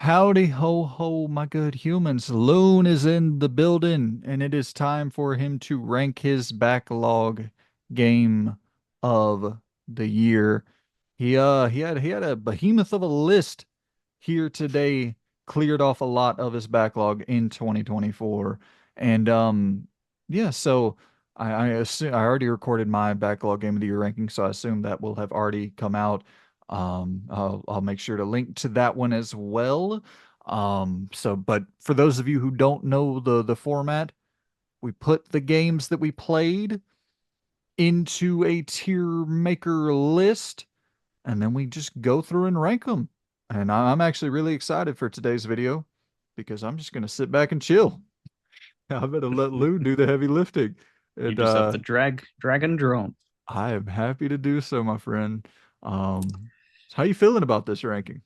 Howdy ho ho, my good humans. Loon is in the building, and it is time for him to rank his backlog game of the year. He had a behemoth of a list here today, cleared off a lot of his backlog in 2024. And yeah, so I assume I already recorded my backlog game of the year ranking, so I assume that will have already come out. I'll make sure to link to that one as well. But for those of you who don't know the format, we put the games that we played into a tier maker list, and then we just go through and rank them. And I'm actually really excited for today's video because I'm just gonna sit back and chill. I'm gonna let Lou do the heavy lifting, You and just have to drag and drop. I am happy to do so, my friend. How you feeling about this ranking?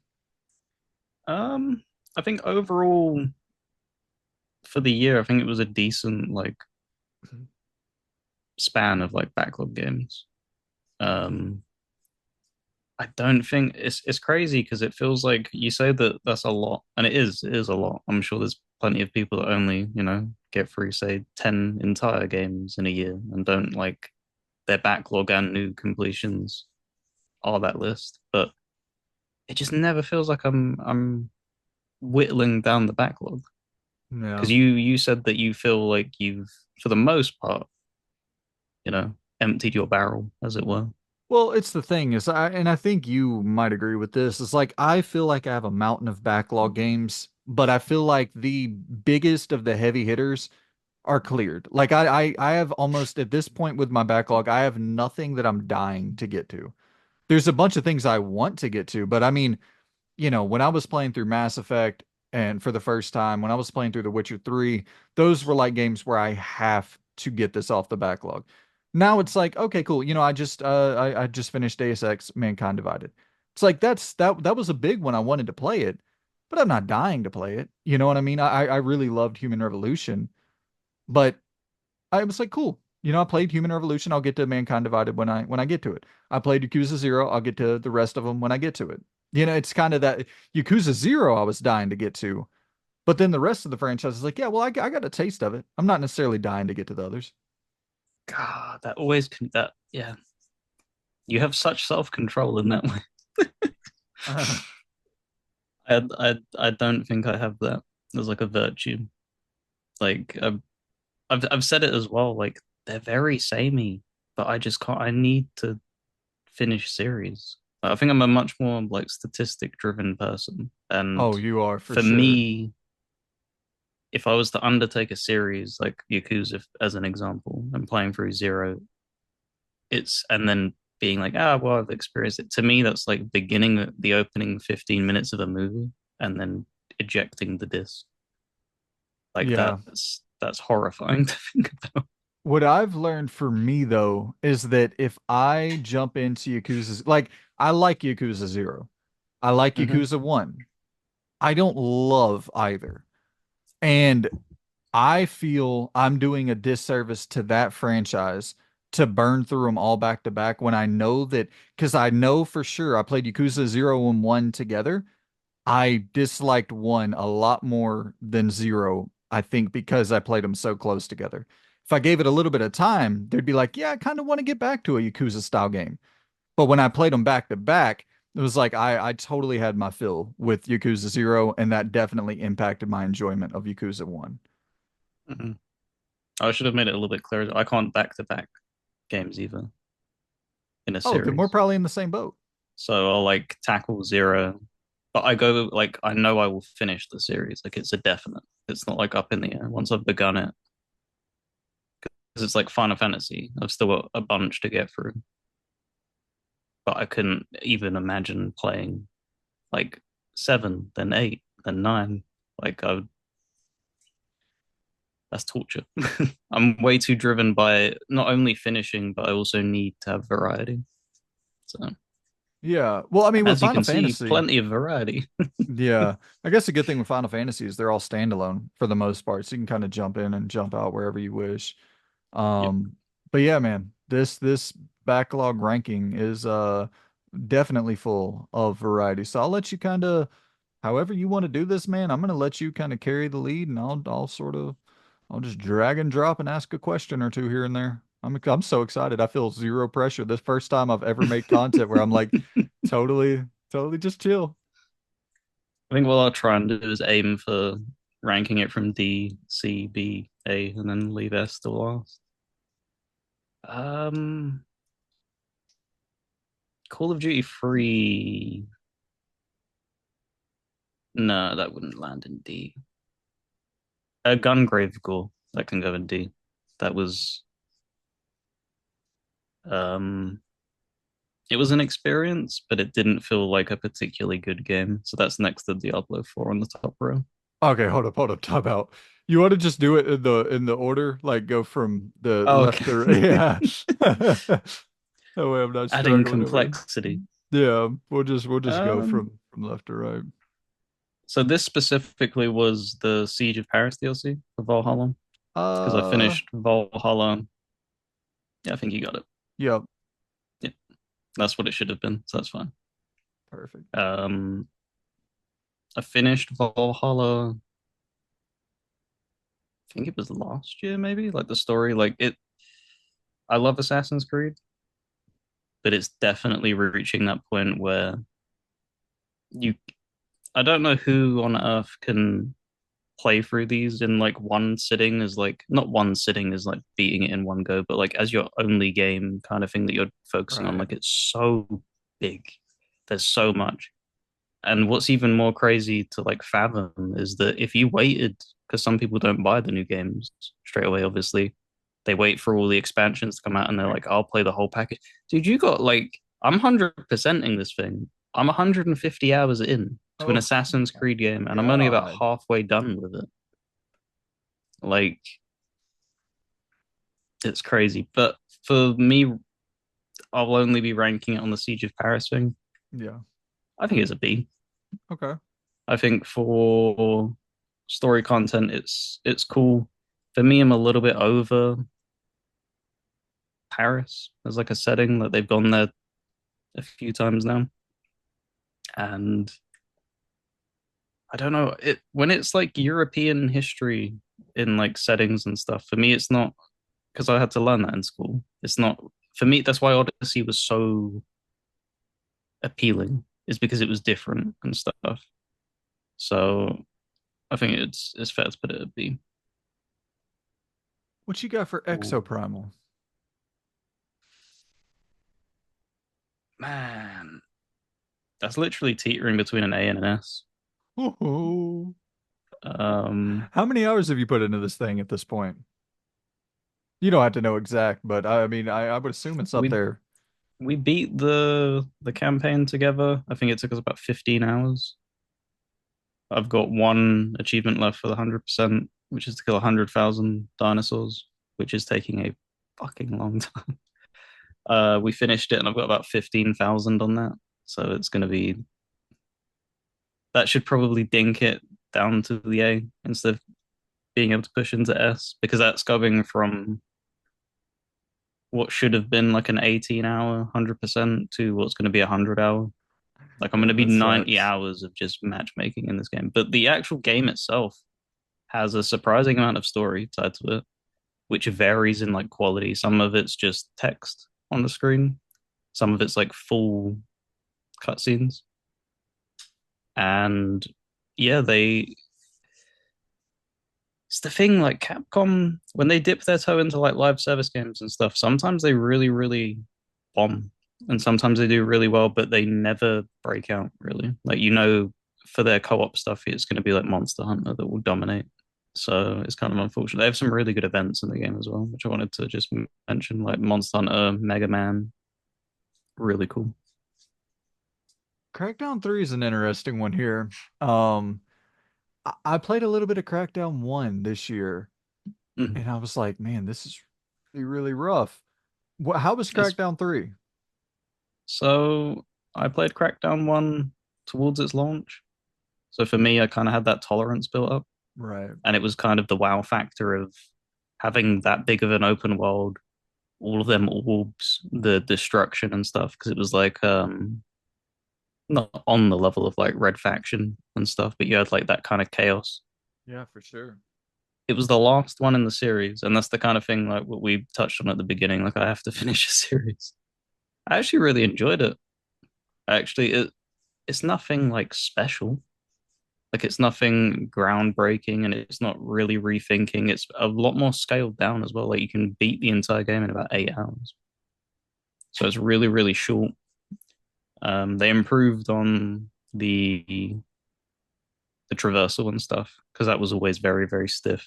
Um, I think overall for the year, I think it was a decent span of backlog games. Um, I don't think it's crazy because it feels like you say that that's a lot, and it is a lot. I'm sure there's plenty of people that only get through say 10 entire games in a year and don't like their backlog and new completions are that list, but it just never feels like I'm whittling down the backlog. Yeah. Because you said that you feel like you've, for the most part, emptied your barrel, as it were. Well, it's the thing is and I think you might agree with this. It's like I feel like I have a mountain of backlog games, but I feel like the biggest of the heavy hitters are cleared. Like I have almost at this point with my backlog, I have nothing that I'm dying to get to. There's a bunch of things I want to get to, but I mean, when I was playing through Mass Effect and for the first time, when I was playing through The Witcher 3, those were like games where I have to get this off the backlog. Now it's like, okay, cool. I just finished Deus Ex Mankind Divided. It's like that was a big one. I wanted to play it, but I'm not dying to play it. You know what I mean? I really loved Human Revolution, but I was like, cool. I played Human Revolution. I'll get to Mankind Divided when I get to it. I played Yakuza Zero. I'll get to the rest of them when I get to it. It's kind of that Yakuza Zero I was dying to get to, but then the rest of the franchise is like, yeah, well, I got a taste of it. I'm not necessarily dying to get to the others. God, that always that yeah. You have such self control in that way. I don't think I have that as like a virtue. Like I've said it as well. Like they're very samey, but I just can't. I need to finish series. I think I'm a much more like statistic driven person, and Oh, you are for for sure. me, if I was to undertake a series like Yakuza as an example and playing through zero, it's and then being like, well, I've experienced it. To me, that's like beginning the opening 15 minutes of a movie and then ejecting the disc. Like Yeah. that's horrifying to think about. What I've learned for me though is that if I jump into Yakuza, like I like Yakuza Zero, I like Mm-hmm. Yakuza One. I don't love either. And I feel I'm doing a disservice to that franchise to burn through them all back to back when I know that, because I know for sure I played Yakuza 0 and 1 together. I disliked 1 a lot more than 0, I think, because I played them so close together. If I gave it a little bit of time, they'd be like, yeah, I kind of want to get back to a Yakuza style game. But when I played them back to back, it was like I totally had my fill with Yakuza 0, and that definitely impacted my enjoyment of Yakuza 1. Mm-hmm. I should have made it a little bit clearer. I can't back to back games either in a Oh, then we're series. probably in the same boat. So I'll like tackle zero, but I go like I know I will finish the series. Like it's a definite. It's not like up in the air once I've begun it. Because it's like Final Fantasy. I've still got a bunch to get through, but I couldn't even imagine playing like seven, then eight, then nine. Like I would, that's torture. I'm way too driven by not only finishing, but I also need to have variety. So, Yeah. Well, I mean, and with as you Final can see, Fantasy, plenty of variety. yeah, I guess the good thing with Final Fantasy is they're all standalone for the most part, so you can kind of jump in and jump out wherever you wish. Yep. Um, but yeah, man, this backlog ranking is definitely full of variety. So I'll let you kind of however you want to do this, man, I'm gonna let you kind of carry the lead, and I'll sort of I'll just drag and drop and ask a question or two here and there. I'm so excited. I feel zero pressure. This first time I've ever made content where I'm like totally just chill. I think what I'll try and do is aim for ranking it from D, C, B, A, and then leave S till last. Um, Call of Duty 3. No, that wouldn't land in D. A Gungrave Gore that can go in D. That was um it was an experience, but it didn't feel like a particularly good game. So that's next to Diablo 4 on the top row. Okay, hold up, time out. You want to just do it in the order, like go from the Oh, left okay. to right? Yeah. That way I'm not Adding struggling over. complexity. Yeah, we'll just go Um, from left to right. so this specifically was the Siege of Paris DLC for Valhalla because I Uh, finished Valhalla. Yeah, I think you got it. yep, Yeah, that's what it should have been. So that's fine. perfect. Um, I finished Valhalla. I think it was last year, maybe. Like the story, like it. I love Assassin's Creed, but it's definitely reaching that point where you. I don't know who on earth can play through these in like one sitting is like not one sitting is like beating it in one go, but like as your only game kind of thing that you're focusing on. Right. Like it's so big. There's so much. And what's even more crazy to like fathom is that if you waited, because some people don't buy the new games straight away, obviously, they wait for all the expansions to come out and they're like, I'll play the whole package. Dude, you got like, I'm 100%ing this thing. I'm 150 hours in to an Oh Assassin's my Creed game, and I'm only about God. halfway done with it. Like, it's crazy. But for me, I'll only be ranking it on the Siege of Paris thing. Yeah. I think it's a B. Okay. I think for story content, it's cool. For me, I'm a little bit over Paris as like a setting that they've gone there a few times now, and I don't know it when it's like European history in like settings and stuff. For me, it's not because I had to learn that in school. It's not for me. That's why Odyssey was so appealing, is because it was different and stuff. So I think it's fair to put it at B. What you got for Ooh, Exoprimal? man, that's literally teetering between an A and an S. Oh, Um, how many hours have you put into this thing at this point? You don't have to know exact, but I mean, I would assume it's up we there. we beat the campaign together. I think it took us about 15 hours. I've got one achievement left for the 100%, which is to kill 100,000 dinosaurs, which is taking a fucking long time. We finished it, and I've got about 15,000 on that. So it's going to be that should probably dink it down to the A instead of being able to push into S because that's going from what should have been like an 18-hour 100% to what's going to be a 100 hour. Like I'm going to Man, be that 90 sucks. hours of just matchmaking in this game. But the actual game itself has a surprising amount of story tied to it, which varies in like quality. Some of it's just text on the screen, some of it's like full cutscenes. And yeah, they it's the thing like Capcom when they dip their toe into like live service games and stuff, sometimes they really bomb and sometimes they do really well, but they never break out really. Like for their co-op stuff, it's going to be like Monster Hunter that will dominate. So it's kind of unfortunate. They have some really good events in the game as well, which I wanted to just mention, like Monster Hunter, Mega Man, really cool. Crackdown 3 is an interesting one here. Um, I played a little bit of Crackdown 1 this year, Mhm. and I was like, man, this is really rough. How was It's Crackdown 3? so I played Crackdown 1 towards its launch. So for me, I kind of had that tolerance built up, Right. and it was kind of the wow factor of having that big of an open world, all of them orbs, the destruction and stuff, because it was like not on the level of like Red Faction and stuff, but you had like that kind of chaos. Yeah, for sure. It was the last one in the series, and that's the kind of thing like what we touched on at the beginning. Like I have to finish a series. I actually really enjoyed it. Actually, it's nothing like special. Like it's nothing groundbreaking, and it's not really rethinking. It's a lot more scaled down as well. Like you can beat the entire game in about 8 hours, so it's really really short. They improved on the traversal and stuff because that was always very very stiff.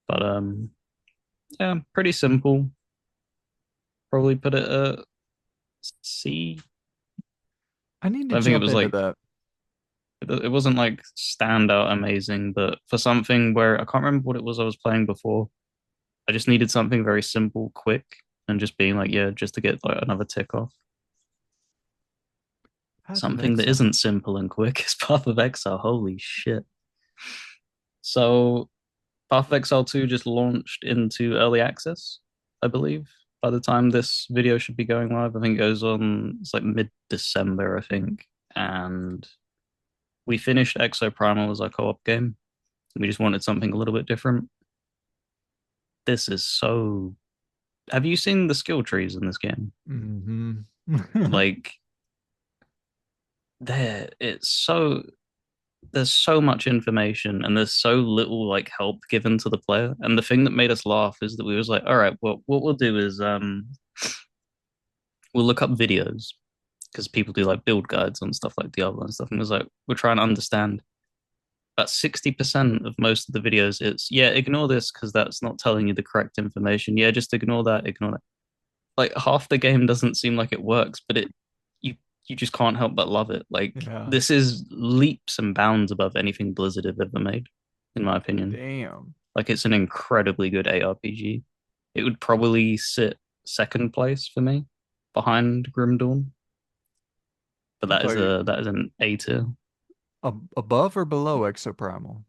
But yeah, pretty simple. Probably put it at C. I need to I think it jump was into like that. it wasn't like standout amazing, but for something where I can't remember what it was I was playing before, I just needed something very simple, quick, and just being like, yeah, just to get like another tick off. Path of Something that Exile. isn't simple and quick is Path of Exile. Holy shit. So Path of Exile 2 just launched into early access, I believe. By the time this video should be going live, I think it goes on, it's like mid-December, I think. And we finished Exo Primal as our co-op game. We just wanted something a little bit different. This is so. Have you seen the skill trees in this game? Hmm. Like, there, it's so. There's so much information and there's so little like help given to the player. And the thing that made us laugh is that we was like, all right, well, what we'll do is we'll look up videos because people do like build guides on stuff like Diablo and stuff. And it was like, we're trying to understand about 60% of most of the videos. It's, yeah, ignore this because that's not telling you the correct information. Yeah, just ignore that, ignore that. Like half the game doesn't seem like it works, but you you just can't help but love it. Like Yeah. this is leaps and bounds above anything Blizzard have ever made, in my opinion. Damn. Like it's an incredibly good ARPG. It would probably sit second place for me behind Grim Dawn, but I thought you that is an A tier. above or below Exoprimal?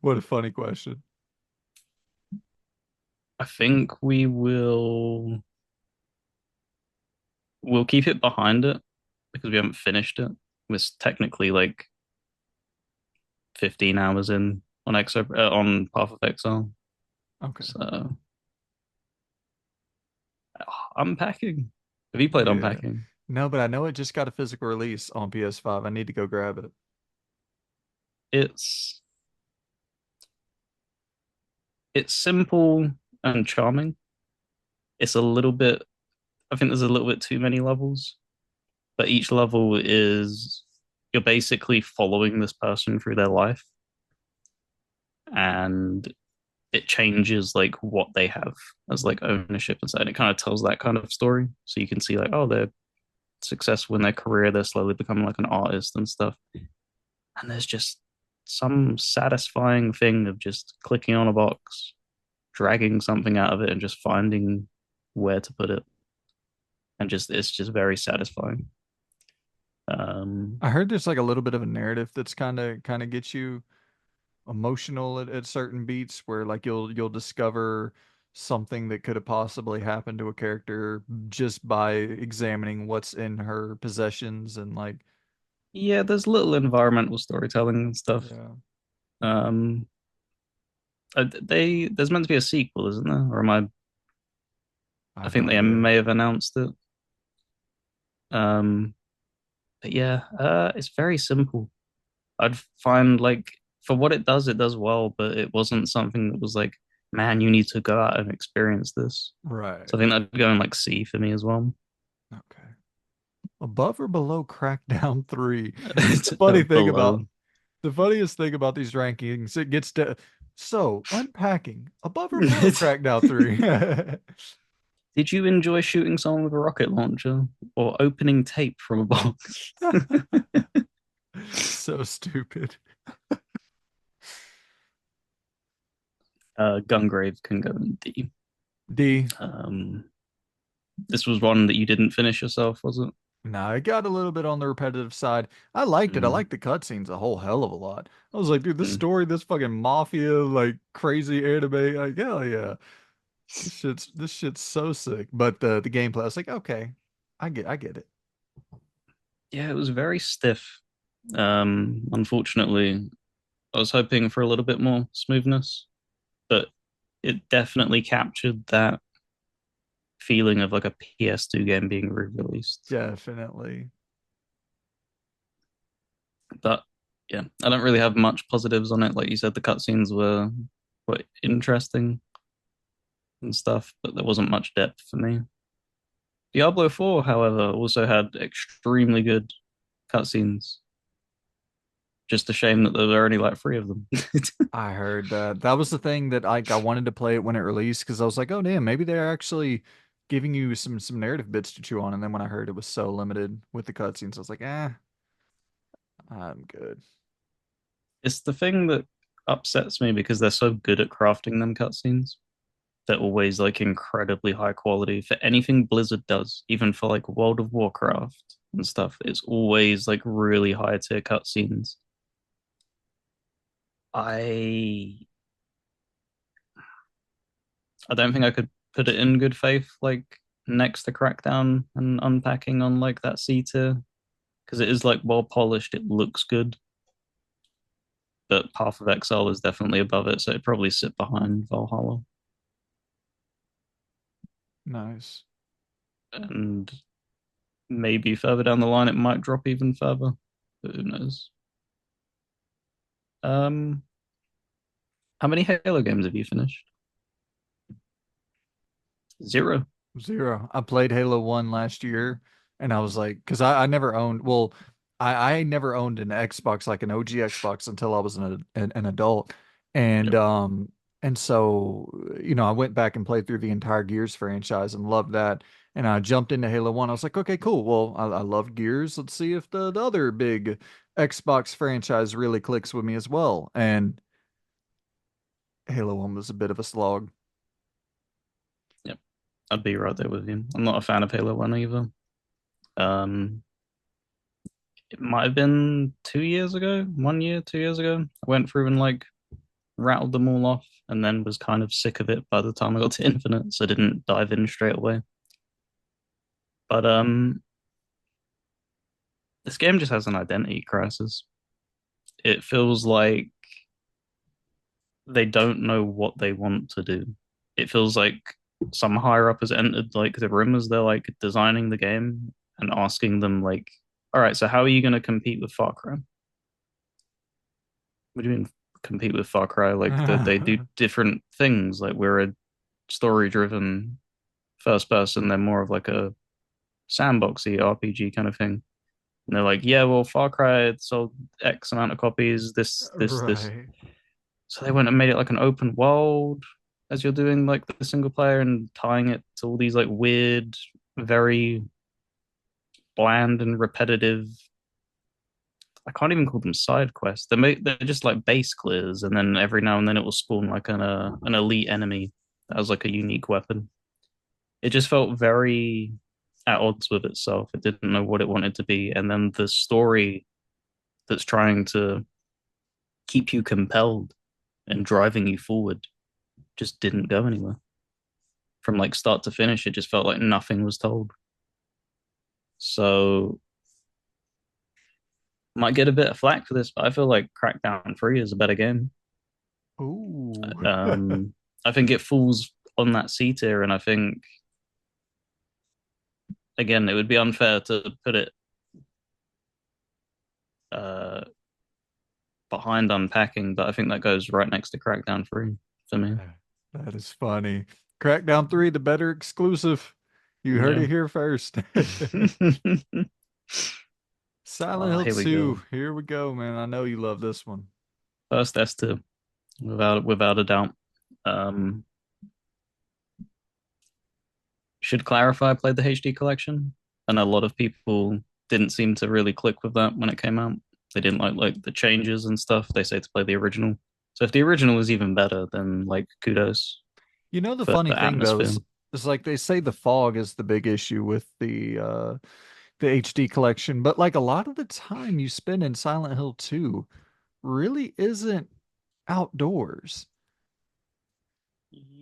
What a funny question. I think we'll keep it behind it because we haven't finished it. We're technically like 15 hours in on on Path of Exile. Okay. So unpacking. Have you played Yeah. unpacking? No, but I know it just got a physical release on PS5. I need to go grab it. It's it's simple and charming. It's a little bit. I think there's a little bit too many levels, but each level is you're basically following this person through their life, and it changes like what they have as like ownership inside. It kind of tells that kind of story, so you can see like, oh, they're successful in their career, they're slowly becoming like an artist and stuff. And there's just some satisfying thing of just clicking on a box, dragging something out of it, and just finding where to put it, and just it's just very satisfying. Um, I heard there's like a little bit of a narrative that's kind of gets you emotional at certain beats where like you'll discover something that could have possibly happened to a character just by examining what's in her possessions and like yeah, there's little environmental storytelling and stuff. yeah, Um, there's meant to be a sequel, isn't there? Or am I? I I have no think they idea. may have announced it. Um, but yeah, it's very simple. I'd find like for what it does well, but it wasn't something that was like, man, you need to go out and experience this. Right. So I think that'd go in like C for me as well. Okay. Above or below Crackdown 3? That's It's the funny thing about below. the funniest thing about these rankings. It gets to so unpacking above or below Crackdown 3. Did you enjoy shooting someone with a rocket launcher or opening tape from a box? So stupid. Gungrave can go in D. D. Um, this was one that you didn't finish yourself, was it? Nah, it got a little bit on the repetitive side. I liked it. I Mm, liked the cutscenes a whole hell of a lot. I was like, dude, this mm. story, this fucking mafia, like crazy anime, like hell yeah. This shit's so sick. But the gameplay, I was like, okay. I get it. Yeah, it was very stiff. Unfortunately, I was hoping for a little bit more smoothness, but it definitely captured that feeling of like a PS2 game being re-released. Definitely. But yeah, I don't really have much positives on it. Like you said, the cutscenes were quite interesting and stuff, but there wasn't much depth for me. Diablo 4, however, also had extremely good cutscenes. Just a shame that there were only like three of them. I heard that. That was the thing that I wanted to play it when it released because I was like, oh damn, maybe they're actually giving you some narrative bits to chew on. And then when I heard it was so limited with the cutscenes, I was like, I'm good. It's the thing that upsets me because they're so good at crafting them cutscenes. They're always like incredibly high quality for anything Blizzard does, even for like World of Warcraft and stuff. It's always like really high tier cutscenes. I I don't think I could put it in good faith like next to Crackdown and unpacking on like that C tier because it is like well polished. It looks good, but Path of Exile is definitely above it, so it'd probably sit behind Valhalla. Nice. And maybe further down the line it might drop even further. But who knows? Um, how many Halo games have you finished? Zero. Zero. I played Halo 1 last year and I was like, because I never owned, well, I never owned an Xbox, like an OG Xbox until I was an adult. And Yep. um and so, I went back and played through the entire Gears franchise and loved that. And I jumped into Halo 1. I was like, okay, cool. Well, I love Gears. Let's see if the other big Xbox franchise really clicks with me as well. And Halo 1 was a bit of a slog. Yep. I'd be right there with you. I'm not a fan of Halo 1 either. Um, it might have been 2 years ago, 1 year, 2 years ago. I went through and like rattled them all off and then was kind of sick of it by the time I got to Infinite, so I didn't dive in straight away. But this game just has an identity crisis. It feels like they don't know what they want to do. It feels like some higher up has entered like the room as they're like designing the game and asking them like, all right, so how are you going to compete with Far Cry? What do you mean compete with Far Cry? Like they do different things. Like we're a story driven first person, they're more of like a sandboxy RPG kind of thing. And they're like, yeah, well, Far Cry sold X amount of copies, this. Right. So they went and made it like an open world as you're doing like the single player and tying it to all these like weird, very bland and repetitive. I can't even call them side quests. They're just like base clears, and then every now and then it will spawn like an elite enemy that has like a unique weapon. It just felt very at odds with itself. It didn't know what it wanted to be, and then the story that's trying to keep you compelled and driving you forward just didn't go anywhere. From like start to finish, it just felt like nothing was told. So might get a bit of flack for this, but I feel like Crackdown 3 is a better game. Ooh. Um, I think it falls on that C tier, and I think again it would be unfair to put it uh, behind Unpacking, but I think that goes right next to Crackdown 3 for me. That is funny. Crackdown 3, the better exclusive. You heard Yeah. it here first. Silent Hill Here we 2. go. Here we go, man. I know you love this one. First S2, without a doubt. Um, should clarify, I played the HD collection, and a lot of people didn't seem to really click with that when it came out. They didn't like the changes and stuff. They say to play the original. So if the original is even better, then like kudos The for funny the thing though atmosphere. is like they say the fog is the big issue with the HD collection, but like a lot of the time you spend in Silent Hill 2 really isn't outdoors.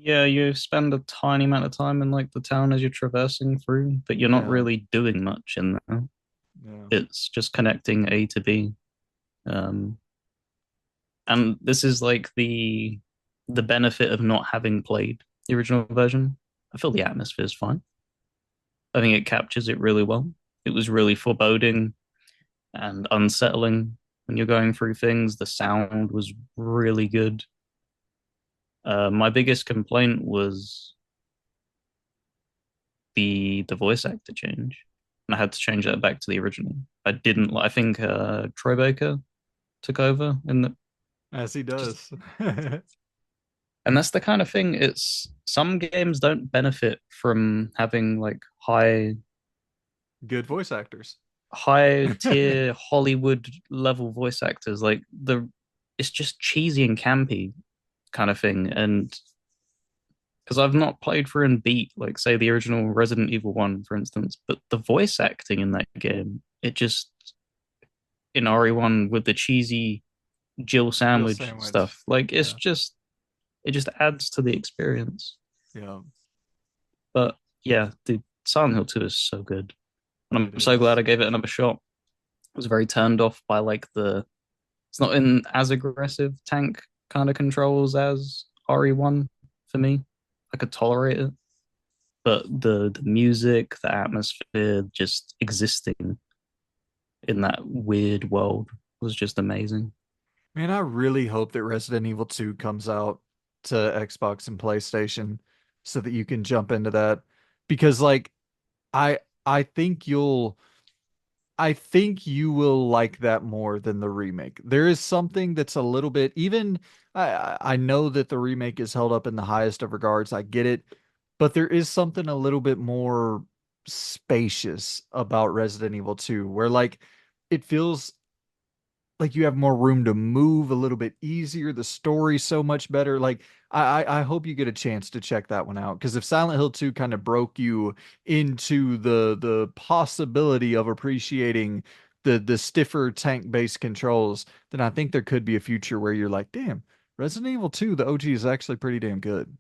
Yeah, you spend a tiny amount of time in like the town as you're traversing through, but you're not Yeah, really doing much in there. yeah. It's just connecting A to B. Um, and this is like the benefit of not having played the original version. I feel the atmosphere is fine. I think it captures it really well. It was really foreboding and unsettling when you're going through things. The sound was really good. My biggest complaint was the voice actor change, and I had to change that back to the original. I didn't. I think Troy Baker took over in the As he just, does. and that's the kind of thing. It's some games don't benefit from having like Good voice actors. high tier Hollywood level voice actors. Like the it's just cheesy and campy kind of thing. And because I've not played through and beat, like say the original Resident Evil 1, for instance, but the voice acting in that game, it just in RE1 with the cheesy Jill Jill sandwich sandwich. stuff, like Yeah, it just adds to the experience. yeah, But yeah, the Silent Hill 2 is so good. And it I'm so glad is. I gave it another shot. I was very turned off by like the it's not in as aggressive tank kind of controls as RE1 for me. I could tolerate it. But the music, the atmosphere, just existing in that weird world was just amazing. Man, I really hope that Resident Evil 2 comes out to Xbox and PlayStation so that you can jump into that because like I I think you'll I think you will like that more than the remake. There is something that's a little bit even I know that the remake is held up in the highest of regards. I get it, but there is something a little bit more spacious about Resident Evil 2 where like it feels like you have more room to move a little bit easier. The story's so much better. Like I hope you get a chance to check that one out because if Silent Hill 2 kind of broke you into the possibility of appreciating the stiffer tank-based controls, then I think there could be a future where you're like, damn, Resident Evil 2, the OG is actually pretty damn good.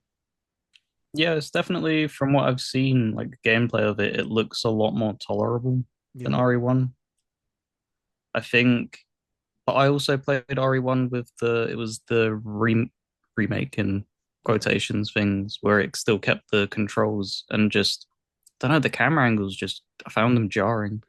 Yeah, it's definitely from what I've seen, like gameplay of it, it looks a lot more tolerable than Yep. RE1. I think, but I also played RE1 with it was the remake in Yeah. quotations things where it still kept the controls and just, I don't know, the camera angles just, I found them jarring.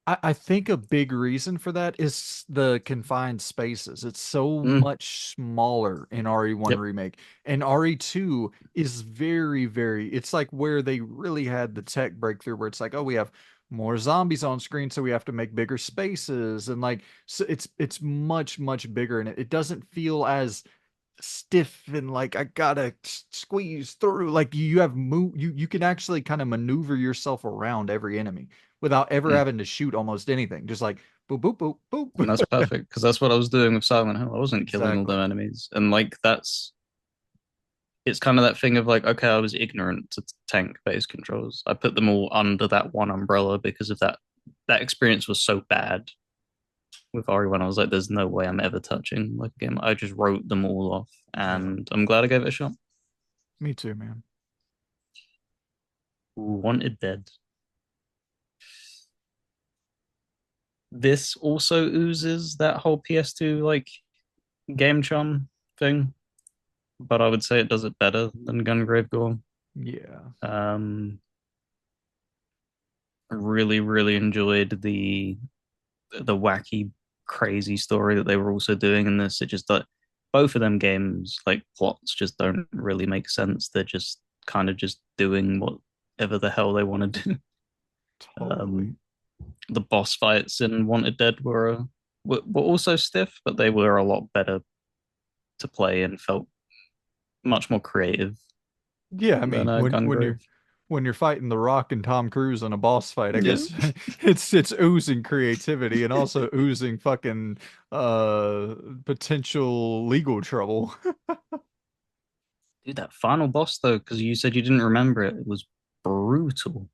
I think a big reason for that is the confined spaces. It's so Mm, much smaller in RE1 yep. Remake. And RE2 is it's like where they really had the tech breakthrough where it's like, oh, we have more zombies on screen, so we have to make bigger spaces. And like, so it's much, much bigger. And it doesn't feel as stiff and like I gotta squeeze through. Like you have you can actually kind of maneuver yourself around every enemy without ever Mm. having to shoot almost anything. Just like boop boop boop And that's boop. perfect because that's what I was doing with Silent Hill. I wasn't killing all the Exactly. enemies. And like it's kind of that thing of like, okay, I was ignorant to tank-based controls. I put them all under that one umbrella because of that experience was so bad with RE1. I was like, there's no way I'm ever touching like a game. I just wrote them all off, Yeah. and I'm glad I gave it a shot. Me too, man. Wanted Dead. This also oozes that whole PS2 like game charm thing, but I would say it does it better than Gungrave Gore. Yeah. Um, really, really enjoyed the wacky, crazy story that they were also doing in this. It just that both of them games, like plots, just don't really make sense. They're just kind of just doing whatever the hell they want to do. Totally. The boss fights in Wanted Dead were also stiff, but they were a lot better to play and felt much more creative Yeah, I than mean, Gungrave. when you're fighting The Rock and Tom Cruise in a boss fight, I Yeah, guess it's oozing creativity and also oozing fucking uh potential legal trouble. dude, that final boss though, because you said you didn't remember it, it was brutal.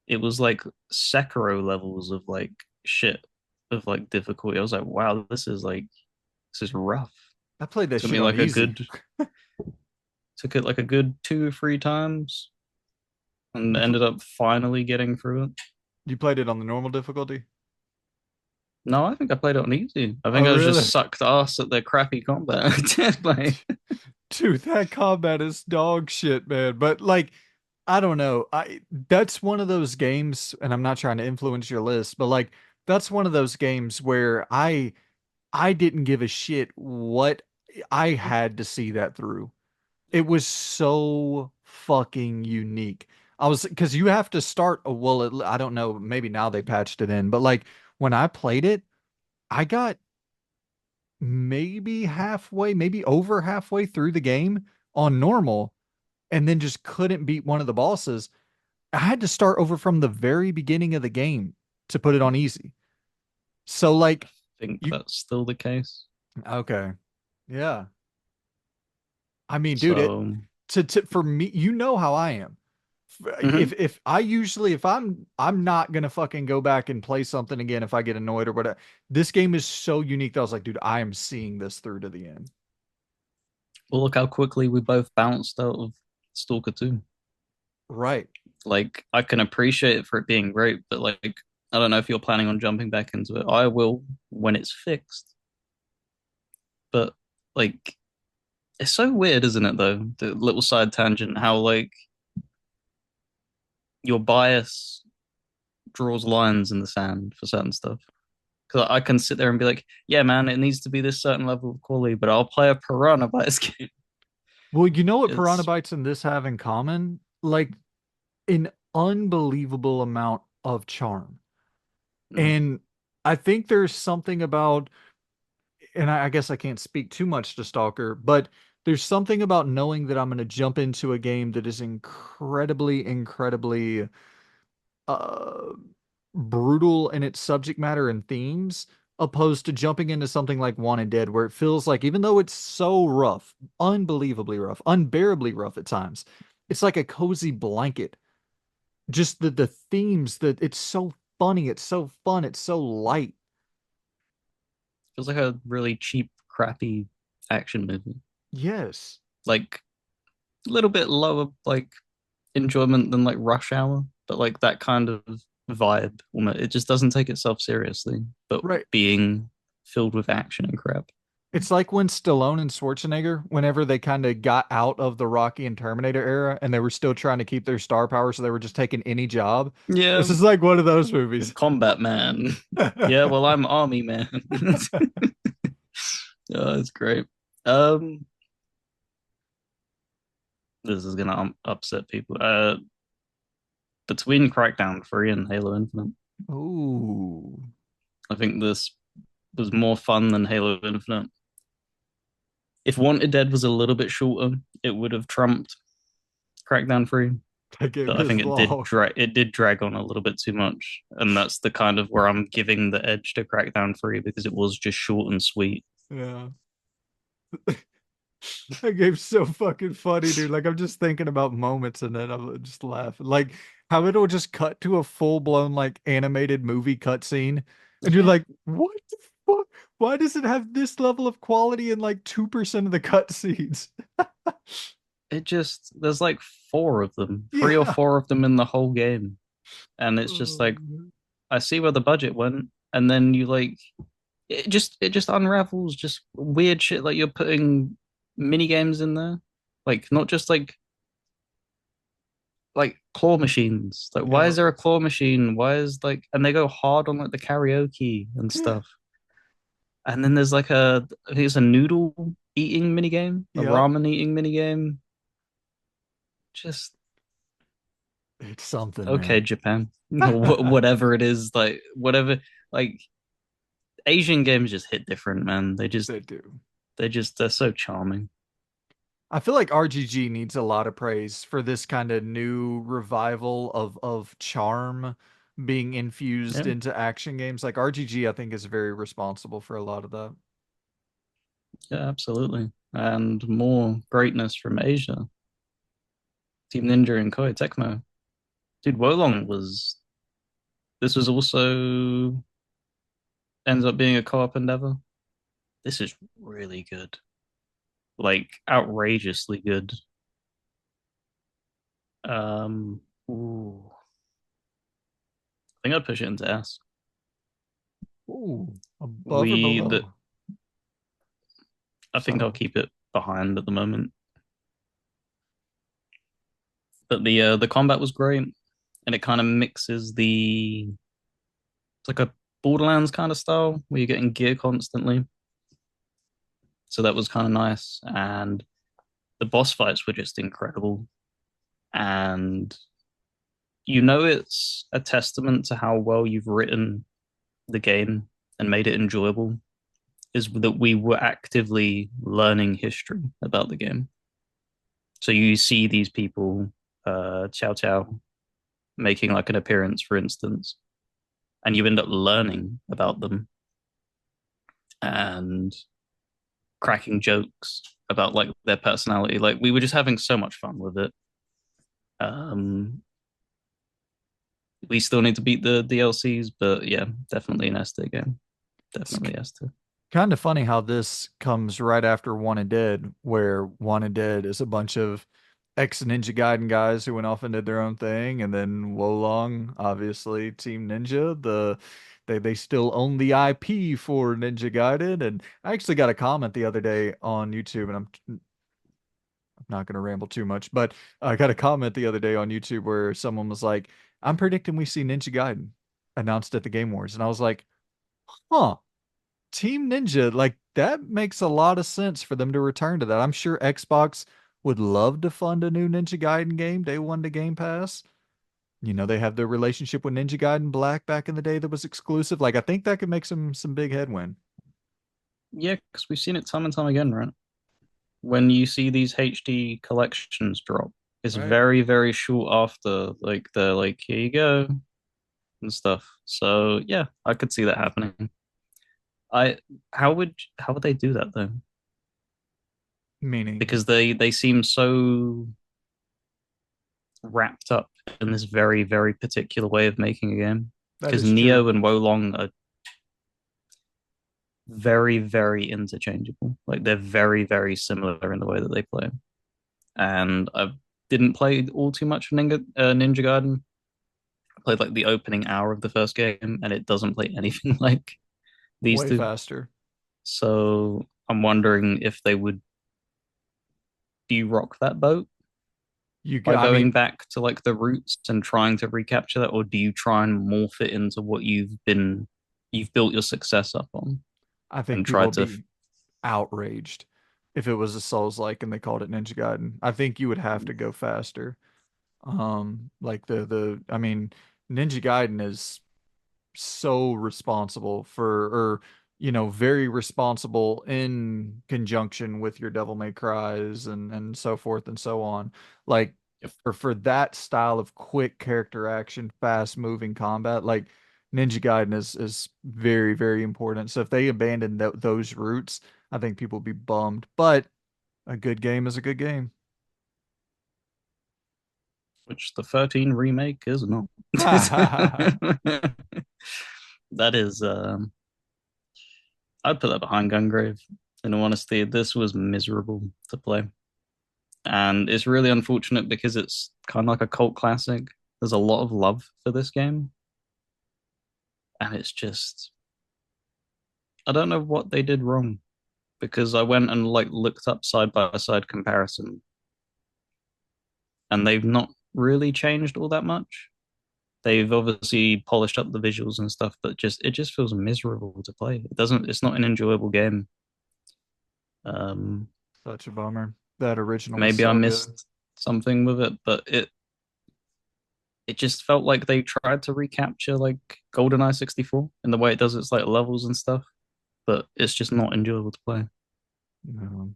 It was like Sekiro levels of like shit of like difficulty. I was like, wow, this is rough. I played that Took shit me on like a easy. good Took it like a good 2 or 3 times and You pl ended up finally getting through it. you played it on the normal difficulty? No, I think I played it on easy. I Oh, think I was really? just sucked ass at the crappy combat. Like, Dude, that combat is dog shit, man. But like, I don't know. I That's one of those games, and I'm not trying to influence your list, but like that's one of those games where I didn't give a shit what I had to see that through. It was so fucking unique. I was because you have to start. Well, I don't know. Maybe now they patched it in, but like when I played it, I got maybe halfway, maybe over halfway through the game on normal, and then just couldn't beat one of the bosses. I had to start over from the very beginning of the game to put it on easy. So I like think you that's still the case. okay. Yeah. I mean, dude, it So, to for me, you know how I am. mhm. If I usually if I'm not gonna fucking go back and play something again if I get annoyed or whatever. This game is so unique that I was like, dude, I am seeing this through to the end. Well, look how quickly we both bounced out of Stalker 2. Right. Like, I can appreciate it for it being great, but like, I don't know if you're planning on jumping back into it. I will when it's fixed. But like, it's so weird, isn't it, though? The little side tangent, how like your bias draws lines in the sand for certain stuff. Because I can sit there and be like, yeah, man, it needs to be this certain level of quality, but I'll play a Piranha Bytes game. Well, you know what Piranha It's Bytes and this have in common? Like an unbelievable amount of charm. mm, And I think there's something about, and I guess I can't speak too much to Stalker, but there's something about knowing that I'm going to jump into a game that is incredibly, incredibly uh, brutal in its subject matter and themes, opposed to jumping into something like Wanted Dead, where it feels like, even though it's so rough, unbelievably rough, unbearably rough at times, it's like a cozy blanket. Just the themes that it's so funny, it's so fun, it's so light. feels like a really cheap, crappy action movie. Yes. Like a little bit lower like enjoyment than like Rush Hour, but like that kind of vibe. It just doesn't take itself seriously, but Right. being filled with action and crap. It's like when Stallone and Schwarzenegger, whenever they kind of got out of the Rocky and Terminator era and they were still trying to keep their star power, so they were just taking any job. This Yeah, is like one of those movies. Combat Man. Yeah, well, I'm Army Man. Oh, it's great. Um, this is gonna upset people. Between Crackdown 3 and Halo Infinite, Ooh. I think this was more fun than Halo Infinite. If Wanted Dead was a little bit shorter, it would have trumped Crackdown 3. That game But I is think long. it did drag on a little bit too much. And that's the kind of where I'm giving the edge to Crackdown 3 because it was just short and sweet. Yeah. That game's so fucking funny, dude. Like I'm just thinking about moments and then I'm just laughing. Like how it'll just cut to a full-blown like animated movie cutscene and you're Yeah. like, what the fuck? Why does it have this level of quality in like 2% of the cutscenes? It just there's like four of them, three or Yeah. four of them in the whole game. And it's just like Oh, I see where the budget went, and then you like it just unravels just weird shit like you're putting mini games in there. Like not just like claw machines. Like why yeah. is there a claw machine? Why is like and they go hard on like the karaoke and Yeah. stuff. And then there's like I think it's a noodle eating mini game, a Yep. ramen eating mini game. Just It's something, okay, man. Japan. Whatever it is, like whatever like Asian games just hit different, man. They do. They're so charming. I feel like RGG needs a lot of praise for this kind of new revival of charm being infused Yeah, into action games. Like RGG, I think is very responsible for a lot of that. yeah, absolutely. And more greatness from Asia. Team Ninja and Koei Tecmo. Dude, Wolong was this was also ends up being a co-op endeavor. This is really good. Like outrageously good. Ooh, I think I'd push it into S. Ooh, above or We the below? I think I'll So, keep it behind at the moment. But the combat was great, and it kind of mixes the it's like a Borderlands kind of style where you're getting gear constantly. So that was kind of nice, and the boss fights were just incredible. And it's a testament to how well you've written the game and made it enjoyable is that we were actively learning history about the game. So you see these people, Chow Chow, making like an appearance, for instance, and you end up learning about them and cracking jokes about like their personality. Like we were just having so much fun with it. Um, we still need to beat the DLCs, but yeah, definitely an S tier game. it's Definitely S tier. kind of funny how this comes right after Wanted Dead, where Wanted Dead is a bunch of ex-Ninja Gaiden guys who went off and did their own thing, and then Wolong, obviously Team Ninja, they still own the IP for Ninja Gaiden. And I actually got a comment the other day on YouTube, and I'm not going to ramble too much, but I got a comment the other day on YouTube where someone was like, "I'm predicting we see Ninja Gaiden announced at the Game Awards," and I was like, "Huh." Team Ninja, like that makes a lot of sense for them to return to that. I'm sure Xbox would love to fund a new Ninja Gaiden game day one to Game Pass. You know, they have their relationship with Ninja Gaiden Black back in the day that was exclusive. Like I think that could make some big headwind, Yeah, because we've seen it time and time again, right? When you see these HD collections drop, it's right? very, very short after, like they're like, here you go and stuff. So yeah, I could see that happening. I how would they do that though? Meaning Because they seem so wrapped up in this very, very particular way of making a game. that Because is true. Neo and Wolong are very, very interchangeable. Like they're very, very similar in the way that they play. And I didn't play all too much of Ninja Gaiden. I played like the opening hour of the first game, and it doesn't play anything like these Way two. faster. So I'm wondering if they would de-rock that boat by I going mean, back to like the roots and trying to recapture that, or do you try and morph it into what you've built your success up on I think and people try would to be outraged if it was a Souls-like and they called it Ninja Gaiden. I think you would have to go faster. Like I mean, Ninja Gaiden is so responsible or very responsible in conjunction with your Devil May Cries and so forth and so on. Like for that style of quick character action, fast moving combat, like Ninja Gaiden is very, very important. So if they abandon those roots, I think people would be bummed. But a good game is a good game. which the 13 remake is not. That is I'd put that behind Gungrave. In all honesty, this was miserable to play. And it's really unfortunate because it's kind of like a cult classic. There's a lot of love for this game, and it's just I don't know what they did wrong because I went and like looked up side by side comparison, and they've not really changed all that much. They've obviously polished up the visuals and stuff, but just it just feels miserable to play. It doesn't. It's not an enjoyable game. Um, Such a bummer. That original was maybe I so good. missed something with it, but it just felt like they tried to recapture like GoldenEye 64 in the way it does its like levels and stuff, but it's just not enjoyable to play. No.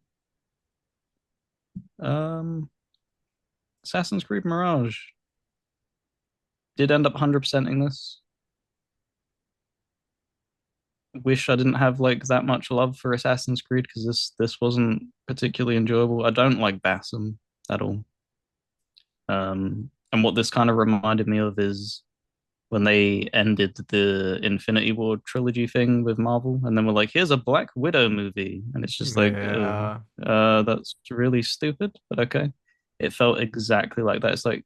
Um, Assassin's Creed Mirage did end up 100%ing this. Wish I didn't have like that much love for Assassin's Creed because this wasn't particularly enjoyable. I don't like Bassam at all. And what this kind of reminded me of is when they ended the Infinity War trilogy thing with Marvel, and then we're like, here's a Black Widow movie, and it's just like, oh, Yeah. that's really stupid, but okay. It felt exactly like that. It's like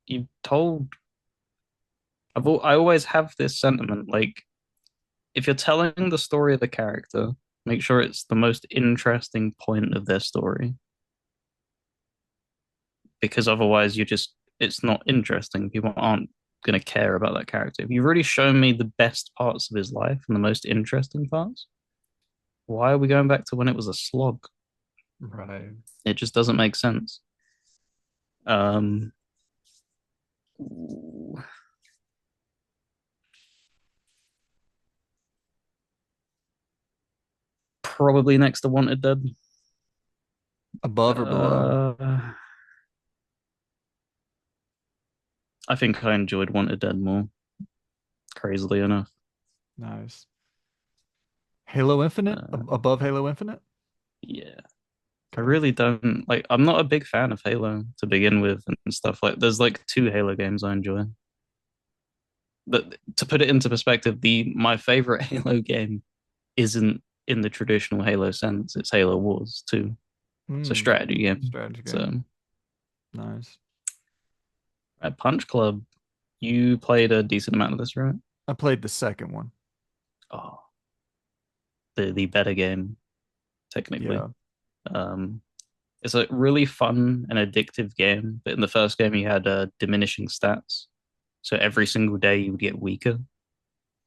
you told. I always have this sentiment like if you're telling the story of the character, make sure it's the most interesting point of their story because otherwise you just it's not interesting. People aren't going to care about that character. If you've already shown me the best parts of his life and the most interesting parts, why are we going back to when it was a slog? Right. It just doesn't make sense. Um, Probably next to Wanted Dead. Above or below? Uh, I think I enjoyed Wanted Dead more, crazily enough. Nice. Halo Infinite? Uh, Above Halo Infinite? yeah, I Okay. really don't like. I'm not a big fan of Halo to begin with and stuff like. There's like two Halo games I enjoy. But to put it into perspective, the my favorite Halo game isn't in the traditional Halo sense. It's Halo Wars 2. It's a Hmm. strategy game. Strategy So game. Nice. at Punch Club, you played a decent amount of this, right? I played the second one. Oh, the better game, technically. Yeah. Um, it's a really fun and addictive game, but in the first game you had diminishing stats. So every single day you would get weaker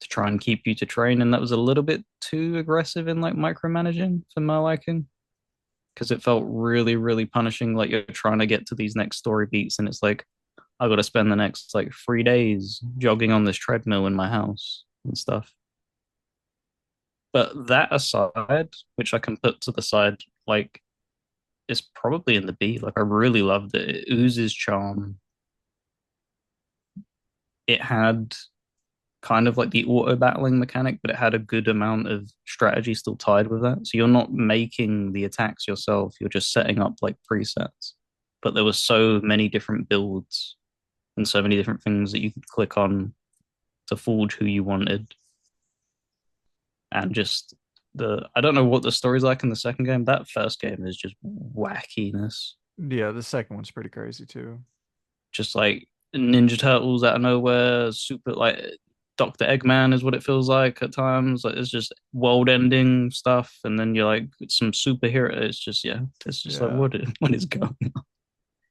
to try and keep you to train, and that was a little bit too aggressive in like micromanaging for my liking because it felt really, really punishing. Like you're trying to get to these next story beats, and it's like I got to spend the next like 3 days jogging on this treadmill in my house and stuff. But that aside, which I can put to the side, like it's probably in the B. Like I really loved it. It oozes charm. It had kind of like the auto battling mechanic, but it had a good amount of strategy still tied with that. So you're not making the attacks yourself, you're just setting up like presets. But there were so many different builds and so many different things that you could click on to forge who you wanted. And just the I don't know what the story's like in the second game. That first game is just wackiness. Yeah, the second one's pretty crazy too. Just like Ninja Turtles out of nowhere, super like Dr. Eggman is what it feels like at times. Like it's just world ending stuff, and then you're like some superhero. It's just yeah, it's just like Yeah. what is going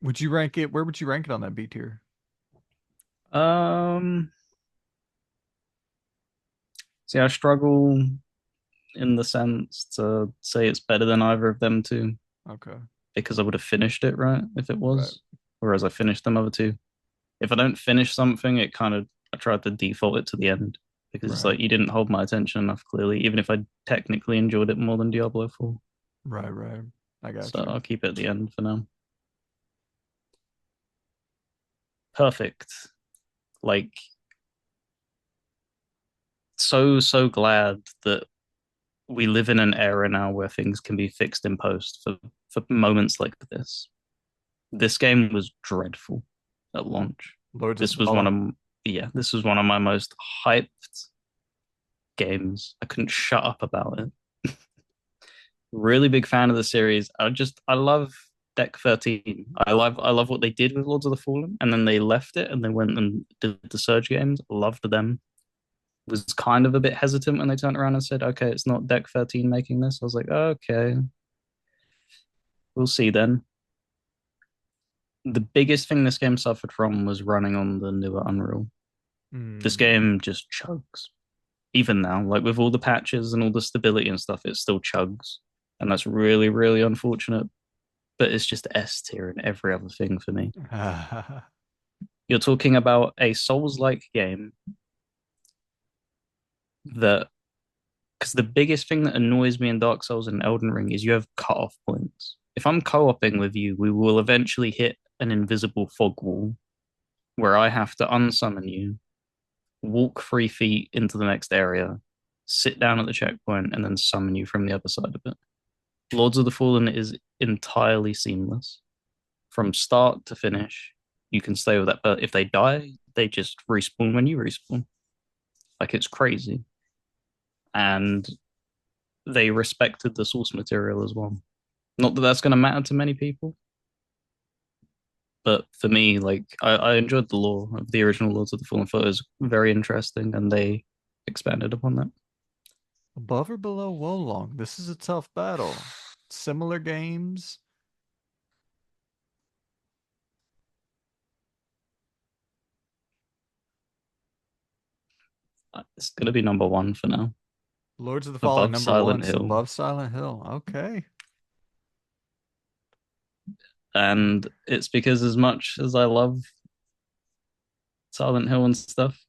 Would you rank it? Where would you rank it on that B tier? on? See, I struggle in the sense to say it's better than either of them two Okay. because I would have finished it right if it Right. was, whereas I finished them other two. If I don't finish something, it kind of I tried to default it to the end because it's Right. like you didn't hold my attention enough clearly, even if I technically enjoyed it more than Diablo 4. Right. Right. I got So you. I'll keep it at the end for now. Perfect. Like so glad that we live in an era now where things can be fixed in post for moments like this. This game was dreadful at launch. Lords of This was one Fallen. of yeah, this was one of my most hyped games. I couldn't shut up about it. Really big fan of the series. I love Deck 13. I love what they did with Lords of the Fallen, and then they left it and they went and did the Surge games. Loved them. Was kind of a bit hesitant when they turned around and said, "Okay, it's not Deck 13 making this." I was like, "Okay, we'll see then." The biggest thing this game suffered from was running on the newer Unreal. This Hmm. game just chugs. Even now, like with all the patches and all the stability and stuff, it still chugs. And that's really, really unfortunate. But it's just S tier and every other thing for me. You're talking about a Souls like game that, because the biggest thing that annoys me in Dark Souls and Elden Ring is you have cut-off points. If I'm co oping with you, we will eventually hit an invisible fog wall where I have to unsummon you, walk 3 feet into the next area, sit down at the checkpoint, and then summon you from the other side of it. Lords of the Fallen is entirely seamless from start to finish. You can stay with that, but if they die, they just respawn when you respawn. Like it's crazy, and they respected the source material as well. Not that that's going to matter to many people, But for me, like I enjoyed the lore of the original Lords of the Fallen. Thought it was very interesting, and they expanded upon that. Above or below Wolong? This is a tough battle. Similar games. It's gonna be number one for now, Lords of the Fallen above number one, Silent so Hill. above Silent Hill. Okay. And it's because as much as I love Silent Hill and stuff,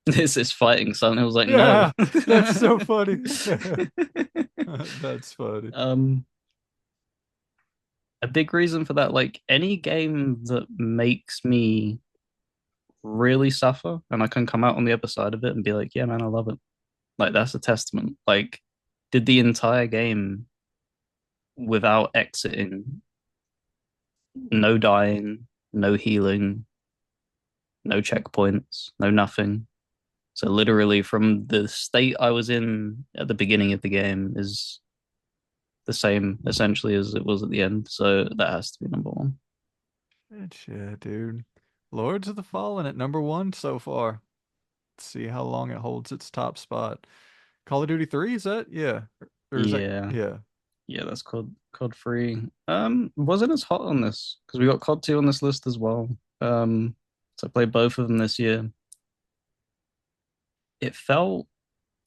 this fighting. Silent Hill's like, no. Yeah, that's so funny. That's funny. um, a big reason for that, like any game that makes me really suffer and I can come out on the other side of it and be like, yeah, man, I love it. Like that's a testament. Like, did the entire game without exiting, no dying, no healing, no checkpoints, no nothing. So literally from the state I was in at the beginning of the game is the same essentially as it was at the end. So that has to be number one. Yeah, dude. Lords of the Fallen at number one so far. Let's see how long it holds its top spot. Call of Duty 3, is that? Yeah. Or is that? Yeah. Yeah. Yeah, that's COD free. Wasn't as hot on this because we got COD 2 on this list as well. So I played both of them this year. It felt,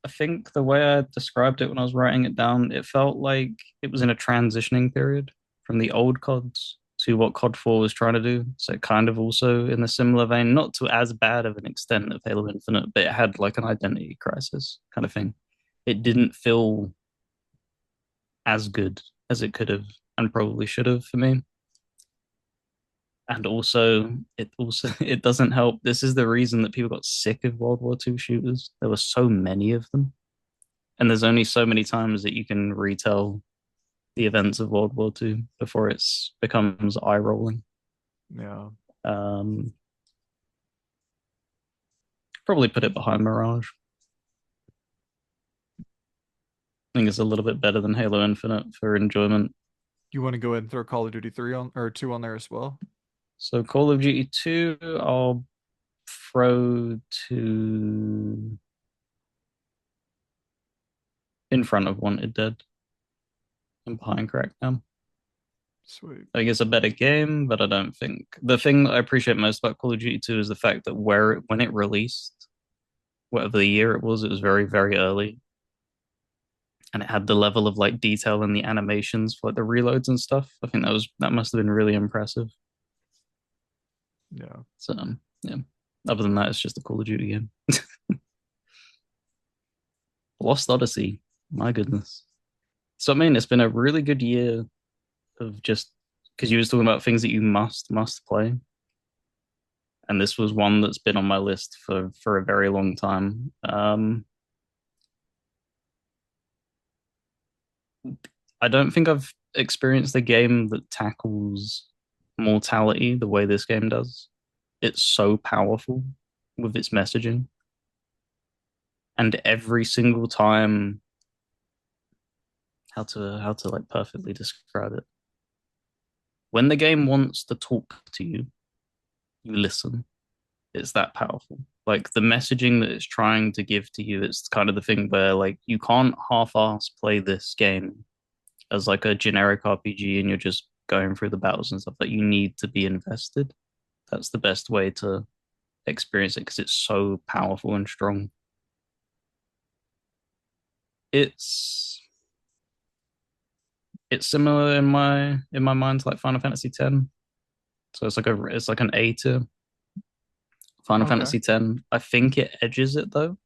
I think the way I described it when I was writing it down, it felt like it was in a transitioning period from the old CODs to what COD 4 was trying to do. So kind of also in a similar vein, not to as bad of an extent of Halo Infinite, but it had like an identity crisis kind of thing. It didn't feel as good as it could have and probably should have for me. And also it doesn't help. This is the reason that people got sick of World War II shooters. There were so many of them, and there's only so many times that you can retell the events of World War II before it's becomes eye rolling. Yeah. Um, Probably put it behind Mirage. I think it's a little bit better than Halo Infinite for enjoyment. You want to go ahead and throw Call of Duty 3 on or 2 on there as well? So Call of Duty 2, I'll throw to in front of Wanted Dead and behind Crackdown. Sweet. I think it's a better game, but I don't think the thing that I appreciate most about Call of Duty 2 is the fact that when it released, whatever the year it was very, very early. And it had the level of like detail in the animations for like the reloads and stuff. I think that must have been really impressive. Yeah. So yeah. Other than that, it's just a Call of Duty game. Lost Odyssey, my goodness. So I mean, it's been a really good year of just because you was talking about things that you must play, and this was one that's been on my list for a very long time. I don't think I've experienced a game that tackles mortality the way this game does. It's so powerful with its messaging, and every single time, how to like perfectly describe it. When the game wants to talk to you, you listen. It's that powerful. Like the messaging that it's trying to give to you, it's kind of the thing where like you can't half-ass play this game as like a generic RPG and you're just going through the battles and stuff. That you need to be invested. That's the best way to experience it because it's so powerful and strong. It's it's similar in my mind to like Final Fantasy X. So it's like an A tier. Final Okay. Fantasy X. I think it edges it though,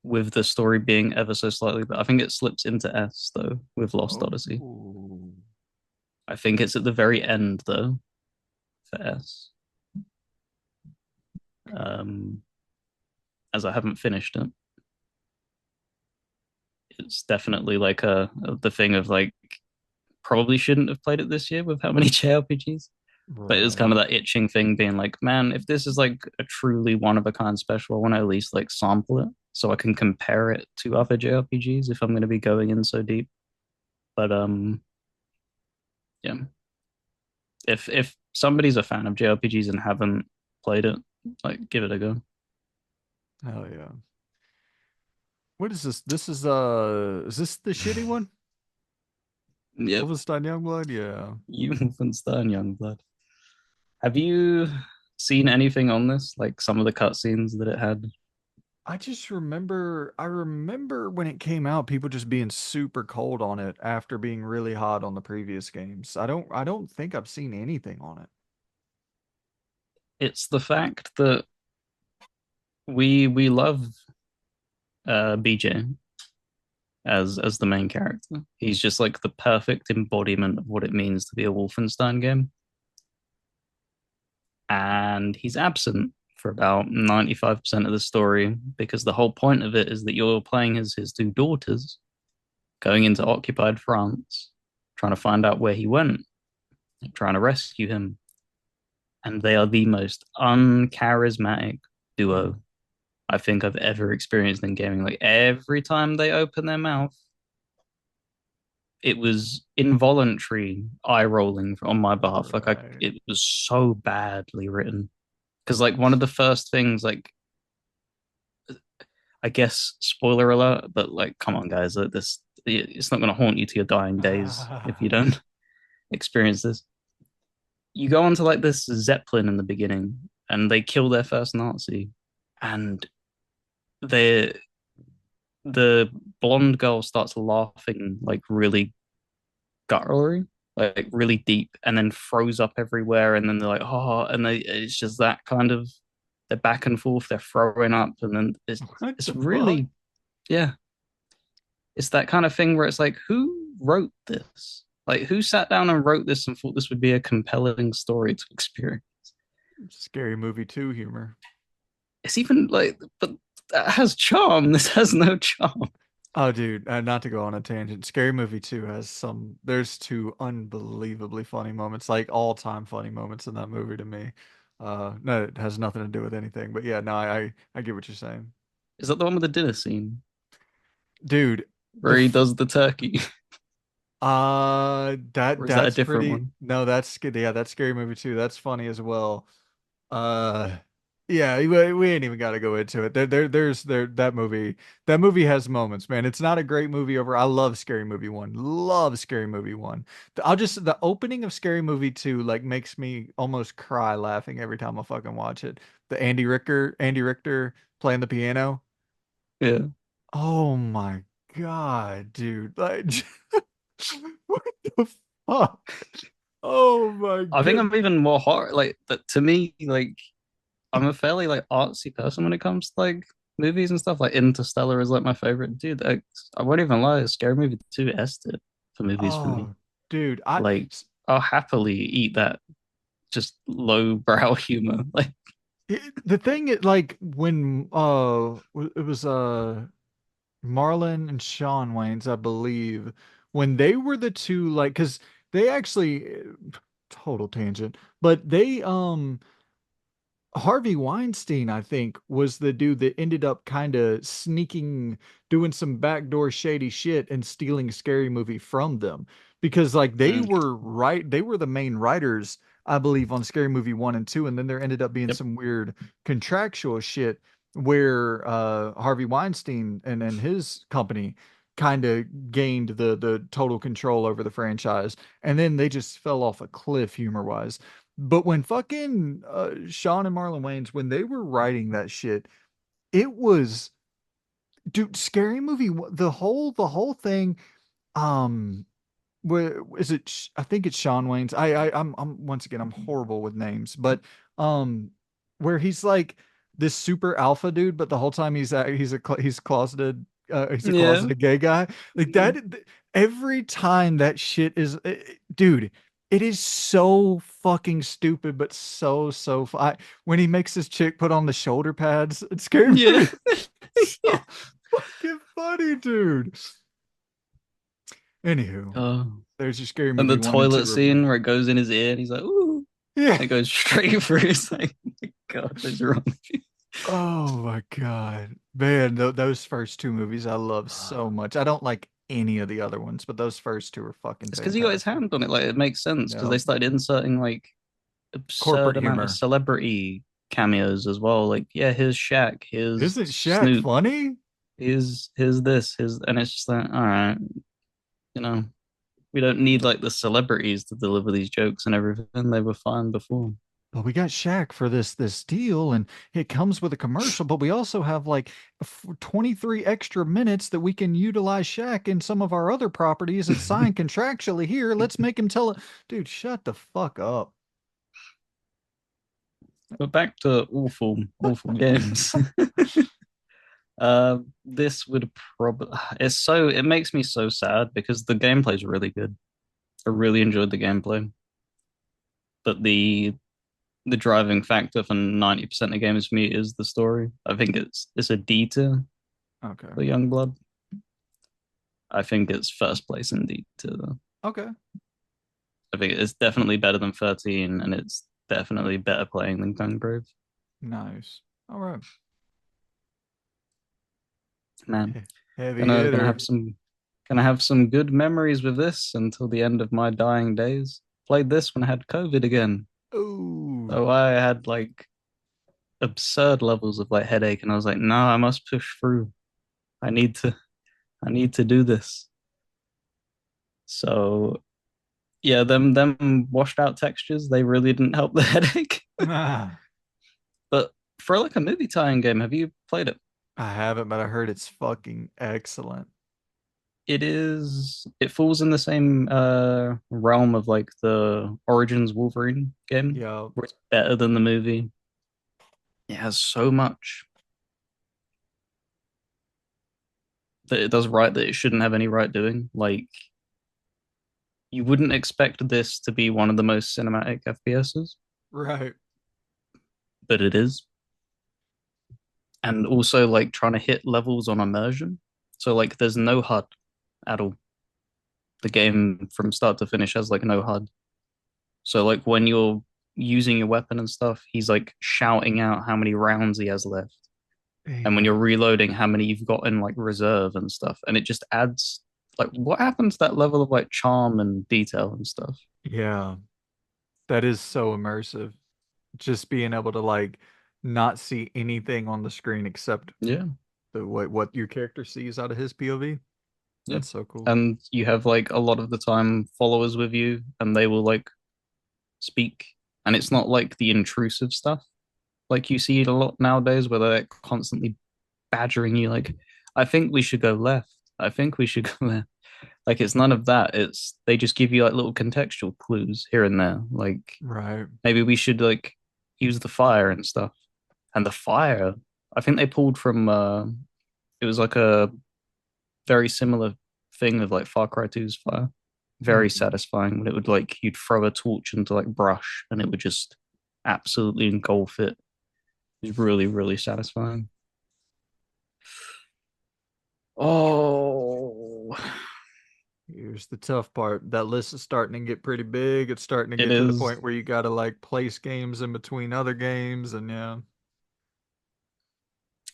with the story being ever so slightly, but I think it slips into S though with Lost Odyssey. Oh. I think it's at the very end though for S. Okay. Um, as I haven't finished it, it's definitely like the thing of like probably shouldn't have played it this year with how many JRPGs. But it was kind Right. of that itching thing being like, man, if this is like a truly one of a kind special, I want to at least like sample it so I can compare it to other JRPGs if I'm going to be going in so deep. But yeah, if somebody's a fan of JRPGs and haven't played it, like give it a go. Hell yeah. What is this? Is this the shitty one? Yep, Wolfenstein Youngblood? Yeah. Wolfenstein Youngblood. Have you seen anything on this? Like some of the cutscenes that it had? I remember when it came out, people just being super cold on it after being really hot on the previous games. I don't think I've seen anything on it. It's the fact that we love BJ as the main character. He's just like the perfect embodiment of what it means to be a Wolfenstein game. And he's absent for about 95% of the story because the whole point of it is that you're playing as his two daughters going into occupied France, trying to find out where he went, trying to rescue him. And they are the most uncharismatic duo I think I've ever experienced in gaming. Like every time they open their mouth, it was involuntary eye rolling on my behalf. Right. It was so badly written. Because like one of the first things, like I guess spoiler alert, but like come on guys, like this, it's not going to haunt you to your dying days if you don't experience this. You go onto like this Zeppelin in the beginning, and they kill their first Nazi, and they the blonde girl starts laughing like really gutturally, like really deep, and then throws up everywhere, and then they're like, oh, and it's just that kind of they're back and forth, they're throwing up, and then What it's the fuck? really yeah, it's that kind of thing where it's like, who wrote this? Like, who sat down and wrote this and thought this would be a compelling story to experience? Scary Movie 2 humor. It's even like, but that has charm. This has no charm. Oh, dude, not to go on a tangent. Scary Movie 2 there's two unbelievably funny moments, like all-time funny moments in that movie to me. No, it has nothing to do with anything, but yeah, no, I get what you're saying. Is that the one with the dinner scene Dude, the where he does the turkey, or is that a that's different pretty, one? no, that's good. Yeah, that's Scary Movie 2. That's funny as well. Uh, yeah, we ain't even got to go into it. That movie has moments, man. It's not a great movie over. I love Scary Movie 1. Love Scary Movie 1. The opening of Scary Movie 2 like makes me almost cry laughing every time I fucking watch it. The Andy Richter playing the piano. Yeah. Oh my God, dude. Like what the fuck? Oh my I think God. I'm even more hard. Like that to me, like I'm a fairly like artsy person when it comes to like movies and stuff. Like Interstellar is like my favorite. Dude, I won't even lie, Scary Movie 2 S'd it for movies for me. Oh, dude. I Like I'll happily eat that just low brow humor. Like The thing is, like when it was Marlon and Sean Waynes, I believe, when they were the two, like, because they actually total tangent, but they Harvey Weinstein, I think, was the dude that ended up kind of sneaking, doing some backdoor shady shit and stealing Scary Movie from them. Because like mm, they were the main writers, I believe, on Scary Movie 1 and 2, and then there ended up being yep. some weird contractual shit where Harvey Weinstein and his company kind of gained the total control over the franchise, and then they just fell off a cliff humor wise. But when fucking Sean and Marlon Wayans, when they were writing that shit, it was, dude, Scary Movie, the whole thing. Um, where is it? I think it's Sean Wayne's. I'm once again, I'm horrible with names, but um, where he's like this super alpha dude, but the whole time he's a Yeah. closeted gay guy. Like that, every time that shit dude, it is so fucking stupid, but when he makes this chick put on the shoulder pads, it's scary Yeah. movie. So fucking funny, dude. Anywho. Oh. There's your Scary And Movie the 1 and 2 toilet review. scene where it goes in his ear and he's like, ooh, Yeah. and it goes straight through. It's like, oh my God, what's wrong with you? Oh my God. Man, those first two movies I love so much. I don't like any of the other ones, but those first two are fucking It's because he got his fantastic. hand on it. Like it makes sense because Yeah. they started inserting like absurd Corporate amount of humor. celebrity cameos as well. Like, yeah, here's Shaq, here's Isn't Shaq Snoop, funny? here's this, here's, and it's just like, all right, you know, we don't need like the celebrities to deliver these jokes and everything. They were fine before. But we got Shaq for this deal, and it comes with a commercial. But we also have like 23 extra minutes that we can utilize Shaq in some of our other properties that's signed contractually here. Let's make him tell it, dude. Shut the fuck up. But back to awful games. This would probably it makes me so sad because the gameplay is really good. I really enjoyed the gameplay, but the driving factor for 90% of games for me is the story. I think it's a D tier Okay. for Youngblood. I think it's first place in D tier though. Okay. I think it's definitely better than 13, and it's definitely better playing than Gungrave. Nice. All right. Man, Heavy gonna have hitter. some good memories with this until the end of my dying days. Played this when I had COVID again. Ooh. So I had like absurd levels of like headache, and I was like, no, I must push through. I need to I need to do this. So yeah, them washed out textures, they really didn't help the headache. Ah, But for like a movie tie-in game, have you played it? I haven't, but I heard it's fucking excellent. It falls in the same realm of like the Origins Wolverine game, Yeah. where it's better than the movie. It has so much that it does right that it shouldn't have any right doing. Like you wouldn't expect this to be one of the most cinematic FPSs, Right. but it is. And also like trying to hit levels on immersion. So like there's no HUD at all. The game from start to finish has like no HUD. So like when you're using your weapon and stuff, he's like shouting out how many rounds he has left. And when you're Damn. reloading, how many you've got in like reserve and stuff. And it just adds like what happens to that level of like charm and detail and stuff. Yeah. That is so immersive. Just being able to like not see anything on the screen except Yeah. what your character sees out of his POV. Yeah. That's so cool. And you have like a lot of the time followers with you and they will like speak. And it's not like the intrusive stuff like you see it a lot nowadays where they're constantly badgering you like, I think we should go left. I think we should go left. Like it's none of that. It's they just give you like little contextual clues here and there. Like Right. maybe we should like use the fire and stuff. And the fire, I think they pulled from it was like a very similar thing of like Far Cry 2's fire. Very Mhm. satisfying when it would like you'd throw a torch into like brush and it would just absolutely engulf it. It was really, really satisfying. Oh, Here's the tough part. That list is starting to get pretty big. It's starting to it get to the is. point where you gotta like place games in between other games, and yeah.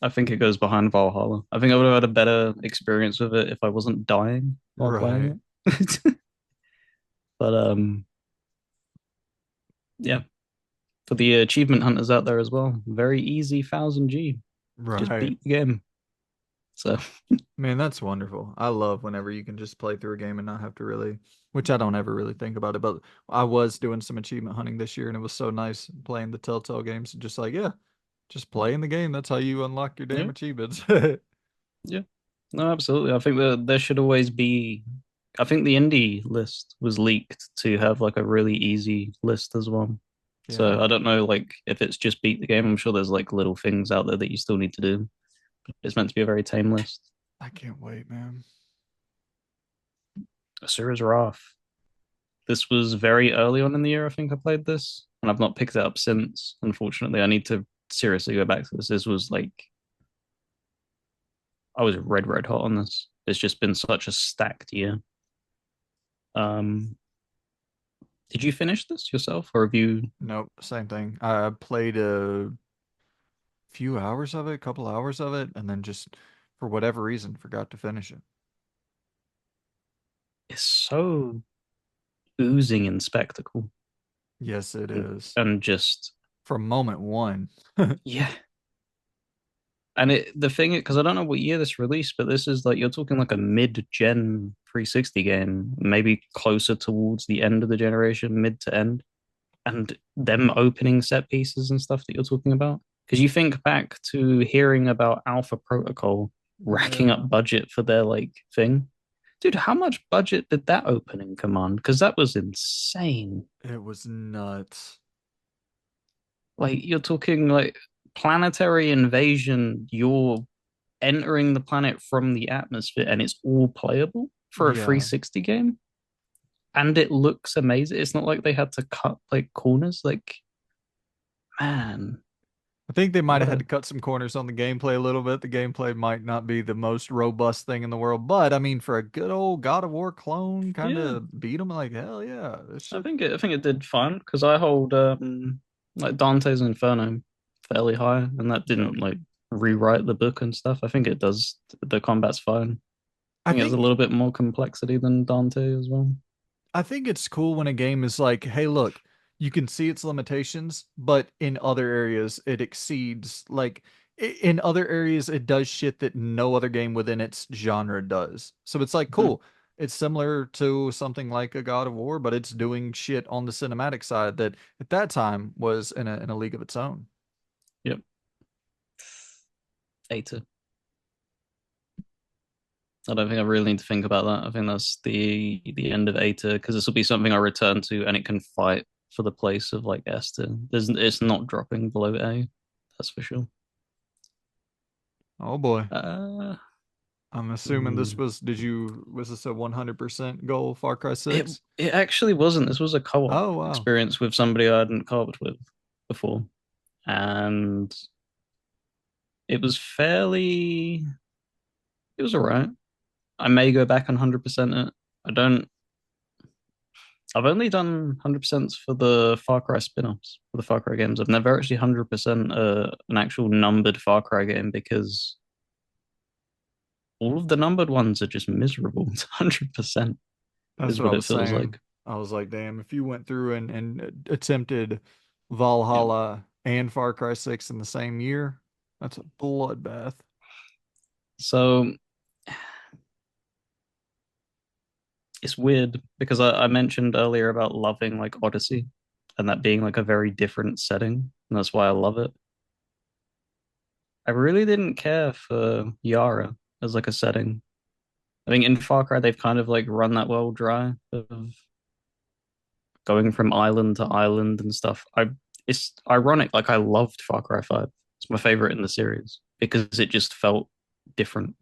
I think it goes behind Valhalla. I think I would have had a better experience with it if I wasn't dying while Right. playing it. But yeah, for the achievement hunters out there as well, very easy 1000G. Just Right. beat the game. So Man, that's wonderful. I love whenever you can just play through a game and not have to really, which I don't ever really think about it, but I was doing some achievement hunting this year and it was so nice playing the Telltale games. Just like, yeah, just playing the game. That's how you unlock your damn yeah, achievements. yeah. No, absolutely. I think that there should always be. I think the indie list was leaked to have like a really easy list as well. So Yeah, I don't know, like if it's just beat the game. I'm sure there's like little things out there that you still need to do. It's meant to be a very tame list. I can't wait, man. Asura's Wrath. This was very early on in the year. I think I played this, and I've not picked it up since. Unfortunately, I need to seriously go back to this. This was like I was red hot on this. It's just been such a stacked year. Um, did you finish this yourself, or have you? Nope, same thing. I played a few hours of it, a couple hours of it, and then just for whatever reason forgot to finish it. It's so oozing in spectacle. Yes, it and, is. and just From moment one. yeah. And the thing because I don't know what year this released, but this is like you're talking like a mid-gen 360 game, maybe closer towards the end of the generation, mid to end, and them opening set pieces and stuff that you're talking about. Because you think back to hearing about Alpha Protocol racking Yeah. up budget for their like thing. Dude, how much budget did that opening command? Because that was insane. It was nuts. Like you're talking like planetary invasion, you're entering the planet from the atmosphere and it's all playable for a Yeah. 360 game. And it looks amazing. It's not like they had to cut like corners. Like, man, I think they might have what had a to cut some corners on the gameplay a little bit. The gameplay might not be the most robust thing in the world, but I mean, for a good old God of War clone, kind yeah. of beat them like hell yeah. This shit. I think it did fine because I hold like Dante's Inferno fairly high, and that Yep. didn't like rewrite the book and stuff. I think it does. The combat's fine. I I think it's a think little bit more complexity than Dante as well. I think it's cool when a game is like, hey, look, you can see its limitations, but in other areas it exceeds, like in other areas it does shit that no other game within its genre does. So it's like, Mhm. cool. It's similar to something like a God of War, but it's doing shit on the cinematic side that at that time was in a league of its own. Yep. Eta. I don't think I really need to think about that. I think that's the end of Eta because this will be something I return to and it can fight for the place of like Esther. It's not dropping below A, that's for sure. Oh boy. Uh, I'm assuming this hmm. was this a 100% goal, Far Cry It 6? it actually wasn't. This was a co-op Oh wow. experience with somebody I hadn't co-oped with before, and it was fairly. It was alright. I may go back and 100% it. I don't. I've only done 100% for the Far Cry spin-offs for the Far Cry games. I've never actually 100% an actual numbered Far Cry game because all of the numbered ones are just miserable. It's 100% That's is what I what it was feels saying. like. I was like, damn, if you went through and attempted Yeah. Valhalla and Far Cry 6 in the same year, that's a bloodbath. So it's weird because I mentioned earlier about loving like Odyssey and that being like a very different setting. And that's why I love it. I really didn't care for Yara as like a setting. I think in Far Cry they've kind of like run that well dry of going from island to island and stuff. I It's ironic. Like I loved Far Cry 5. It's my favorite in the series because it just felt different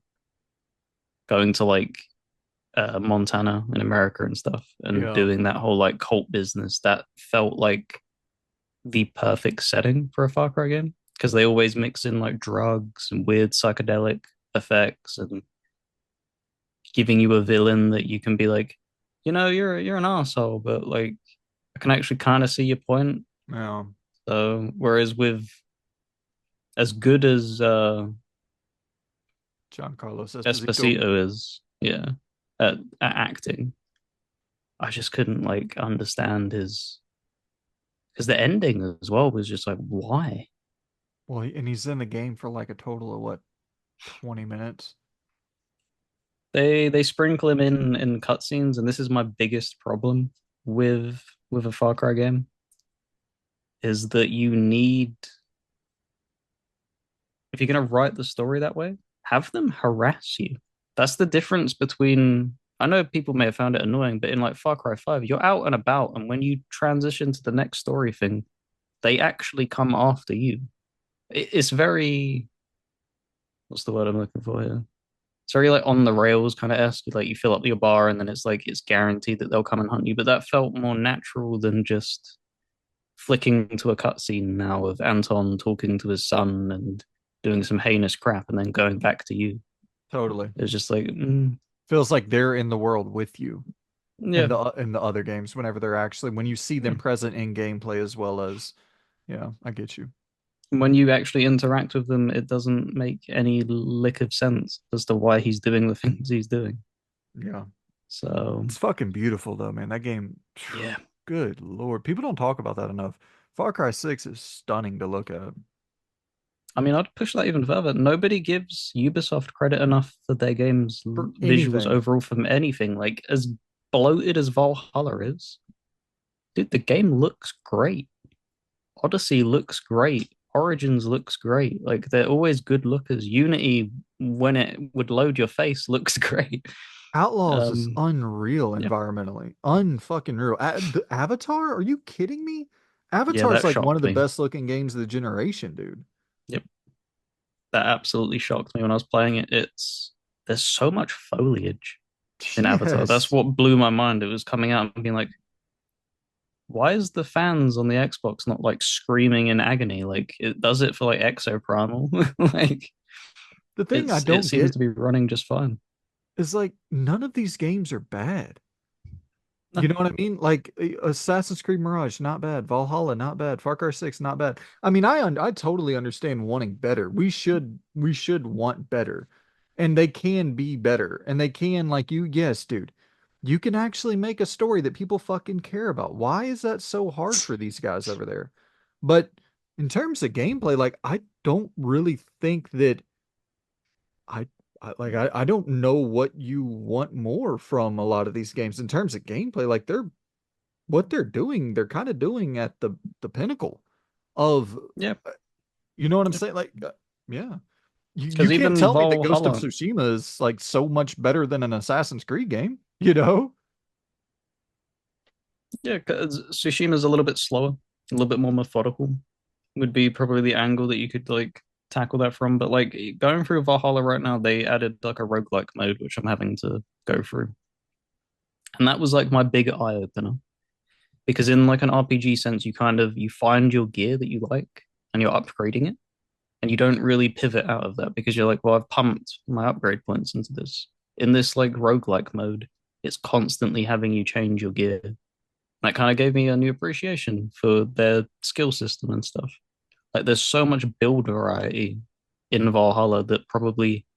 going to like Montana in America and stuff and Yeah, doing that whole like cult business. That felt like the perfect setting for a Far Cry game because they always mix in like drugs and weird psychedelic effects and giving you a villain that you can be like, you're an asshole, but like I can actually kind of see your point. yeah. So whereas with as good as Giancarlo Esposito. Esposito is, yeah, at acting, I just couldn't like understand his because the ending as well was just like why Well, and he's in the game for like a total of what, 20 minutes? they sprinkle him in cutscenes, and this is my biggest problem with a Far Cry game is that you need if you're going to write the story that way, have them harass you. That's the difference between. I know people may have found it annoying, but in like Far Cry 5, you're out and about, and when you transition to the next story thing, they actually come after you. It's very. What's the word I'm looking for here? It's very like on the rails kind of esque. Like you fill up your bar, and then it's like it's guaranteed that they'll come and hunt you. But that felt more natural than just flicking to a cutscene now of Anton talking to his son and doing some heinous crap and then going back to you. Totally. It's just like, Feels like they're in the world with you yeah. in the other games whenever they're actually when you see them Yeah. present in gameplay as well as, yeah, I get you. When you actually interact with them, it doesn't make any lick of sense as to why he's doing the things he's doing. Yeah. So, It's fucking beautiful though, man. That game, yeah. Good Lord. People don't talk about that enough. Far Cry 6 is stunning to look at. I mean, I'd push that even further. Nobody gives Ubisoft credit enough for their game's For visuals anything. overall from anything. Like, as bloated as Valhalla is, dude, the game looks great. Odyssey looks great. Origins looks great. Like, they're always good lookers. Unity, when it would load your face, looks great. Outlaws is Um, unreal yeah, environmentally. Unfucking real. The Avatar? Are you kidding me? yeah, Avatar's that like one of shocked the me. best looking games of the generation, dude. Yep, that absolutely shocked me when I was playing it. It's there's so much foliage in Avatar. That's Yes. what blew my mind. It was coming out and being like, why is the fans on the Xbox not like screaming in agony? Like it does it for like Exoprimal. Like The thing I it don't seems get to be running just fine. is like none of these games are bad. No, You know what I mean? Like Assassin's Creed Mirage, not bad. Valhalla, not bad. Far Cry 6, not bad. I mean, I totally understand wanting better. We should want better. And they can be better. And they can like you, yes, dude. You can actually make a story that people fucking care about. Why is that so hard for these guys over there? But in terms of gameplay, like I don't really think that I I don't know what you want more from a lot of these games in terms of gameplay. Like what they're doing, they're kind of doing at the pinnacle of, yeah, uh, you know what I'm yeah. saying? Like, yeah, you Because can't even tell me that Ghost of Valhalla, Tsushima is like so much better than an Assassin's Creed game, you know? yeah, because Tsushima's a little bit slower, a little bit more methodical. Would be probably the angle that you could like tackle that from. But like going through Valhalla right now, they added like a roguelike mode, which I'm having to go through. And that was like my big eye opener. Because in like an RPG sense, you kind of you find your gear that you like and you're upgrading it. And you don't really pivot out of that because you're like, well, I've pumped my upgrade points into this. In this like roguelike mode, it's constantly having you change your gear. That kind of gave me a new appreciation for their skill system and stuff. Like there's so much build variety in Valhalla that probably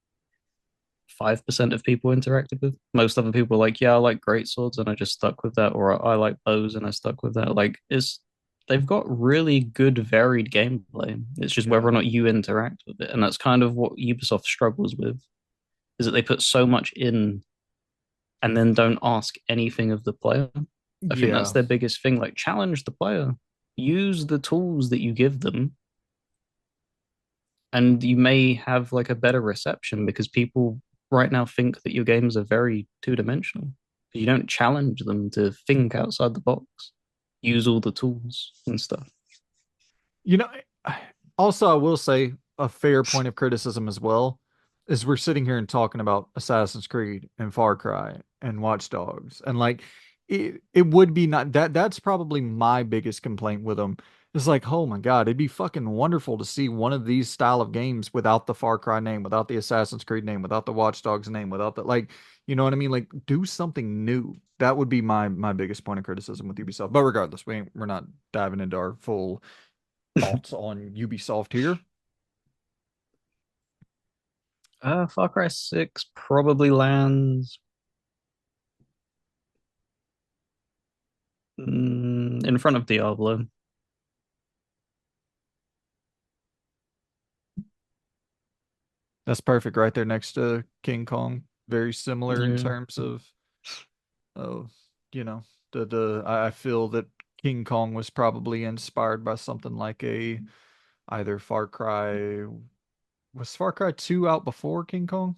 5% of people interacted with. Most other people were like, yeah, I like great swords and I just stuck with that, or I like bows and I stuck with that. Like it's they've got really good varied gameplay. It's just whether or Yeah. not you interact with it. And that's kind of what Ubisoft struggles with, is that they put so much in and then don't ask anything of the player. I think that's Yeah. their biggest thing. Like challenge the player. Use the tools that you give them and you may have like a better reception because people right now think that your games are very two-dimensional. You don't challenge them to think outside the box, use all the tools and stuff. You know, also I will say a fair point of criticism as well is we're sitting here and talking about Assassin's Creed and Far Cry and Watch Dogs and like it would be not that's probably my biggest complaint with them. It's like, oh my God, it'd be fucking wonderful to see one of these style of games without the Far Cry name, without the Assassin's Creed name, without the Watch Dogs name, without the like, you know what I mean? Like do something new. That would be my biggest point of criticism with Ubisoft. But regardless, we're not diving into our full thoughts on Ubisoft here. Far Cry 6 probably lands in front of Diablo. That's perfect right there next to King Kong. Very similar in Yeah. terms of you know, I feel that King Kong was probably inspired by something like a either Far Cry was Far Cry 2 out before King Kong?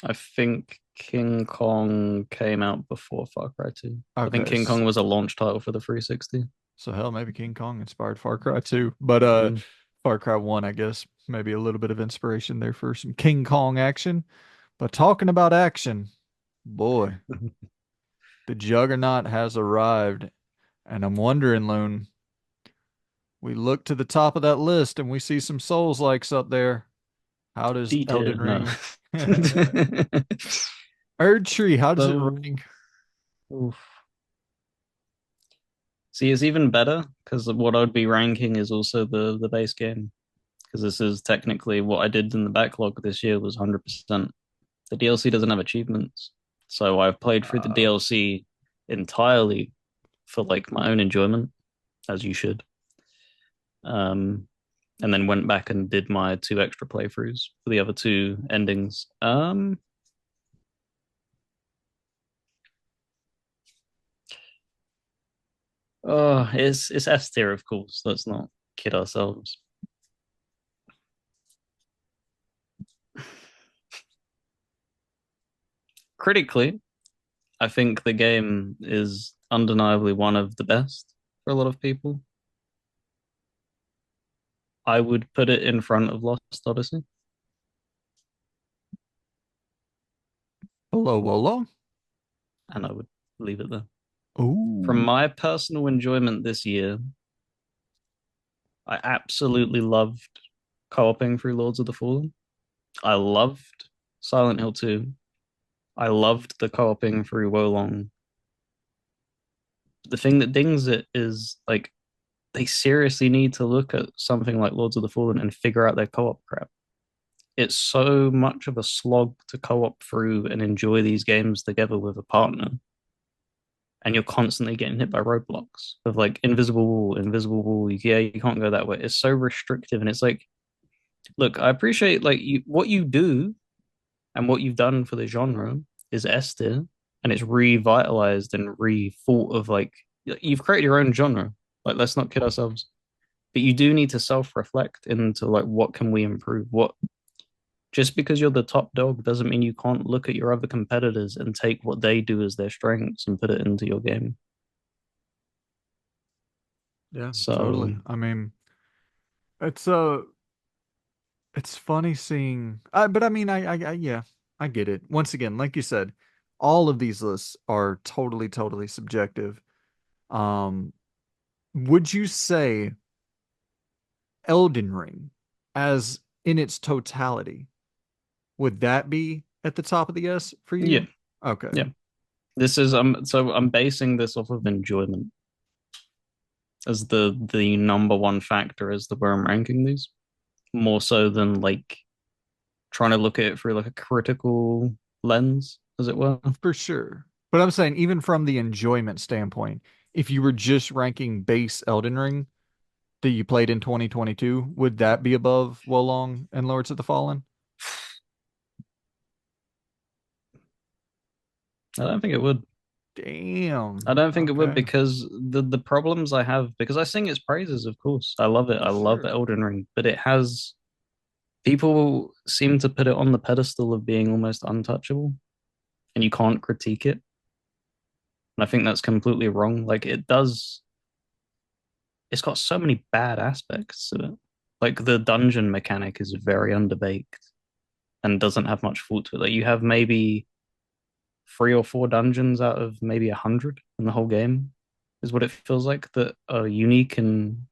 I think King Kong came out before Far Cry 2. I think Okay, King Kong was a launch title for the 360. so hell maybe King Kong inspired Far Cry 2, but Mm. Far Cry 1 I guess maybe a little bit of inspiration there for some King Kong action. But talking about action, boy, the Juggernaut has arrived. And I'm wondering, Loon, we look to the top of that list and we see some Souls likes up there. How does D tier, Elden no. Ring? Erd Tree, how does it So, rank? oof. See, it's even better because what I'd be ranking is also the base game. Because this is technically what I did in the backlog this year was 100%. The DLC doesn't have achievements, so I've played through the Uh, DLC entirely for like my own enjoyment, as you should. Um, and then went back and did my two extra playthroughs for the other two endings. Oh, it's S tier, of course. Let's not kid ourselves. Critically, I think the game is undeniably one of the best for a lot of people. I would put it in front of Lost Odyssey, Hello, Wolo. and I would leave it there. From Ooh. my personal enjoyment this year, I absolutely loved co-oping through Lords of the Fallen. I loved Silent Hill 2. I loved the co-oping through Wolong. The thing that dings it is like they seriously need to look at something like Lords of the Fallen and figure out their co-op crap. It's so much of a slog to co-op through and enjoy these games together with a partner. And you're constantly getting hit by roadblocks of like invisible wall. Yeah, you can't go that way. It's so restrictive, and it's like, look, I appreciate like what you do and what you've done for the genre is S tier, and it's revitalized and rethought of like you've created your own genre. Like, let's not kid ourselves. But you do need to self-reflect into like what can we improve? What just because you're the top dog doesn't mean you can't look at your other competitors and take what they do as their strengths and put it into your game. Yeah, totally. So I mean, it's it's funny seeing but I mean I yeah, I get it. Once again, like you said, all of these lists are totally subjective. Um, would you say Elden Ring as in its totality, would that be at the top of the S for yeah, you? Okay. yeah. This is so I'm basing this off of enjoyment as the number one factor as the where I'm ranking these, more so than like trying to look at it through like a critical lens, as it were. For sure. But I'm saying even from the enjoyment standpoint, if you were just ranking base Elden Ring that you played in 2022, would that be above Wolong and Lords of the Fallen? I don't think it would. I Damn. don't think it would Okay. because the problems I have because I sing its praises, of course. I love it. For I love sure. Elden Ring, but it has people seem to put it on the pedestal of being almost untouchable, and you can't critique it. And I think that's completely wrong. Like it does, it's got so many bad aspects to it. Like the dungeon mechanic is very underbaked and doesn't have much thought to it. Like you have maybe three or four dungeons out of maybe 100 in the whole game, is what it feels like that are unique and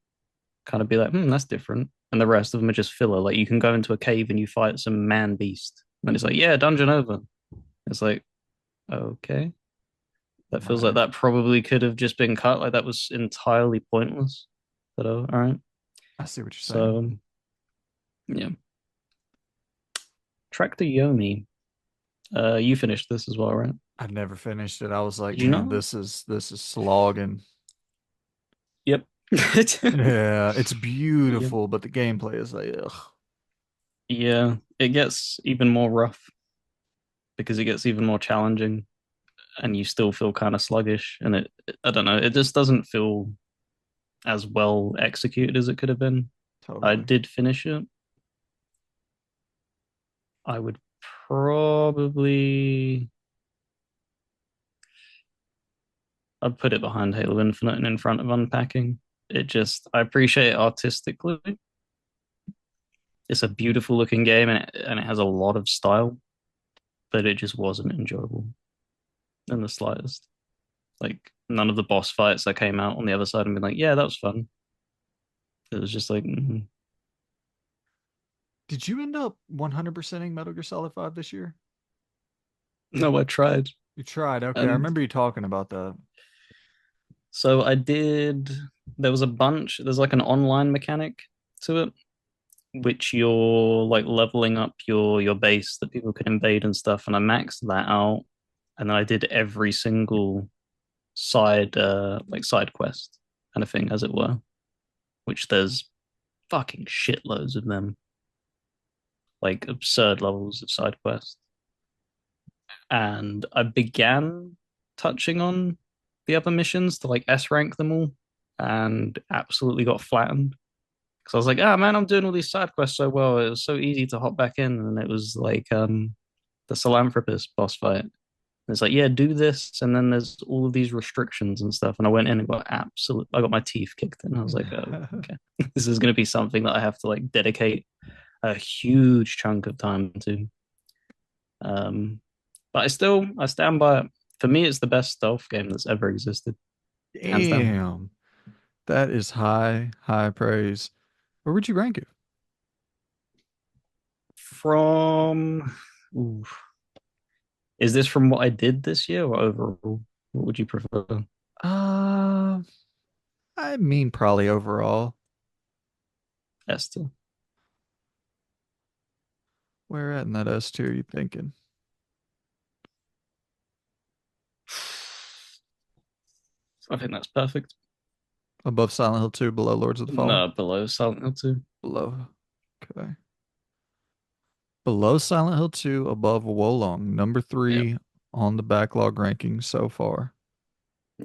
kind of be like, that's different. And the rest of them are just filler. Like you can go into a cave and you fight some man beast, and it's like, yeah, dungeon over. It's like, okay, that feels like Right. that probably could have just been cut. Like that was entirely pointless. But all right. I see what you're saying. So yeah, track to Yomi. You finished this as well, right? I never finished it. I was like, Did you man, not? this is slogging. Yep. Yeah, it's Yep. beautiful, but the gameplay is like, ugh. Yeah, it gets even more rough because it gets even more challenging, and you still feel kind of sluggish. And I don't know, it just doesn't feel as well executed as it could have been. I Totally. did finish it. I would probably I'd put it behind Halo Infinite and in front of Unpacking. It just I appreciate it artistically. It's a beautiful looking game and it has a lot of style, but it just wasn't enjoyable in the slightest. Like none of the boss fights that came out on the other side and been like, yeah, that was fun. It was just like, Did you end up 100%ing Metal Gear Solid 5 this year? no, I tried. You tried. Okay, I And remember you talking about that. so I did, there was a bunch, there's like an online mechanic to it, which you're like leveling up your base that people can invade and stuff. And I maxed that out. And then I did every single side quest kind of thing, as it were, which there's fucking shitloads of them, like absurd levels of side quests. And I began touching on the other missions to like S rank them all and absolutely got flattened. Because I was like, ah, man, I'm doing all these side quests so well. It was so easy to hop back in. And it was like the Philanthropist boss fight. And it's like, yeah, do this. And then there's all of these restrictions and stuff. And I went in and I got my teeth kicked in. I was like, oh, okay. This is going to be something that I have to like dedicate a huge chunk of time to. Um, but I stand by it. For me, it's the best stealth game that's ever existed, hands down. Damn. That is high, high praise. Where would you rank it? From ooh, is this from what I did this year or overall? What would you prefer? Uh, I mean, probably overall. Esther. Where at in that S tier are you thinking? I think that's perfect. Above Silent Hill 2, below Lords of the Fallen? No, below Silent Hill 2. Below. Okay. Below Silent Hill 2, above Wolong, number Yep. 3 on the backlog ranking so far.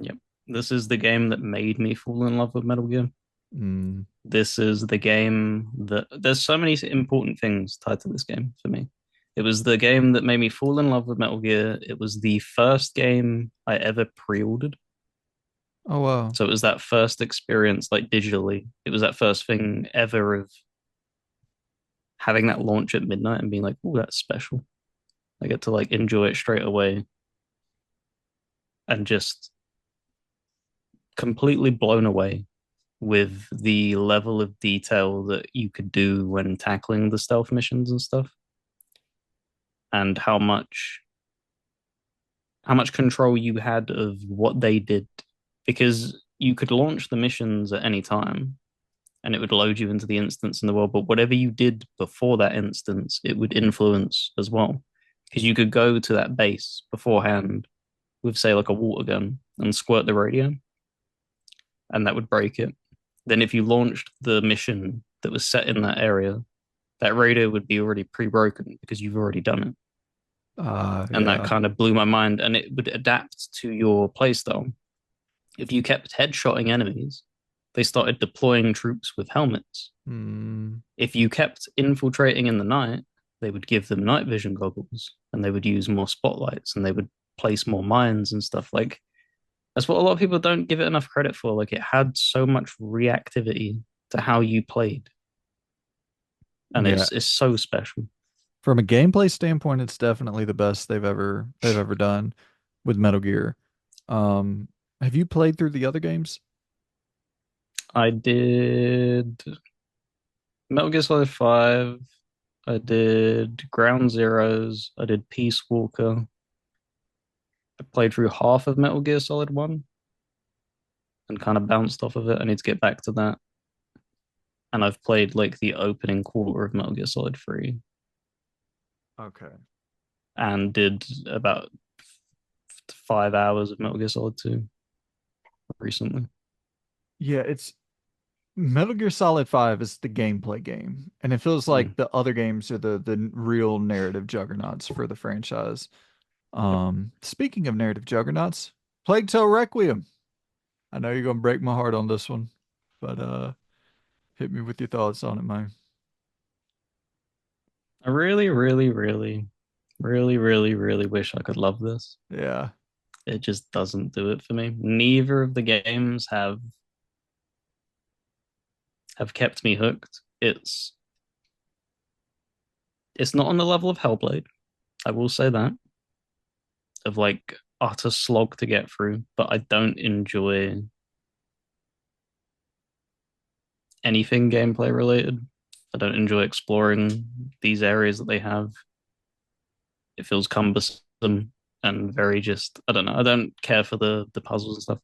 Yep. This is the game that made me fall in love with Metal Gear. Mm. This is the game that there's so many important things tied to this game for me. It was the game that made me fall in love with Metal Gear. It was the first game I ever pre-ordered. Oh, wow. So it was that first experience, like digitally. It was that first thing ever of having that launch at midnight and being like, "Oh, that's special." I get to like enjoy it straight away and just completely blown away with the level of detail that you could do when tackling the stealth missions and stuff, and how much control you had of what they did, because you could launch the missions at any time and it would load you into the instance in the world. But whatever you did before that instance, it would influence as well. Because you could go to that base beforehand with, say, like a water gun and squirt the radio, and that would break it. Then, if you launched the mission that was set in that area, that radio would be already pre broken because you've already done it. And that Yeah. kind of blew my mind. And it would adapt to your playstyle. If you kept headshotting enemies, they started deploying troops with helmets. Mm. If you kept infiltrating in the night, they would give them night vision goggles and they would use more spotlights and they would place more mines and stuff. Like, that's what a lot of people don't give it enough credit for. Like, it had so much reactivity to how you played, and Yeah. it's so special. From a gameplay standpoint, it's definitely the best they've ever done with Metal Gear. Um, have you played through the other games? I did Metal Gear Solid 5. I did Ground Zeroes. I did Peace Walker. I played through half of Metal Gear Solid 1 and kind of bounced off of it. I need to get back to that. And I've played like the opening quarter of Metal Gear Solid 3 Okay. and did about 5 hours of Metal Gear Solid 2 recently. Yeah, it's Metal Gear Solid 5 is the gameplay game, and it feels Mm. like the other games are the real narrative juggernauts for the franchise. Yep. Speaking of narrative juggernauts, Plague Tale Requiem. I know you're gonna break my heart on this one, but hit me with your thoughts on it, man. I really, really, really, really, really, really wish I could love this. Yeah. It just doesn't do it for me. Neither of the games have kept me hooked. It's not on the level of Hellblade. I will say that, of like utter slog to get through, but I don't enjoy anything gameplay related. I don't enjoy exploring these areas that they have. It feels cumbersome and very just, I don't know. I don't care for the puzzles and stuff.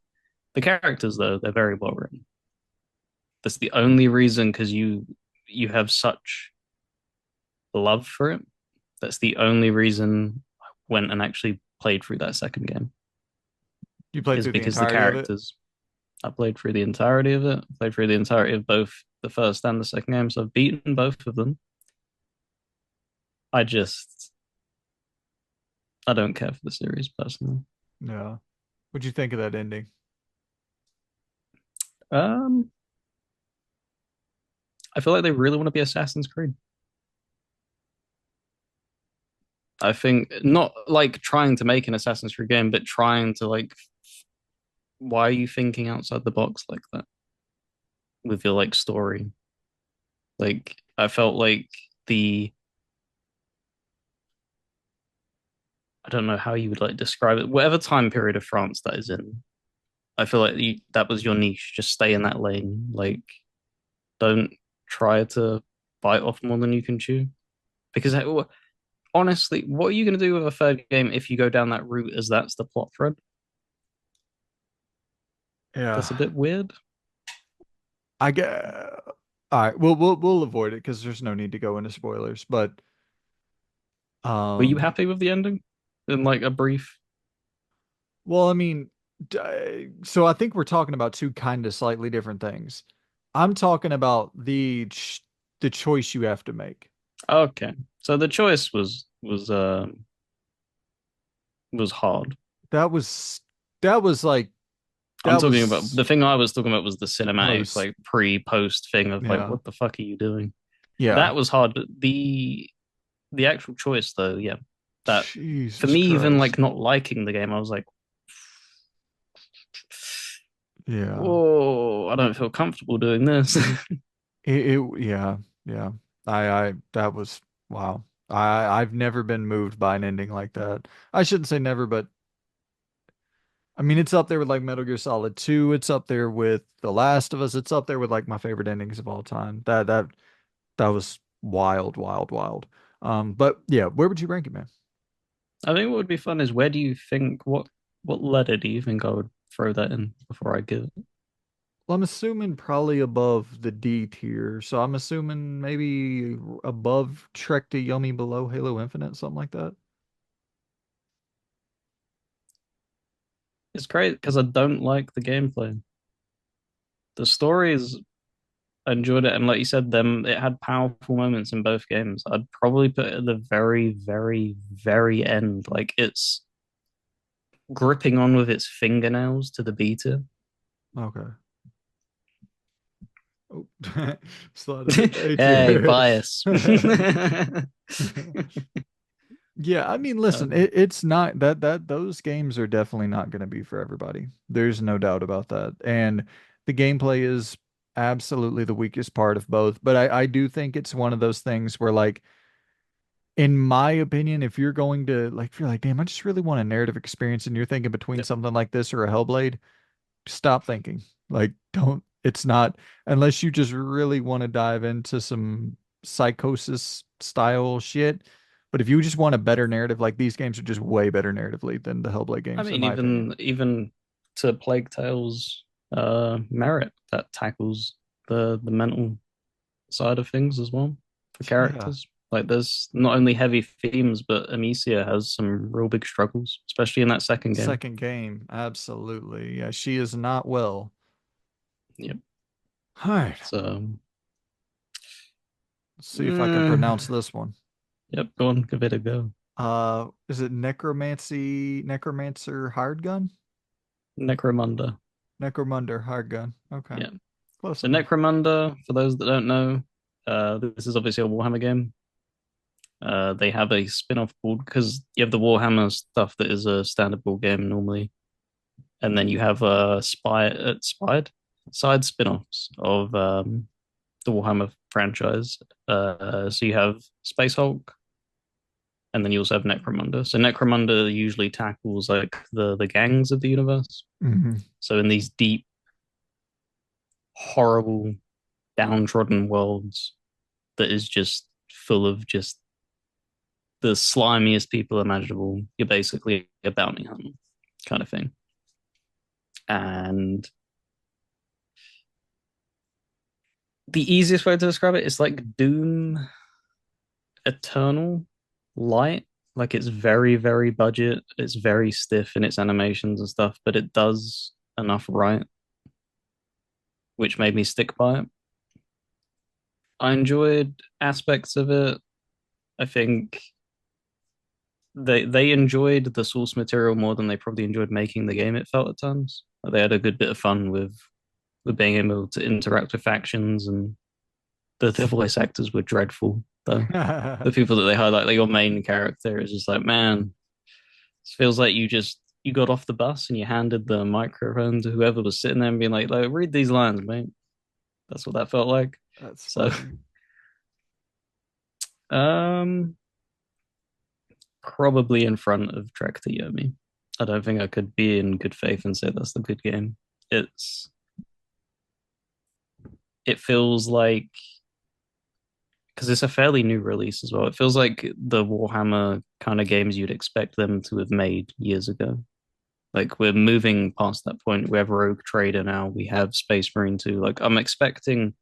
The characters though, they're very well written. That's the only reason, because you have such love for it. That's the only reason I went and actually played through that second game. You played is through the because the entirety of it? characters. I played through the entirety of it. I played through the entirety of both the first and the second game, so I've beaten both of them. I just I don't care for the series personally. Yeah. What'd you think of that ending? Um, I feel like they really want to be Assassin's Creed. I think not like trying to make an Assassin's Creed game, but trying to like, why are you thinking outside the box like that with your like story? Like, I felt like the I don't know how you would like describe it. Whatever time period of France that is in, I feel like that was your niche. Just stay in that lane. Like, don't try to bite off more than you can chew. Because honestly, what are you going to do with a third game if you go down that route as that's the plot thread? Yeah. That's a bit weird. I get. All right, we'll avoid it because there's no need to go into spoilers. But Were you um, happy with the ending? In like a brief. well, I mean, so I think we're talking about two kind of slightly different things. I'm talking about the choice you have to make. Okay, so the choice was hard. That was that was like I'm that talking about was the thing I was talking about was the cinematic, post. like pre-post thing of like, Yeah, what the fuck are you doing? yeah. That was hard. But the actual choice though, yeah, that for Jesus me, even Christ. like not liking the game, I was like, Yeah. oh, I don't feel comfortable doing this. Yeah, yeah. That was wow. I've never been moved by an ending like that. I shouldn't say never, but I mean it's up there with like Metal Gear Solid 2. It's up there with The Last of Us. It's up there with like my favorite endings of all time. That was wild, wild, wild. But yeah, where would you rank it, man? I think what would be fun is where do you think what letter do you think I would throw that in before I give it? Well, I'm assuming probably above the D tier. So I'm assuming maybe above Trek to Yomi, below Halo Infinite, something like that. It's great because I don't like the gameplay. The stories I enjoyed it, and like you said, them it had powerful moments in both games. I'd probably put it at the very, very, very end. Like it's gripping on with its fingernails to the beater. Okay. Oh, slide a bit A Hey, tier. bias. Yeah, I mean, listen, um, it's not that those games are definitely not going to be for everybody. There's no doubt about that. And the gameplay is absolutely the weakest part of both. But I do think it's one of those things where, like, in my opinion, if you're going to like, if you're like, damn, I just really want a narrative experience, and you're thinking between yep. something like this or a Hellblade, stop thinking. Like, don't, it's not, unless you just really want to dive into some psychosis style shit. But if you just want a better narrative, like these games are just way better narratively than the Hellblade I games, in mean, my opinion. even to Plague Tale's merit that tackles the mental side of things as well for Yeah. characters. Like there's not only heavy themes, but Amicia has some real big struggles, especially in that second game. Second game, absolutely. Yeah, she is not well. Yep. All right. So, Let's see if I can uh, pronounce this one. yep, go on, give it a go. Is it Necromancer Hard Gun? Necromunda. Necromunda Hard Gun. Okay. Yeah. Close So enough. Necromunda, for those that don't know, this is obviously a Warhammer game. They have a spin-off board because you have the Warhammer stuff that is a standard board game normally, and then you have spied side spin-offs of the Warhammer franchise. So you have Space Hulk, and then you also have Necromunda. So Necromunda usually tackles like the gangs of the universe. Hmm. So in these deep, horrible, downtrodden worlds that is just full of just the slimiest people imaginable, you're basically a bounty hunter kind of thing. And the easiest way to describe it is like Doom Eternal Light. Like it's very, very budget. It's very stiff in its animations and stuff, but it does enough right, which made me stick by it. I enjoyed aspects of it. I think they enjoyed the source material more than they probably enjoyed making the game, it felt at times. Like they had a good bit of fun with being able to interact with factions, and the voice actors were dreadful though. The people that they highlight, like your main character, is just like, man, it feels like you got off the bus and you handed the microphone to whoever was sitting there and being like, read these lines, mate. That's what that felt like. That's So, funny. um, probably in front of Trek to Yomi. I don't think I could be in good faith and say that's the good game. It's it feels like because it's a fairly new release as well. It feels like the Warhammer kind of games you'd expect them to have made years ago. Like we're moving past that point. We have Rogue Trader now. We have Space Marine 2. Like I'm expecting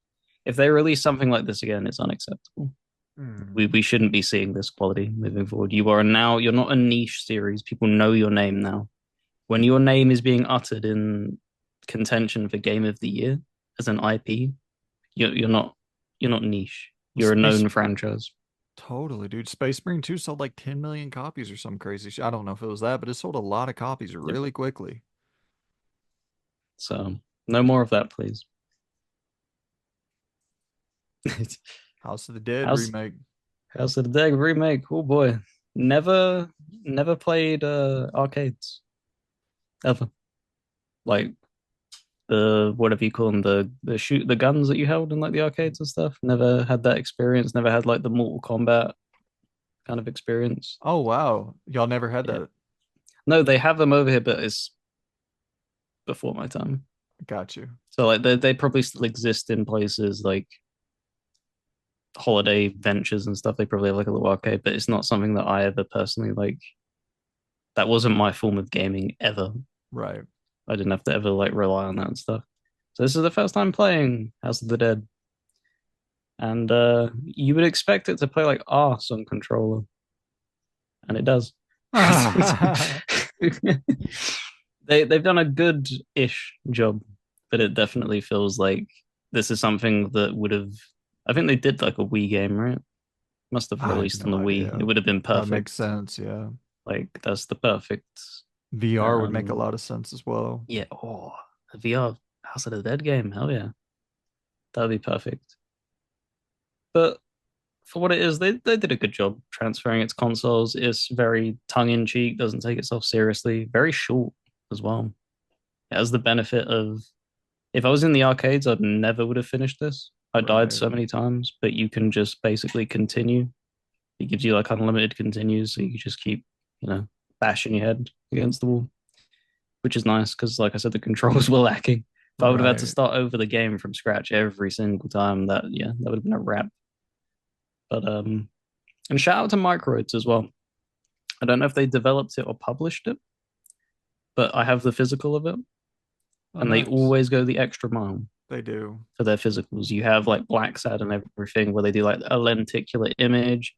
if they release something like this again, it's unacceptable. Hmm. We shouldn't be seeing this quality moving forward. You're not a niche series. People know your name now. When your name is being uttered in contention for Game of the Year as an IP, you're not niche. You're a Space known franchise. Totally, dude. Space Marine 2 sold like 10 million copies or some crazy shit. I don't know if it was that, but it sold a lot of copies Yep. really quickly. So no more of that, please. House of the Dead How's remake. House of the Dead remake? Oh boy, never played arcades ever. Like the whatever you call them, the guns that you held in like the arcades and stuff. Never had that experience. Never had like the Mortal Kombat kind of experience. Oh, wow. Y'all never had Yeah, that. no, they have them over here, but it's before my time. Got you. So like they probably still exist in places like holiday ventures and stuff. They probably have like a little arcade, but it's not something that I ever personally like. That wasn't my form of gaming ever. Right. I didn't have to ever like rely on that and stuff. So this is the first time playing House of the Dead, and you would expect it to play like arse on controller, and it does. They've done a good ish job, but it definitely feels like this is something that would have. I think they did like a Wii game, right? Must have I have released on no the Wii. It idea. would have been That makes perfect. sense. Yeah. Like that's the perfect. VR would make a Um, lot of sense as well. yeah. Oh, a VR House of the Dead game. Hell yeah, that'd be perfect. But for what it is, they did a good job transferring its consoles. It's very tongue in cheek, doesn't take itself seriously, very short as well. It has the benefit of if I was in the arcades, I'd never would have finished this. I died Right. so many times, but you can just basically continue. It gives you like unlimited continues, so you can just keep, you know, bashing your head against the wall, which is nice because, like I said, the controls were lacking. If I would have had to Right. start over the game from scratch every single time, that yeah, that would have been a wrap. But and shout out to Microids as well. I don't know if they developed it or published it, but I have the physical of it, Oh, and they nice. always go the extra mile They do. for their physicals. You have like Black Sad and everything where they do like a lenticular image,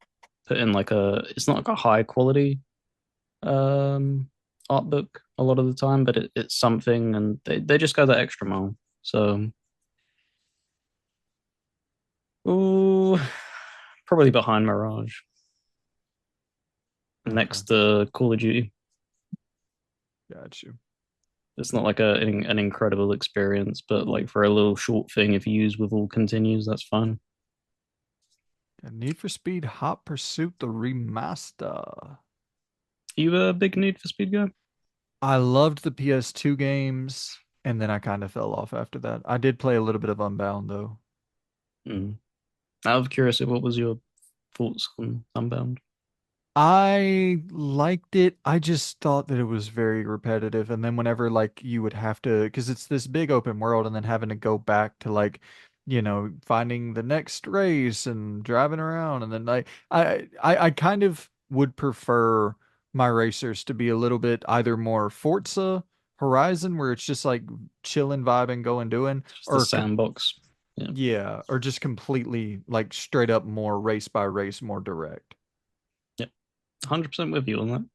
put in like a it's not like a high quality um art book a lot of the time, but it's something and they just go that extra mile. So ooh, probably behind Mirage. Okay. Next to Call of Duty. Got you. It's not like an incredible experience, but like for a little short thing, if you use with all continues, that's fine. And Need for Speed Hot Pursuit, the remaster. You a big Need for Speed guy? I loved the PS2 games, and then I kind of fell off after that. I did play a little bit of Unbound, though. Mm. Out of curiosity, what was your thoughts on Unbound? I liked it. I just thought that it was very repetitive. And then whenever like you would have to, because it's this big open world, and then having to go back to like, finding the next race and driving around, and then like I kind of would prefer my racers to be a little bit either more Forza Horizon, where it's just like chilling, vibing, going, doing, It's just a or sandbox. Yeah. yeah, or just completely like straight up more race by race, more direct. Yeah. 100% with you on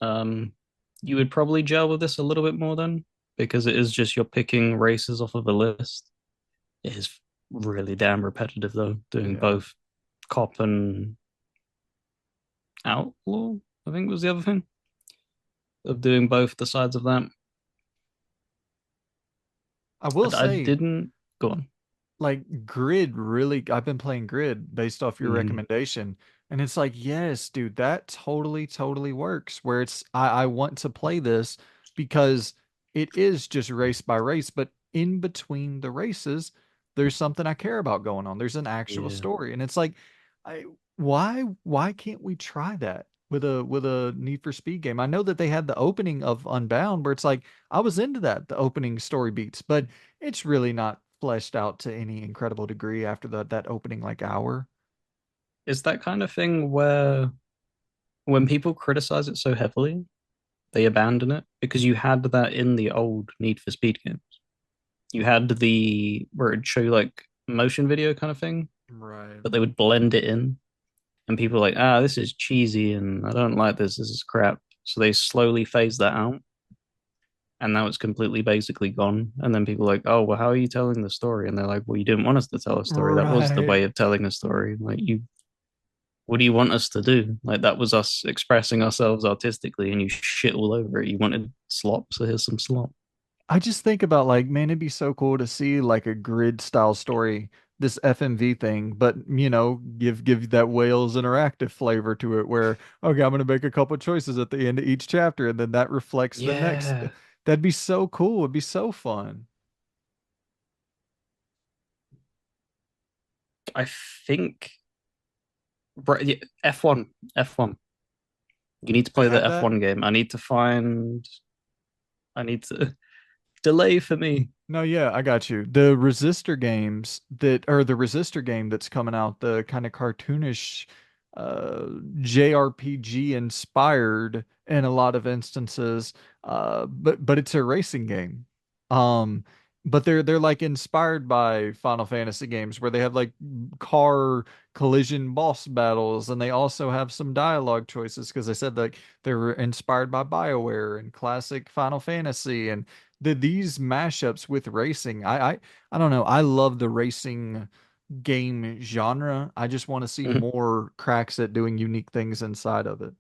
that. You would probably gel with this a little bit more then, because it is just you're picking races off of a list. It is really damn repetitive though, doing Yeah. both cop and outlaw, I think was the other thing, of doing both the sides of that. I will I say, didn't go on. like Grid really, I've been playing Grid based off your Mm, recommendation, and it's like, yes, dude, that totally works. Where it's I want to play this because it is just race by race, but in between the races, there's something I care about going on. There's an actual yeah. story, and it's like, I why can't we try that with a Need for Speed game? I know that they had the opening of Unbound, where it's like I was into that, the opening story beats, but it's really not fleshed out to any incredible degree after that opening like hour. It's that kind of thing where when people criticize it so heavily, they abandon it because you had that in the old Need for Speed games. You had the where it'd show you like motion video kind of thing, Right. but they would blend it in, and people were like, ah, this is cheesy, and I don't like this. This is crap. So they slowly phased that out, and now it's completely basically gone. And then people are like, oh, well, how are you telling the story? And they're like, well, you didn't want us to tell a story. That was the Right. way of telling a story. Like you, what do you want us to do? Like that was us expressing ourselves artistically, and you shit all over it. You wanted slop, so here's some slop. I just think about like, man, it'd be so cool to see like a grid style story, this FMV thing, but give that Whales interactive flavor to it where, okay, I'm gonna make a couple choices at the end of each chapter and then that reflects the next. Yeah, That'd be so cool. It'd be so fun. I think yeah, F1. You need to They play the have that? F1 game. I need to find. I need to delay for me. No, yeah, I got you. The Resistor games that, or the Resistor game that's coming out, the kind of cartoonish uh JRPG inspired in a lot of instances, but it's a racing game. Um but they're like inspired by Final Fantasy games where they have like car collision boss battles, and they also have some dialogue choices because they said like they were inspired by BioWare and classic Final Fantasy, and these mashups with racing, I don't know. I love the racing game genre. I just want to see Mhm. more cracks at doing unique things inside of it.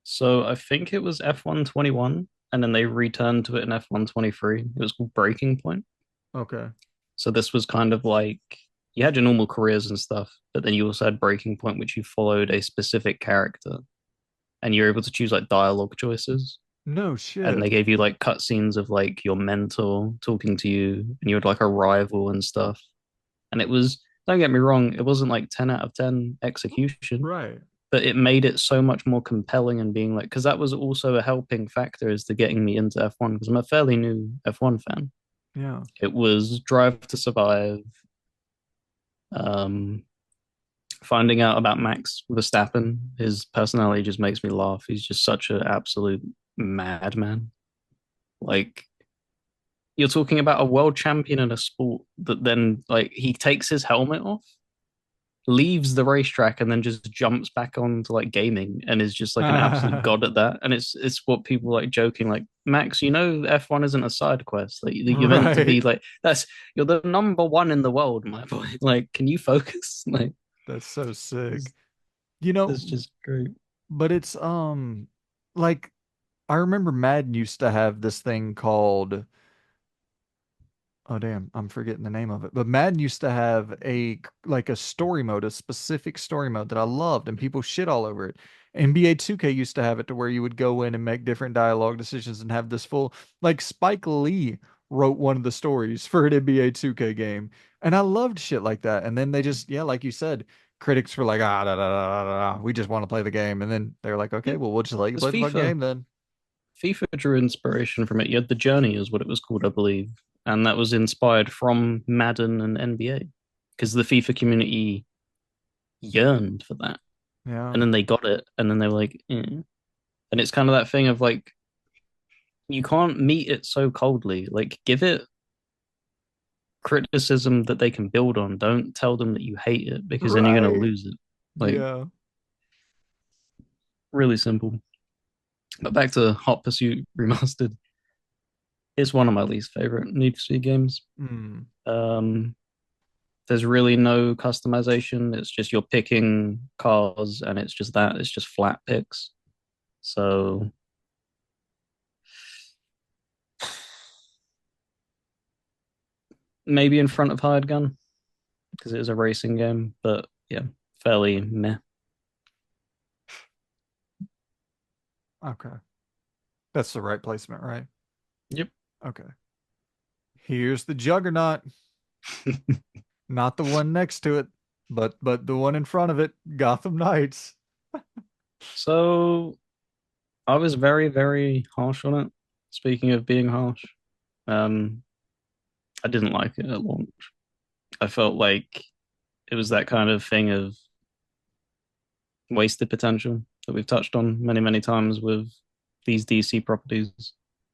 So I think it was F1 21, and then they returned to it in F1 23. It was called Breaking Point. Okay. So this was kind of like you had your normal careers and stuff, but then you also had Breaking Point, which you followed a specific character, and you're able to choose like dialogue choices. No And shit. they gave you like cutscenes of like your mentor talking to you, and you had like a rival and stuff. And it was, don't get me wrong, it wasn't like 10 out of 10 execution, Right. but it made it so much more compelling and being like, because that was also a helping factor as to getting me into F1 because I'm a fairly new F1 fan. Yeah. It was Drive to Survive, um, finding out about Max Verstappen. His personality just makes me laugh. He's just such an absolute madman. Like, you're talking about a world champion in a sport that then, like, he takes his helmet off, leaves the racetrack and then just jumps back onto like gaming and is just like an absolute god at that. And it's what people like joking like Max, F1 isn't a side quest. Like you're meant to be Right. like that's you're the number one in the world, my boy. Like, can you focus? Like That's so sick. it's, You know, it's just great. but it's like I remember Madden used to have this thing called, oh damn, I'm forgetting the name of it. But Madden used to have a story mode, a specific story mode that I loved, and people shit all over it. NBA 2K used to have it to where you would go in and make different dialogue decisions and have this full, like Spike Lee wrote one of the stories for an NBA 2K game. And I loved shit like that. And then they just, yeah, like you said, critics were like, we just want to play the game. And then they're like, okay, Yeah, well, we'll just let you it's play the fucking FIFA. game then. FIFA drew inspiration from it. You had the Journey, is what it was called, I believe, and that was inspired from Madden and NBA because the FIFA community yearned for that, Yeah. and then they got it, and then they were like, eh. And it's kind of that thing of like you can't meet it so coldly. Like give it criticism that they can build on. Don't tell them that you hate it because then you're gonna Right. lose it. Like Yeah. really simple. But back to Hot Pursuit Remastered, it's one of my least favorite Need for Speed games. Hmm. Um, there's really no customization. It's just you're picking cars, and it's just that. It's just flat picks. So maybe in front of Hired Gun because it is a racing game, but yeah, fairly meh. Okay. That's the right placement, right? Yep. Okay. Here's the Juggernaut, not the one next to it, but the one in front of it, Gotham Knights. So I was very, very harsh on it. Speaking of being harsh, um, I didn't like it at launch. I felt like it was that kind of thing of wasted potential that we've touched on many, many times with these DC properties.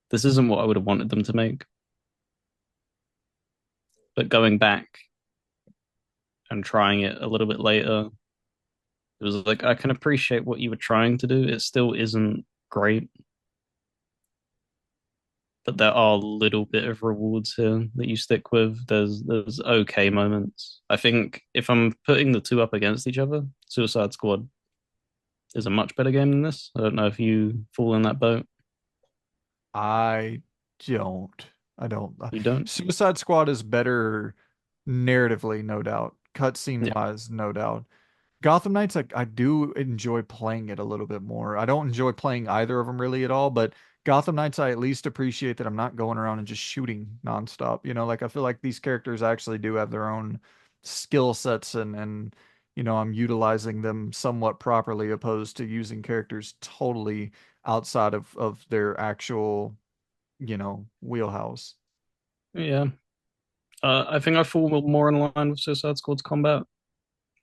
This isn't what I would have wanted them to make. But going back and trying it a little bit later, it was like I can appreciate what you were trying to do. It still isn't great, but there are a little bit of rewards here that you stick with. There's okay moments. I think if I'm putting the two up against each other, Suicide Squad is a much better game than this. I don't know if you fall in that boat. I don't. I don't. You don't? Suicide Squad is better narratively, no doubt. Cutscene Yeah. wise, no doubt. Gotham Knights, I do enjoy playing it a little bit more. I don't enjoy playing either of them really at all, but Gotham Knights, I at least appreciate that I'm not going around and just shooting nonstop. Like I feel like these characters actually do have their own skill sets and I'm utilizing them somewhat properly opposed to using characters totally outside of their actual wheelhouse. Yeah. I think I fall more in line with Suicide Squad's combat,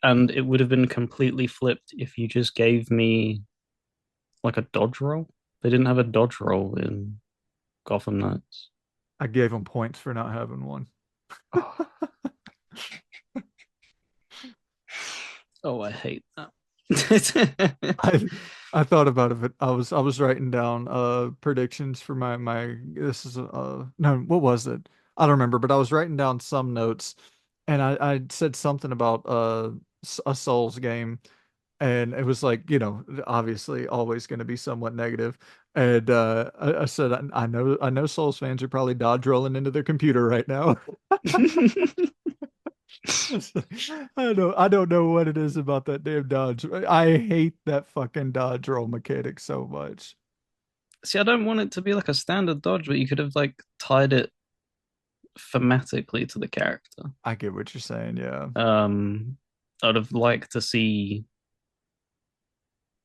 and it would have been completely flipped if you just gave me like a dodge roll. They didn't have a dodge roll in Gotham Knights. I gave them points for not having one. Oh, I hate that. I I thought about it, but I was writing down predictions for my this is no, what was it? I don't remember, but I was writing down some notes and I said something about a Souls game and it was like, obviously always going to be somewhat negative. And I said I know Souls fans are probably dodge rolling into their computer right now. I don't know what it is about that damn dodge. I hate that fucking dodge roll mechanic so much. See, I don't want it to be like a standard dodge, but you could have like tied it thematically to the character. I get what you're saying, yeah. Um, I'd have liked to see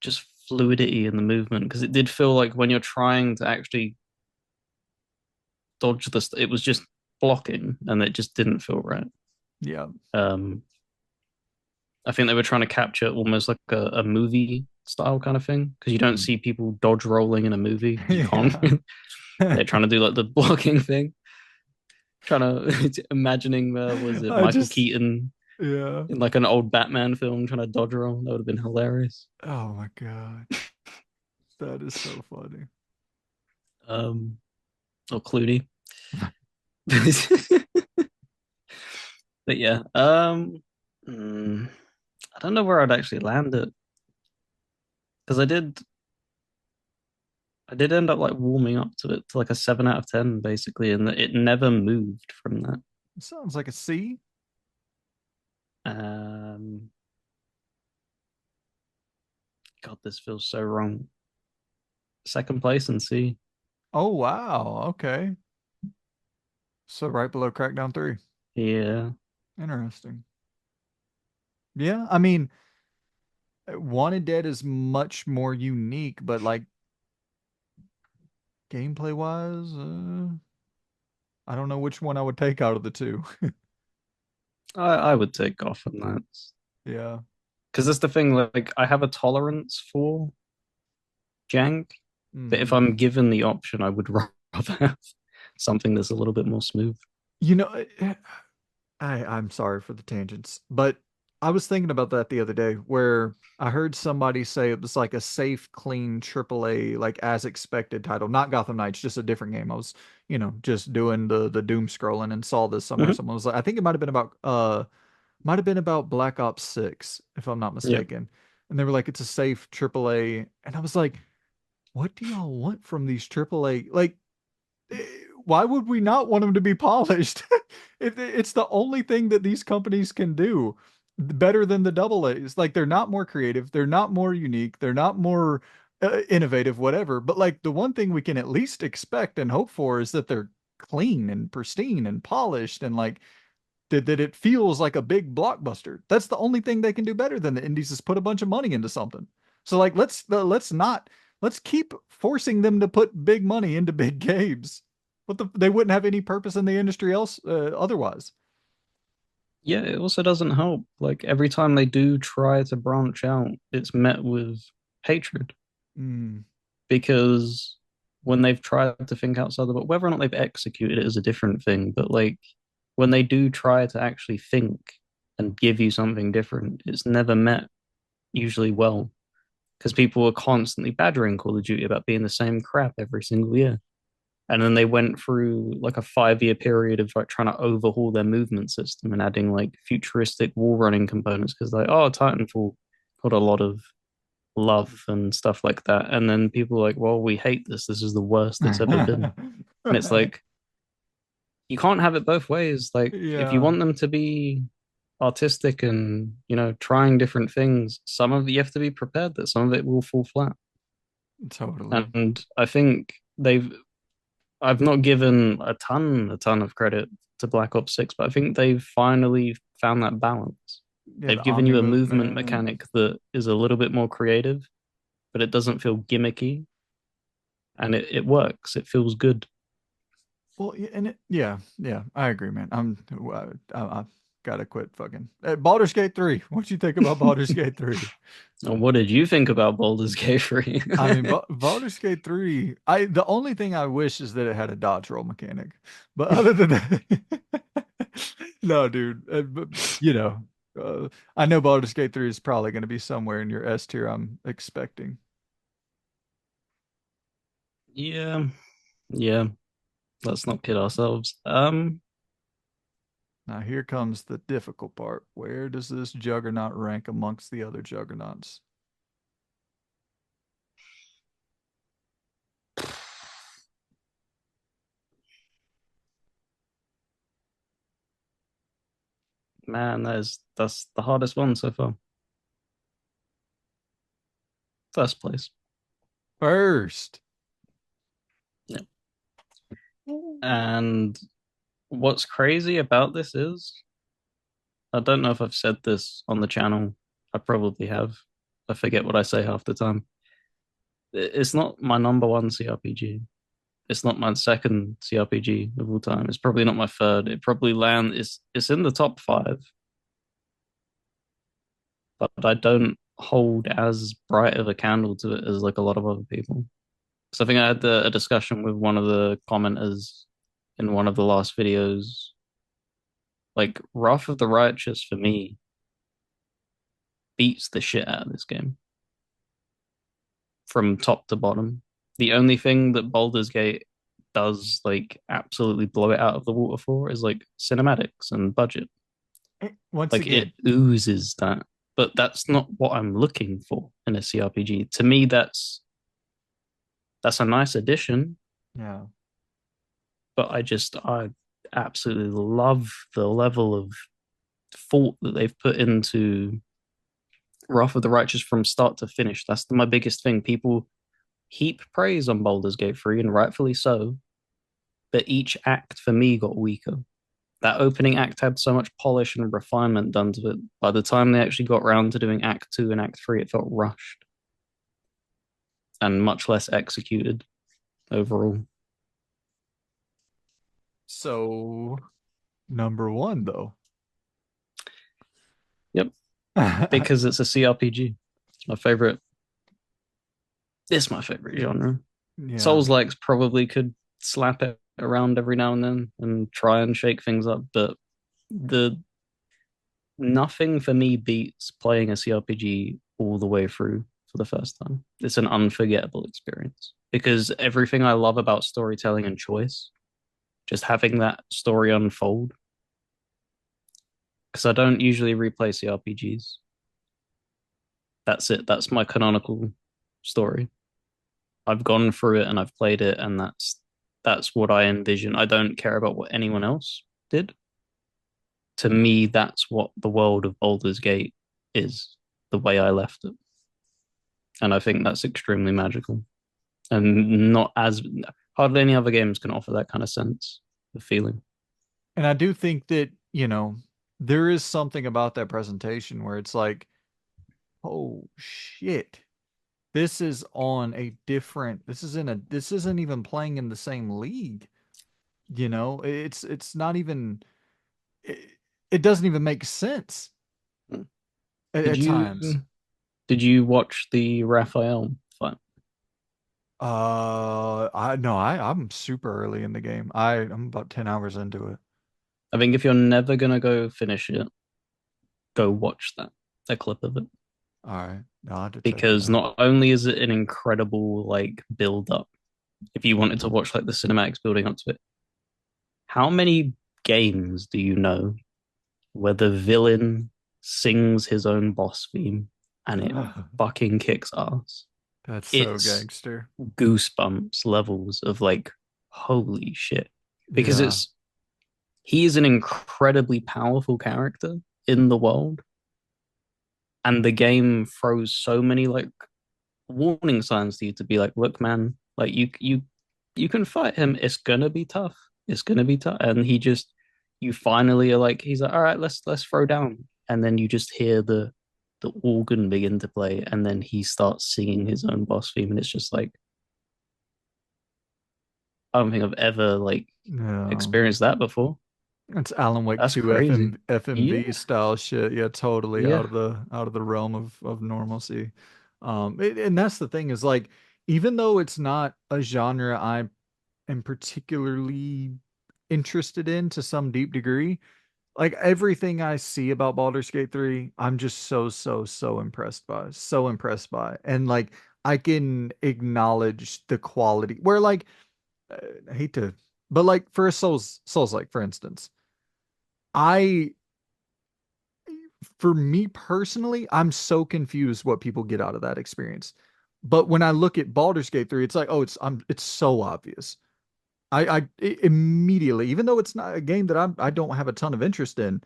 just fluidity in the movement because it did feel like when you're trying to actually dodge it was just blocking and it just didn't feel right. Yeah. Um, I think they were trying to capture almost like a movie style kind of thing because you don't Mm. see people dodge rolling in a movie because you can't. Yeah. They're trying to do like the blocking thing, trying to imagining was it I Michael just Keaton yeah. in like an old Batman film trying to dodge roll? That would have been hilarious. Oh my God. That is so funny. Um, or Clooney. But yeah, mm, I don't know where I'd actually land it because I did end up like warming up to it to like a 7 out of 10 basically, and it never moved from that. Sounds like a C. Um, God, this feels so wrong. Second place and C. Oh wow. Okay. So right below Crackdown 3. Yeah, Interesting. Yeah, I mean, Wanted Dead is much more unique, but like gameplay wise, I don't know which one I would take out of the two. I would take off on that Yeah. because that's the thing. Like, I have a tolerance for jank, but if Hmm. I'm given the option, I would rather have something that's a little bit more smooth. You know, I'm sorry for the tangents, but I was thinking about that the other day where I heard somebody say it was like a safe, clean AAA, like as expected title, not Gotham Knights, just a different game. I was, just doing the doom scrolling and saw this somewhere. Mhm. Someone was like, I think it might have been about Black Ops 6, if I'm not Yep. mistaken. And they were like, it's a safe AAA. And I was like, what do y'all want from these AAA? Like, eh, why would we not want them to be polished? It's the only thing that these companies can do better than the double A's. Like they're not more creative, they're not more unique, they're not more innovative, whatever. But like the one thing we can at least expect and hope for is that they're clean and pristine and polished and like that it feels like a big blockbuster. That's the only thing they can do better than the indies is put a bunch of money into something. So like let's keep forcing them to put big money into big games. They wouldn't have any purpose in the industry else otherwise. Yeah, it also doesn't help. Like every time they do try to branch out, it's met with hatred Mm. because when they've tried to think outside the box, whether or not they've executed it is a different thing. But like when they do try to actually think and give you something different, it's never met usually well because people are constantly badgering Call of Duty about being the same crap every single year. And then they went through like a 5 year period of like trying to overhaul their movement system and adding like futuristic wall running components because like, oh, Titanfall got a lot of love and stuff like that. And then people are like, well, we hate this. This is the worst it's ever been. And it's like, you can't have it both ways. Like, if you Yeah, want them to be artistic and, trying different things, some of it you have to be prepared that some of it will fall flat. totally. And I think I've not given a ton of credit to Black Ops 6, but I think they've finally found that balance. Yeah, They've the given Omni you a movement movement. mechanic that is a little bit more creative, but it doesn't feel gimmicky and it works. It feels good. Well, yeah, I agree, man. I gotta quit fucking. Baldur's Gate 3. What you think about Baldur's Gate 3? And what did you think about Baldur's Gate 3? I mean, Baldur's Gate 3, the only thing I wish is that it had a dodge roll mechanic. But other than that, no, dude. But, I know Baldur's Gate 3 is probably going to be somewhere in your S tier, I'm expecting. Yeah, yeah. Let's not kid ourselves. Now, here comes the difficult part. Where does this juggernaut rank amongst the other juggernauts? Man, that's the hardest one so far. First place. First. Yeah. And what's crazy about this is I don't know if I've said this on the channel. I probably have. I forget what I say half the time. It's not my number one CRPG. It's not my second CRPG of all time. It's probably not my third. It probably it's in the top five, but I don't hold as bright of a candle to it as like a lot of other people. So I think I had a discussion with one of the commenters in one of the last videos. Like Wrath of the Righteous for me beats the shit out of this game from top to bottom. The only thing that Baldur's Gate does like absolutely blow it out of the water for is like cinematics and budget. Once Like it again, oozes that. But that's not what I'm looking for in a CRPG. To me, that's a nice addition, yeah. but I absolutely love the level of thought that they've put into Wrath of the Righteous from start to finish. That's my biggest thing. People heap praise on Baldur's Gate 3, and rightfully so, but each act for me got weaker. That opening act had so much polish and refinement done to it. By the time they actually got around to doing Act 2 and Act 3, it felt rushed and much less executed overall. So, number one, though. Yep, because it's a CRPG. It's my favorite. It's my favorite genre. Yeah. Souls likes probably could slap it around every now and then and try and shake things up, but the nothing for me beats playing a CRPG all the way through for the first time. It's an unforgettable experience because everything I love about storytelling and choice, just having that story unfold, because I don't usually replay CRPGs. That's it. That's my canonical story. I've gone through it and I've played it, and that's what I envision. I don't care about what anyone else did. To me, that's what the world of Baldur's Gate is, the way I left it. And I think that's extremely magical. And not as hardly any other games can offer that kind of sense of feeling. And I do think that, there is something about that presentation where it's like, oh shit. This isn't even playing in the same league. It's not even it, it doesn't even make sense Did at times. you did you watch the Raphael fight? I no, I'm super early in the game. I'm about 10 hours into it. I think if you're never gonna go finish it, go watch that clip of it. All right. I'll have to check that Because out. not only is it an incredible like build up, if you wanted to watch like the cinematics building up to it, how many games do you know where the villain sings his own boss theme and it fucking kicks ass? That's so It's gangster. goosebumps levels of like, holy shit. Because Yeah. he is an incredibly powerful character in the world, and the game throws so many like warning signs to you to be like, look, man, like you can fight him. It's gonna be tough. It's gonna be tough. And he just you finally are like, he's like, all right, let's throw down. And then you just hear the organ begin to play, and then he starts singing his own boss theme, and it's just like I don't think I've ever like No. experienced that before. It's Alan Wake That's 2 crazy. FMV Yeah. style shit. Yeah, totally Yeah. out of the realm of normalcy. And that's the thing is like, even though it's not a genre I am particularly interested in to some deep degree, like everything I see about Baldur's Gate 3, I'm just so impressed by. So impressed by. And like I can acknowledge the quality. Where like I hate to, but like for a Souls like for instance, I for me personally, I'm so confused what people get out of that experience. But when I look at Baldur's Gate 3, it's like, oh, it's so obvious. Immediately, even though it's not a game that I don't have a ton of interest in,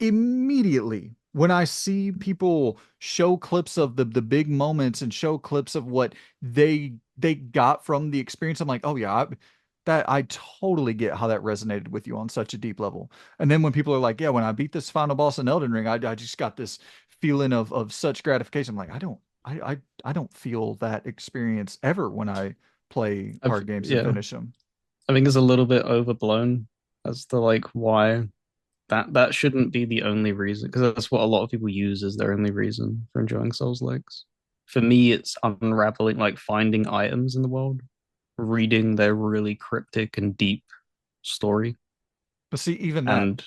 immediately when I see people show clips of the big moments and show clips of what they got from the experience, I'm like, oh yeah, that I totally get how that resonated with you on such a deep level. And then when people are like, yeah, when I beat this final boss in Elden Ring, I just got this feeling of such gratification. I'm like, I don't feel that experience ever when I play hard games and Yeah. finish them. I think it's a little bit overblown as to like why that shouldn't be the only reason, because that's what a lot of people use as their only reason for enjoying Souls likes. For me, it's unraveling, like finding items in the world, reading their really cryptic and deep story, But see, even that, and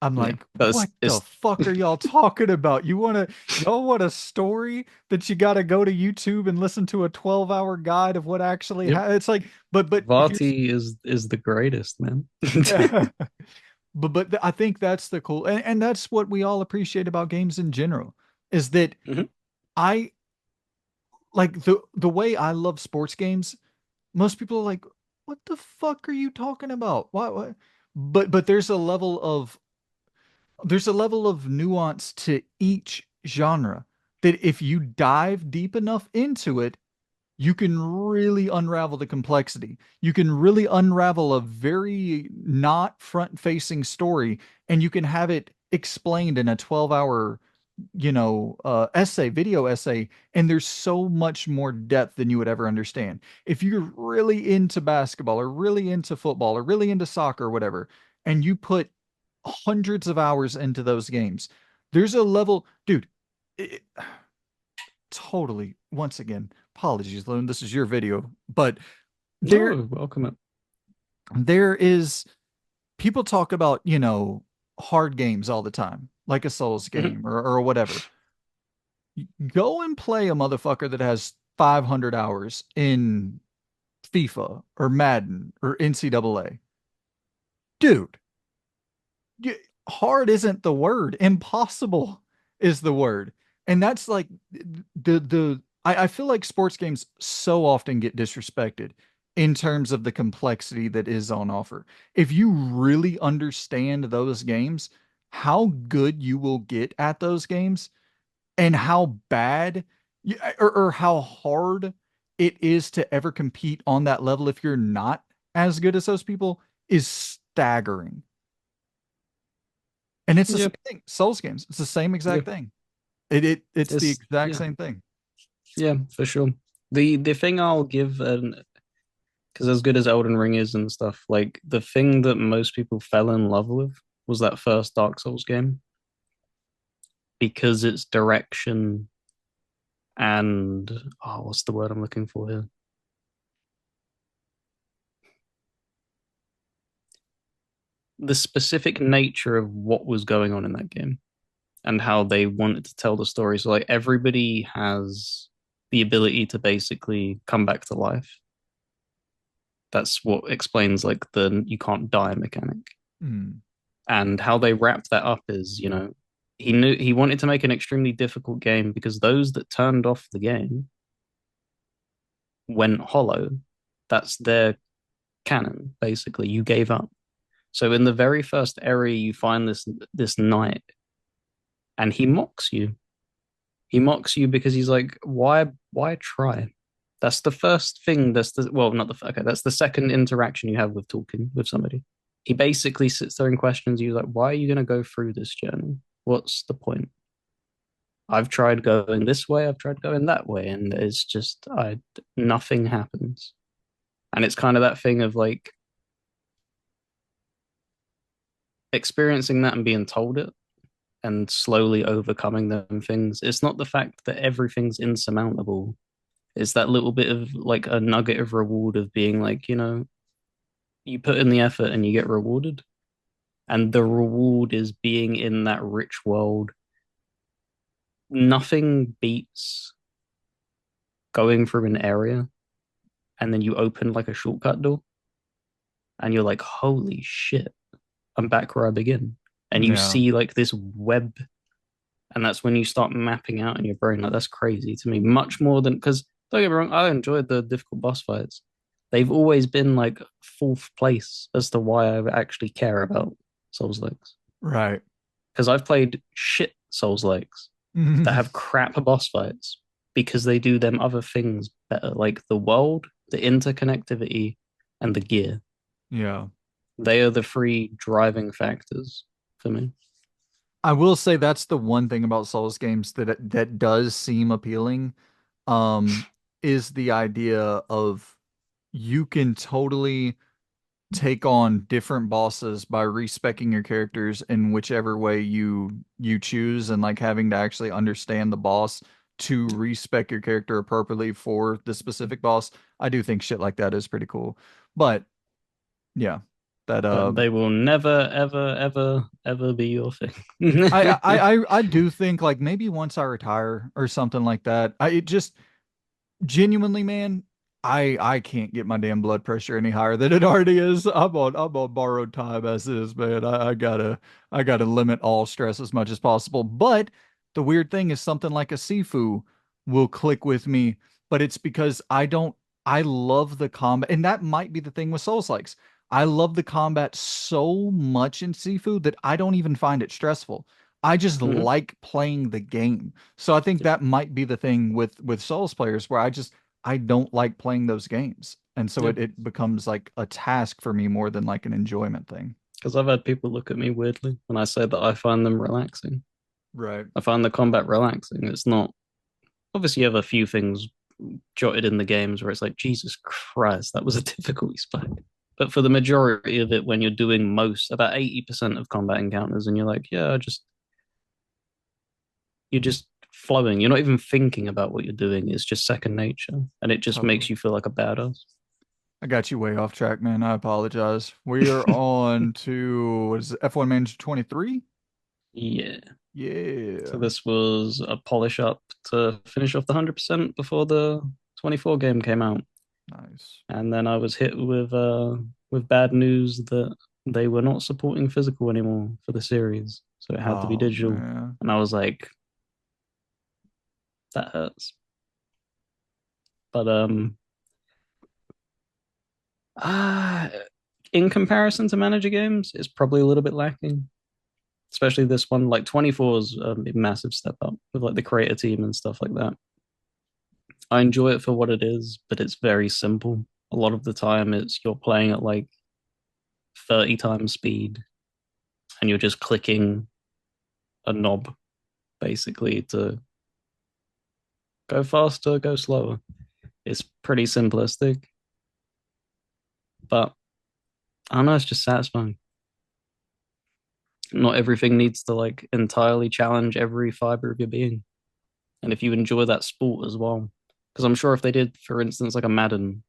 I'm yeah, like, that's what the it's fuck are y'all talking about? Y'all want a story that you gotta go to YouTube and listen to a 12-hour guide of what actually yep. it's like, but here's Vati is the greatest, man. I think that's the cool and that's what we all appreciate about games in general, is that Mhm. I like the way I love sports games, most people are like, what the fuck are you talking about? Why? But there's a level of nuance to each genre that if you dive deep enough into it, you can really unravel the complexity. You can really unravel a very not front-facing story, and you can have it explained in a 12-hour, video essay, and there's so much more depth than you would ever understand. If you're really into basketball or really into football or really into soccer or whatever, and you put hundreds of hours into those games, there's a level, dude, it, totally, once again, apologies, Loon, this is your video, but there No, welcome it. there is people talk about, hard games all the time. like a Souls Mhm. game or whatever. Go and play a motherfucker that has 500 hours in FIFA or Madden or NCAA. Dude, y- hard isn't the word. Impossible is the word. And that's like I feel like sports games so often get disrespected in terms of the complexity that is on offer. If you really understand those games, how good you will get at those games and how bad or how hard it is to ever compete on that level if you're not as good as those people is staggering. And it's the Yeah, same thing. Souls games, it's the same yeah. exact thing. It's the It's exact yeah, same thing. yeah, for sure. The thing I'll give an because as good as Elden Ring is and stuff, like the thing that most people fell in love with was that first Dark Souls game because its direction and what's the word I'm looking for here? The specific nature of what was going on in that game and how they wanted to tell the story. So like everybody has the ability to basically come back to life. That's what explains like the you can't die mechanic. Mm, And how they wrapped that up is, he knew he wanted to make an extremely difficult game because those that turned off the game went hollow. That's their canon, basically. You gave up. So in the very first area, you find this knight, and he mocks you. He mocks you because he's like, why try? That's the first thing. That's the well, not the okay. That's the second interaction you have with talking with somebody. He basically sits there and questions you like, why are you going to go through this journey? What's the point? I've tried going this way, I've tried going that way, and it's just I nothing happens. And it's kind of that thing of like experiencing that and being told it and slowly overcoming them things. It's not the fact that everything's insurmountable. It's that little bit of like a nugget of reward of being like, you put in the effort and you get rewarded. And the reward is being in that rich world. Nothing beats going through an area and then you open like a shortcut door and you're like, holy shit, I'm back where I begin. And you yeah, see like this web, and that's when you start mapping out in your brain. Like, that's crazy to me, much more than because don't get me wrong, I enjoyed the difficult boss fights. They've always been like fourth place as to why I actually care about Souls Likes. right. Because I've played shit Souls Likes that have crap boss fights because they do them other things better, like the world, the interconnectivity, and the gear. Yeah. They are the three driving factors for me. I will say that's the one thing about Souls games that does seem appealing, um, is the idea of you can totally take on different bosses by respecing your characters in whichever way you choose and like having to actually understand the boss to respec your character appropriately for the specific boss. I do think shit like that is pretty cool. But yeah, that But they will never, ever, ever, ever be your thing. I do think like maybe once I retire or something like that, it just genuinely, man, I can't get my damn blood pressure any higher than it already is. I'm on borrowed time as is, man. I gotta limit all stress as much as possible. But the weird thing is something like a Sifu will click with me, but it's because I love the combat, and that might be the thing with Souls likes. I love the combat so much in Sifu that I don't even find it stressful. I just Mhm. like playing the game. So I think that might be the thing with Souls players where I don't like playing those games. And so Yeah, it becomes like a task for me more than like an enjoyment thing. because I've had people look at me weirdly when I say that I find them relaxing. Right. I find the combat relaxing. It's not obviously you have a few things jotted in the games where it's like Jesus Christ, that was a difficult spike. But for the majority of it, when you're doing most about 80% of combat encounters, and you're like, yeah, you're just flowing. You're not even thinking about what you're doing. It's just second nature, and it just Totally. makes you feel like a badass. I got you way off track, man. I apologize. We are on to what is it, F1 Manager 23? Yeah. So Yeah. this was a polish up to finish off the 100% before the 24 game came out. Nice. And then I was hit with bad news that they were not supporting physical anymore for the series. So it had to be Oh digital. man. And I was like, that hurts. But ah in comparison to manager games, it's probably a little bit lacking. Especially this one, like 24 is a massive step up with like the creator team and stuff like that. I enjoy it for what it is, but it's very simple. A lot of the time, it's you're playing at like 30 times speed and you're just clicking a knob basically to go faster, go slower. It's pretty simplistic, but I don't know, it's just satisfying. Not everything needs to like entirely challenge every fiber of your being. And if you enjoy that sport as well, because I'm sure if they did, for instance, like a Madden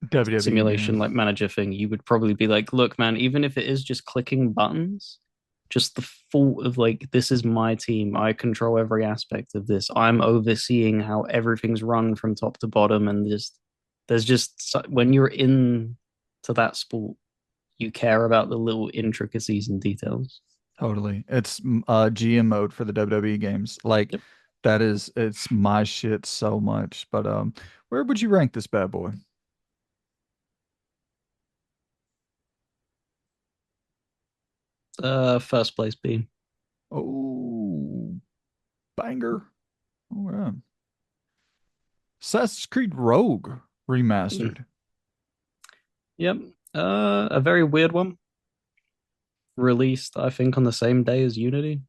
WWE game. simulation like manager thing, you would probably be like, look, man, even if it is just clicking buttons, just the thought of like, this is my team. I control every aspect of this. I'm overseeing how everything's run from top to bottom. And just, there's just, when you're in to that sport, you care about the little intricacies and details. Totally. It's GM mode for the WWE games. Like Yep. that is it's my shit so much. But where would you rank this bad boy? First place B. Oh, banger. All right. Assassin's Creed Rogue Mm. remastered. Yep. A very weird one. Released, I think, on the same day as Unity.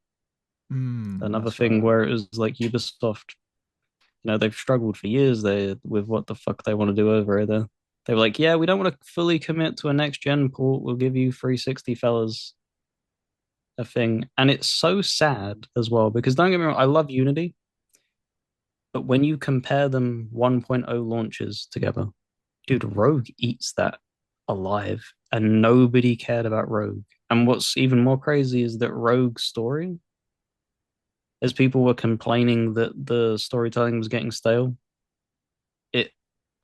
Another That's thing right. where it was like Ubisoft, they've struggled for years they with what the fuck they want to do over there. They were like, yeah, we don't want to fully commit to a next gen port. We'll give you 360 fellas a thing. And it's so sad as well because don't get me wrong, I love Unity, but when you compare them 1.0 launches together, dude, Rogue eats that alive and nobody cared about Rogue. And what's even more crazy is that Rogue's story, as people were complaining that the storytelling was getting stale, it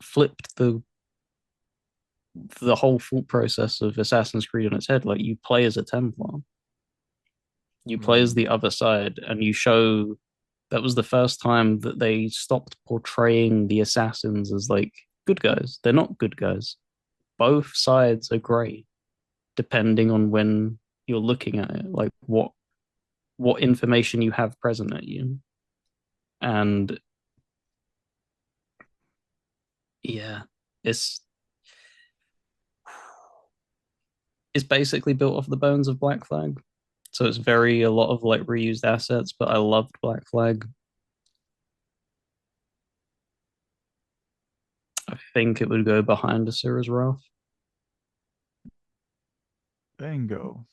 flipped the whole thought process of Assassin's Creed on its head. Like you play as a Templar, you play as Mm. the other side, and you show that was the first time that they stopped portraying the assassins as like good guys. They're not good guys. Both sides are grey, depending on when you're looking at it, like what information you have present at you. And yeah, it's it's basically built off the bones of Black Flag. So it's very a lot of like reused assets, but I loved Black Flag. I think it would go behind Asura's Wrath. Bingo.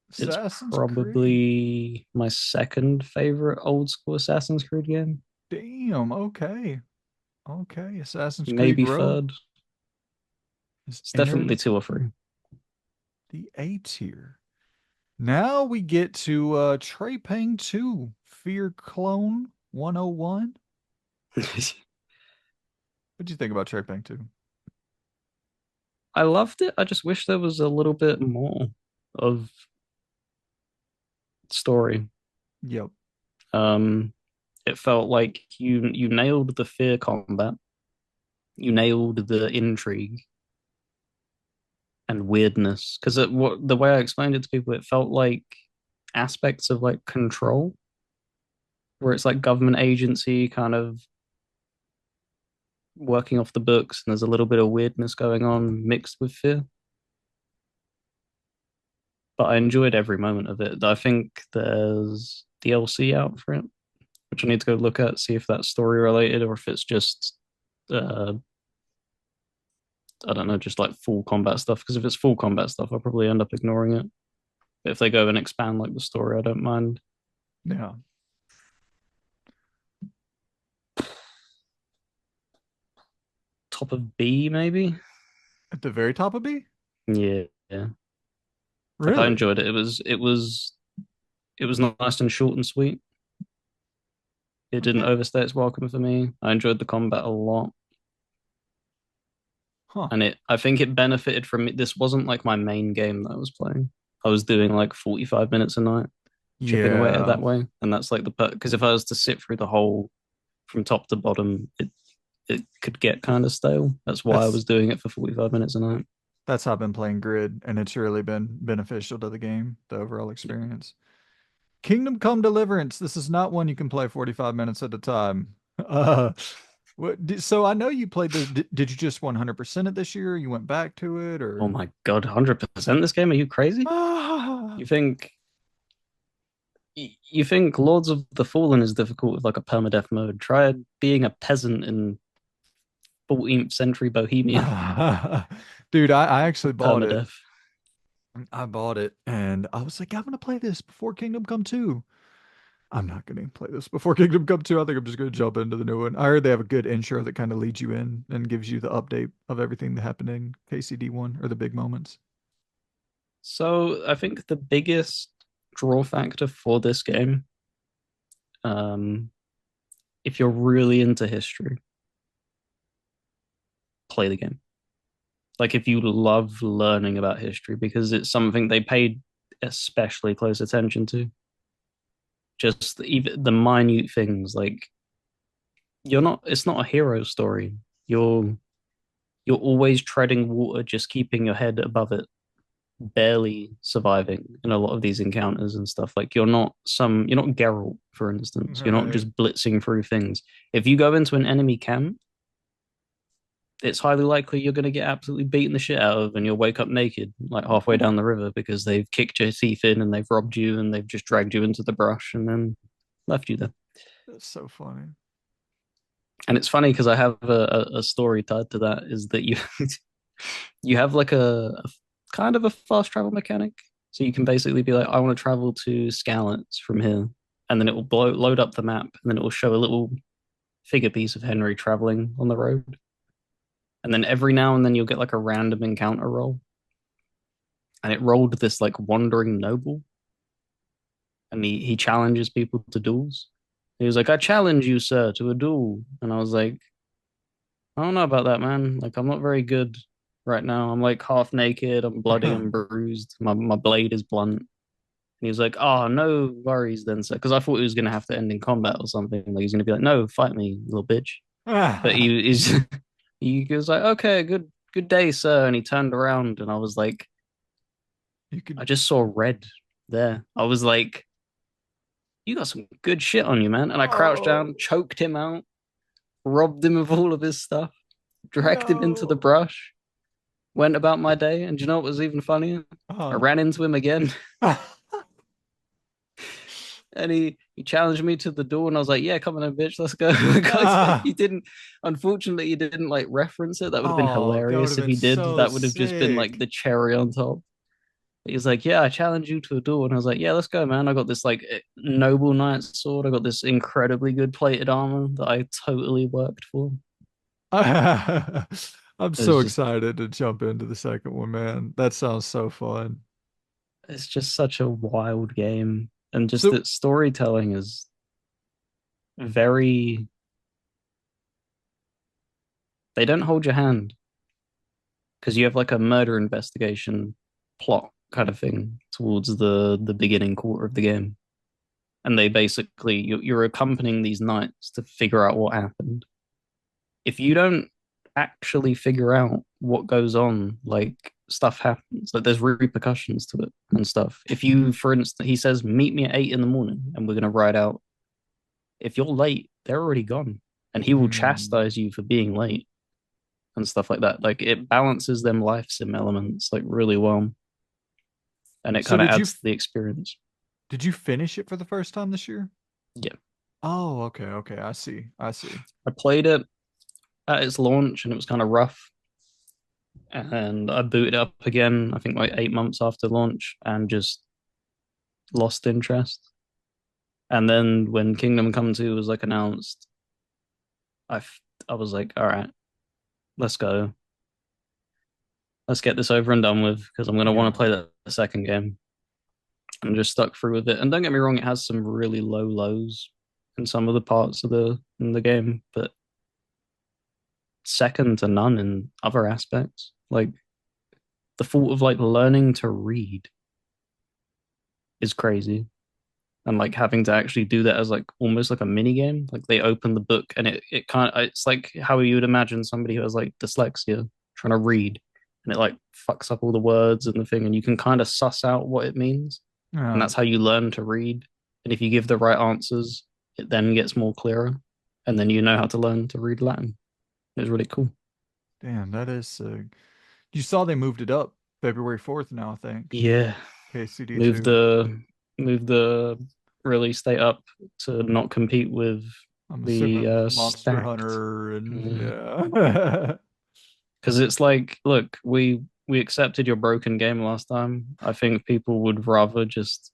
It's Assassin's Creed. probably my second favorite old school Assassin's Creed game. Damn. Okay. Okay. Assassin's Creed Maybe Rogue third. has It's definitely entered two or three. the A tier. Now we get to Trey Pang 2, Fear Clone 101. What'd you think about Trey Pang 2? I loved it. I just wish there was a little bit more of story. Yep. Um, it felt like you nailed the fear combat, you nailed the intrigue and weirdness. Because what the way I explained it to people, it felt like aspects of like control, where it's like government agency kind of working off the books, and there's a little bit of weirdness going on mixed with fear. But I enjoyed every moment of it. I think there's DLC out for it, which I need to go look at, see if that's story related or if it's just uh I don't know, just like full combat stuff. Because if it's full combat stuff, I'll probably end up ignoring it. But if they go and expand like the story, I don't mind. Yeah. Top of B maybe. At the very top of B? Yeah, yeah. Like I Really? enjoyed it. It was nice and short and sweet. It didn't Okay. overstay its welcome for me. I enjoyed the combat a lot. Huh. And I think it benefited from it. This wasn't like my main game that I was playing. I was doing like 45 minutes a night, chipping away at it Yeah. that way. And that's like the because if I was to sit through the whole from top to bottom, it could get kind of stale. That's why I That's was doing it for 45 minutes a night. that's how I've been playing Grid, and it's really been beneficial to the game, the overall experience. Kingdom Come Deliverance. This is not one you can play 45 minutes at a time. Uh, so I know you played this. Did you just 100% it this year? You went back to it, Oh or? my God, 100% this game? Are you crazy? Ah, You think you think Lords of the Fallen is difficult with like a permadeath mode? Try being a peasant in 14th century Bohemia dude, I actually bought it. permadeath. I bought it, and I was like, I'm gonna play this before Kingdom Come 2. I'm not gonna play this before Kingdom Come 2. I think I'm just gonna jump into the new one. I heard they have a good intro that kind of leads you in and gives you the update of everything that happened in KCD1 or the big moments. So I think the biggest draw factor for this game, um, if you're really into history, play the game. Like if you love learning about history, because it's something they paid especially close attention to. Just even the minute things like you're not it's not a hero story. You're you're always treading water, just keeping your head above it, barely surviving in a lot of these encounters and stuff. Like you're not Geralt, for instance. You're not Right. just blitzing through things. If you go into an enemy camp, it's highly likely you're going to get absolutely beaten the shit out of, and you'll wake up naked like halfway down the river because they've kicked your teeth in and they've robbed you and they've just dragged you into the brush and then left you there. That's so funny. And it's funny because I have a story tied to that is that you you have like a kind of a fast travel mechanic. So you can basically be like, I want to travel to Skalitz from here. And then it will load up the map and then it will show a little figure piece of Henry traveling on the road. And then every now and then you'll get like a random encounter roll. And it rolled this like wandering noble. And he challenges people to duels. He was like, I challenge you, sir, to a duel. And I was like, I don't know about that, man. Like, I'm not very good right now. I'm like half naked. I'm bloody. I'm bruised. My blade is blunt. And he was like, "Oh, no worries then, sir." Because I thought he was gonna have to end in combat or something. Like he's gonna be like, "No, fight me, little bitch." But he is. He was like, "Okay, good day, sir." And he turned around, and I was like, You I could. just saw red there. I was like, "You got some good shit on you, man." And I crouched Oh down, choked him out, robbed him of all of his stuff, dragged him into the no. brush. Went about my day, and do you know what was even funnier? I Uh, ran into him again, and he challenged me to the door, and I was like, "Yeah, come on, in, bitch, let's go." He ah. didn't. Unfortunately, he didn't like reference it. That would have been Oh, that would have hilarious if been he did. so That would have just been like sick. the cherry on top. He was like, "Yeah, I challenge you to a duel," and I was like, "Yeah, let's go, man. I got this like noble knight sword. I got this incredibly good plated armor that I totally worked for." I'm It was so just, excited to jump into the second one, man. That sounds so fun. it's just such a wild game, and just So, that storytelling is very. They don't hold your hand because you have like a murder investigation plot kind of thing towards the beginning quarter of the game, and they basically you're accompanying these knights to figure out what happened. If you don't actually figure out what goes on, like stuff happens, like there's repercussions to it and stuff. If you, for instance, he says, meet me at 8 in the morning and we're gonna ride out. If you're late, they're already gone. And he will hmm. chastise you for being late and stuff like that. Like it balances them life sim elements like really well. And it So kind of adds to the experience. did you finish it for the first time this year? Yeah. Oh, okay, okay. I see. I see. I played it at its launch and it was kind of rough. And I booted up again, I think like 8 months after launch and just lost interest. And then when Kingdom Come 2 was like announced, I, I was like, all right, let's go. let's get this over and done with because I'm gonna want to Yeah. play the second game. I'm just stuck through with it. And don't get me wrong, it has some really low lows in some of the parts of the game, but second to none in other aspects. Like the thought of like learning to read is crazy. And like having to actually do that as like almost like a mini game. Like they open the book and it kind of it's like how you would imagine somebody who has like dyslexia trying to read and it like fucks up all the words and the thing and you can kind of suss out what it means. And Yeah. that's how you learn to read. And if you give the right answers, it then gets more clearer. And then you know how to learn to read Latin. It was really cool. Damn, that is sick. You saw they moved it up February 4th now, I think. Yeah. KCD Move 2. the move the release date up to not compete with I'm the assuming Monster stacked. Hunter and Because yeah. it's like, look, we accepted your broken game last time. I think people would rather just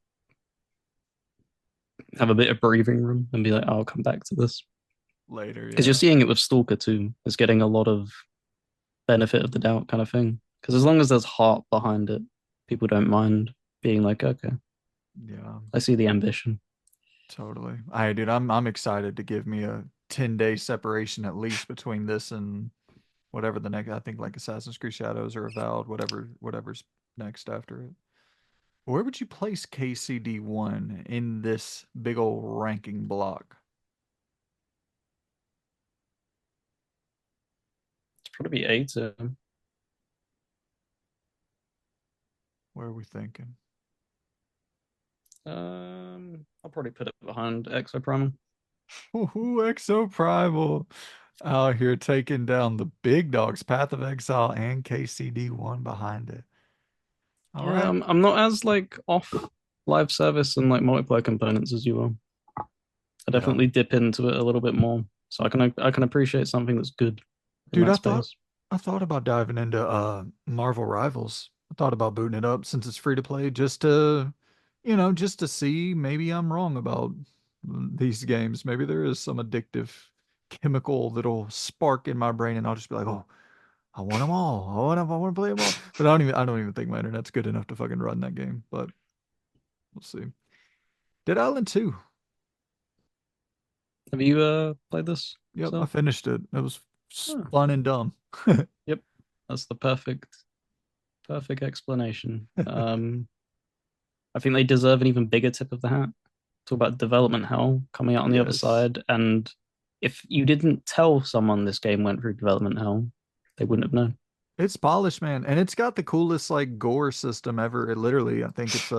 have a bit of breathing room and be like, "Oh, I'll come back to this." Later, Because you're yeah. seeing it with Stalker too. It's getting a lot of benefit of the doubt kind of thing. Because as long as there's heart behind it, people don't mind being like, okay, Yeah, I see the ambition. totally. I dude, I'm excited to give me a 10-day separation at least between this and whatever the next I think like Assassin's Creed Shadows or Avowed, whatever's next after it. Where would you place KCD 1 in this big old ranking block? It's probably be eight. Where are we thinking? I'll probably put it behind Exoprimal. Ooh, Exoprimal out here taking down the big dogs, Path of Exile and KCD 1 behind it. All Yeah, right. I'm not as like off live service and like multiplayer components as you are. I Yeah. definitely dip into it a little bit more, so I can appreciate something that's good in Dude, that I thought space. I thought about diving into Marvel Rivals. I thought about booting it up since it's free to play just to, just to see maybe I'm wrong about these games. Maybe there is some addictive chemical that'll spark in my brain and I'll just be like, "Oh, I want them all. I want to play them all." But I don't even think my internet's good enough to fucking run that game, but we'll see. Dead Island 2. Have you played this? Yep, I So, finished it. It was oh, fun and dumb. yep, that's the perfect explanation. I think they deserve an even bigger tip of the hat. Talk about development hell coming out on the other Yes. side, and if you didn't tell someone this game went through development hell, they wouldn't have known. It's polished, man, and it's got the coolest like gore system ever. It literally, I think it's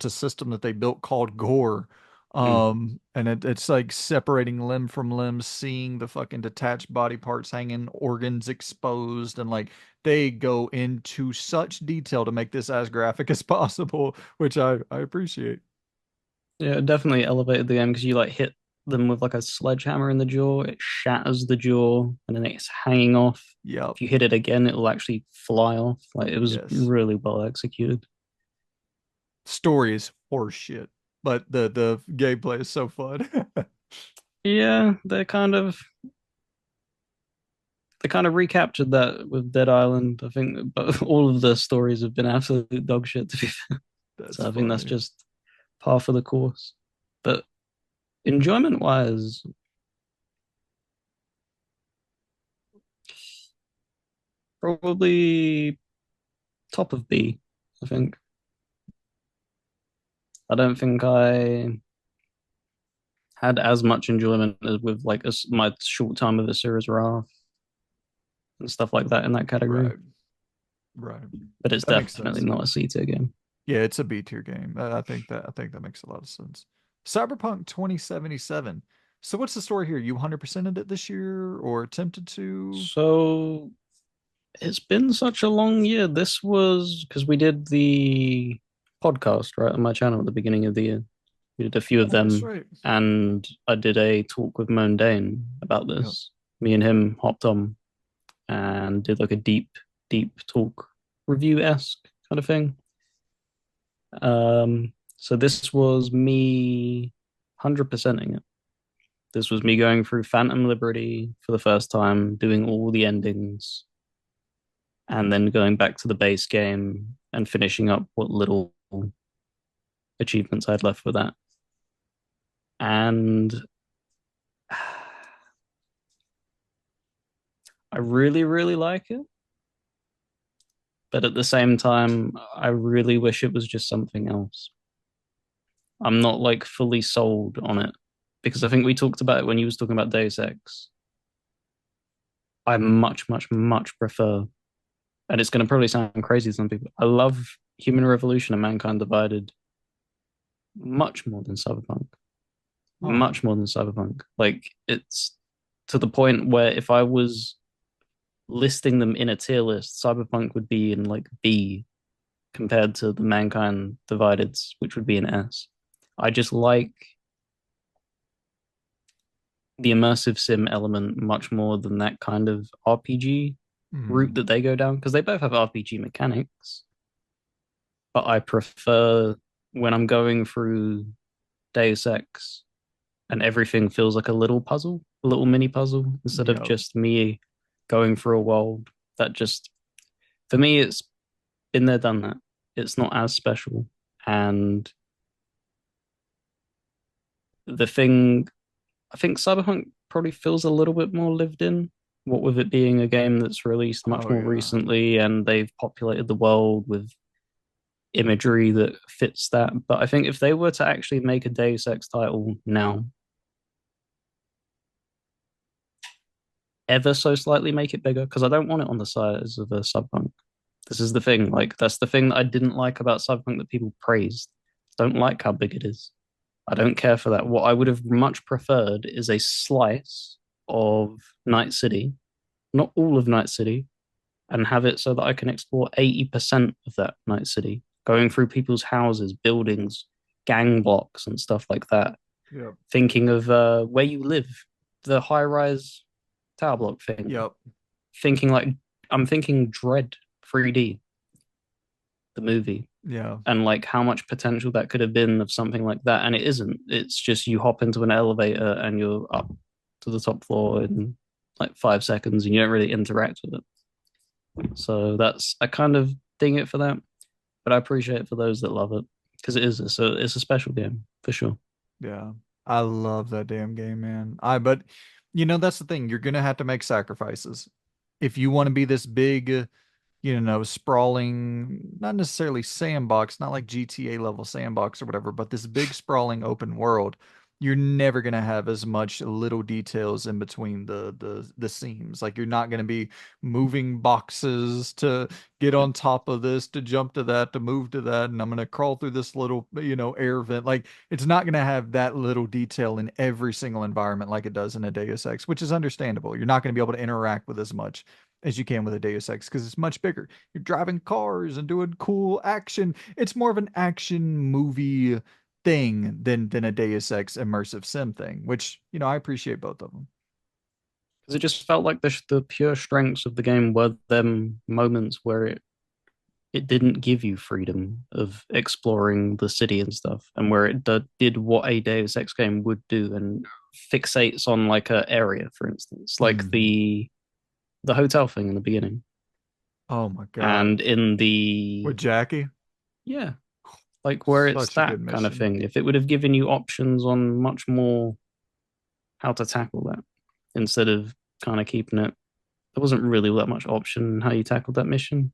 a system that they built called Gore. Mm. And it's like separating limb from limb, seeing the fucking detached body parts hanging, organs exposed, and like they go into such detail to make this as graphic as possible, which I appreciate. Yeah, it definitely elevated the game because you like hit them with like a sledgehammer in the jaw, it shatters the jaw, and then it's hanging off. Yep. If you hit it again, it'll actually fly off. Like it was Yes. really well executed. Story is horseshit, but the gameplay is so fun. Yeah, they kind of recaptured that with Dead Island. I think, but all of the stories have been absolute dog shit to be fair. That's So I think that's funny. just par for the course. But enjoyment wise, probably top of B, I think. I don't think I had as much enjoyment as with like my short time with the series Wrath and stuff like that in that category. Right. Right. But it's That makes definitely sense. not a C tier game. Yeah, it's a B tier game. I think that makes a lot of sense. Cyberpunk 2077. So what's the story here? You 100%ed it this year or attempted to? So it's been such a long year. This was because we did the podcast right on my channel at the beginning of the year. We did a few of Oh, that's them, right. and I did a talk with Mondane about Yep. this. Me and him hopped on and did like a deep talk review esque kind of thing. So this was me 100%ing it. This was me going through Phantom Liberty for the first time, doing all the endings, and then going back to the base game and finishing up what little achievements I had left with that. And I really, really like it. But at the same time, I really wish it was just something else. I'm not like fully sold on it because I think we talked about it when you was talking about Deus Ex. I much, much, much prefer, and it's going to probably sound crazy to some people. I love Human Revolution and Mankind Divided much more than Cyberpunk. Huh. Much more than Cyberpunk. Like it's to the point where if I was listing them in a tier list, Cyberpunk would be in like B compared to the Mankind Divideds, which would be an S. I just like the immersive sim element much more than that kind of RPG route Hmm. that they go down because they both have RPG mechanics. But I prefer when I'm going through Deus Ex and everything feels like a little puzzle, a little mini puzzle, instead of Yep. just me going through a world that just, for me, it's been there, done that. It's not as special. And the thing, I think Cyberpunk probably feels a little bit more lived in. What with it being a game that's released much Oh more yeah. recently and they've populated the world with imagery that fits that. But I think if they were to actually make a Deus Ex title now, ever so slightly make it bigger, because I don't want it on the size of a Cyberpunk. This is the thing. Like, that's the thing that I didn't like about Cyberpunk that people praised. Don't like how big it is. I don't care for that. What I would have much preferred is a slice of Night City, not all of Night City, and have it so that I can explore 80% of that Night City, going through people's houses, buildings, gang blocks, and stuff like that. Yep. Thinking of where you live, the high rise tower block thing. Yep. Thinking like, I'm thinking Dread 3D, the movie, Yeah. and like how much potential that could have been of something like that. And it isn't. It's just you hop into an elevator and you're up to the top floor in like 5 seconds and you don't really interact with it. So that's, I kind of ding it for that, but I appreciate it for those that love it because it's a special game for sure. Yeah. I love that damn game, man. But that's the thing. You're gonna have to make sacrifices. If you want to be this big, sprawling, not necessarily sandbox, not like GTA level sandbox or whatever, but this big sprawling open world, you're never gonna have as much little details in between the seams. Like you're not gonna be moving boxes to get Yeah, on top of this, to jump to that, to move to that, and I'm gonna crawl through this little, air vent. Like it's not gonna have that little detail in every single environment like it does in a Deus Ex, which is understandable. You're not gonna be able to interact with as much as you can with a Deus Ex because it's much bigger. You're driving cars and doing cool action. It's more of an action movie thing than a Deus Ex immersive sim thing, which, I appreciate both of them. because it just felt like the pure strengths of the game were them moments where it didn't give you freedom of exploring the city and stuff, and where it did what a Deus Ex game would do and fixates on like a area, for instance, like Hmm. the hotel thing in the beginning, Oh my God. and in With the Jackie, yeah, like where it's such a that good kind of mission. thing. If it would have given you options on much more how to tackle that instead of kind of keeping it, there wasn't really that much option how you tackled that mission,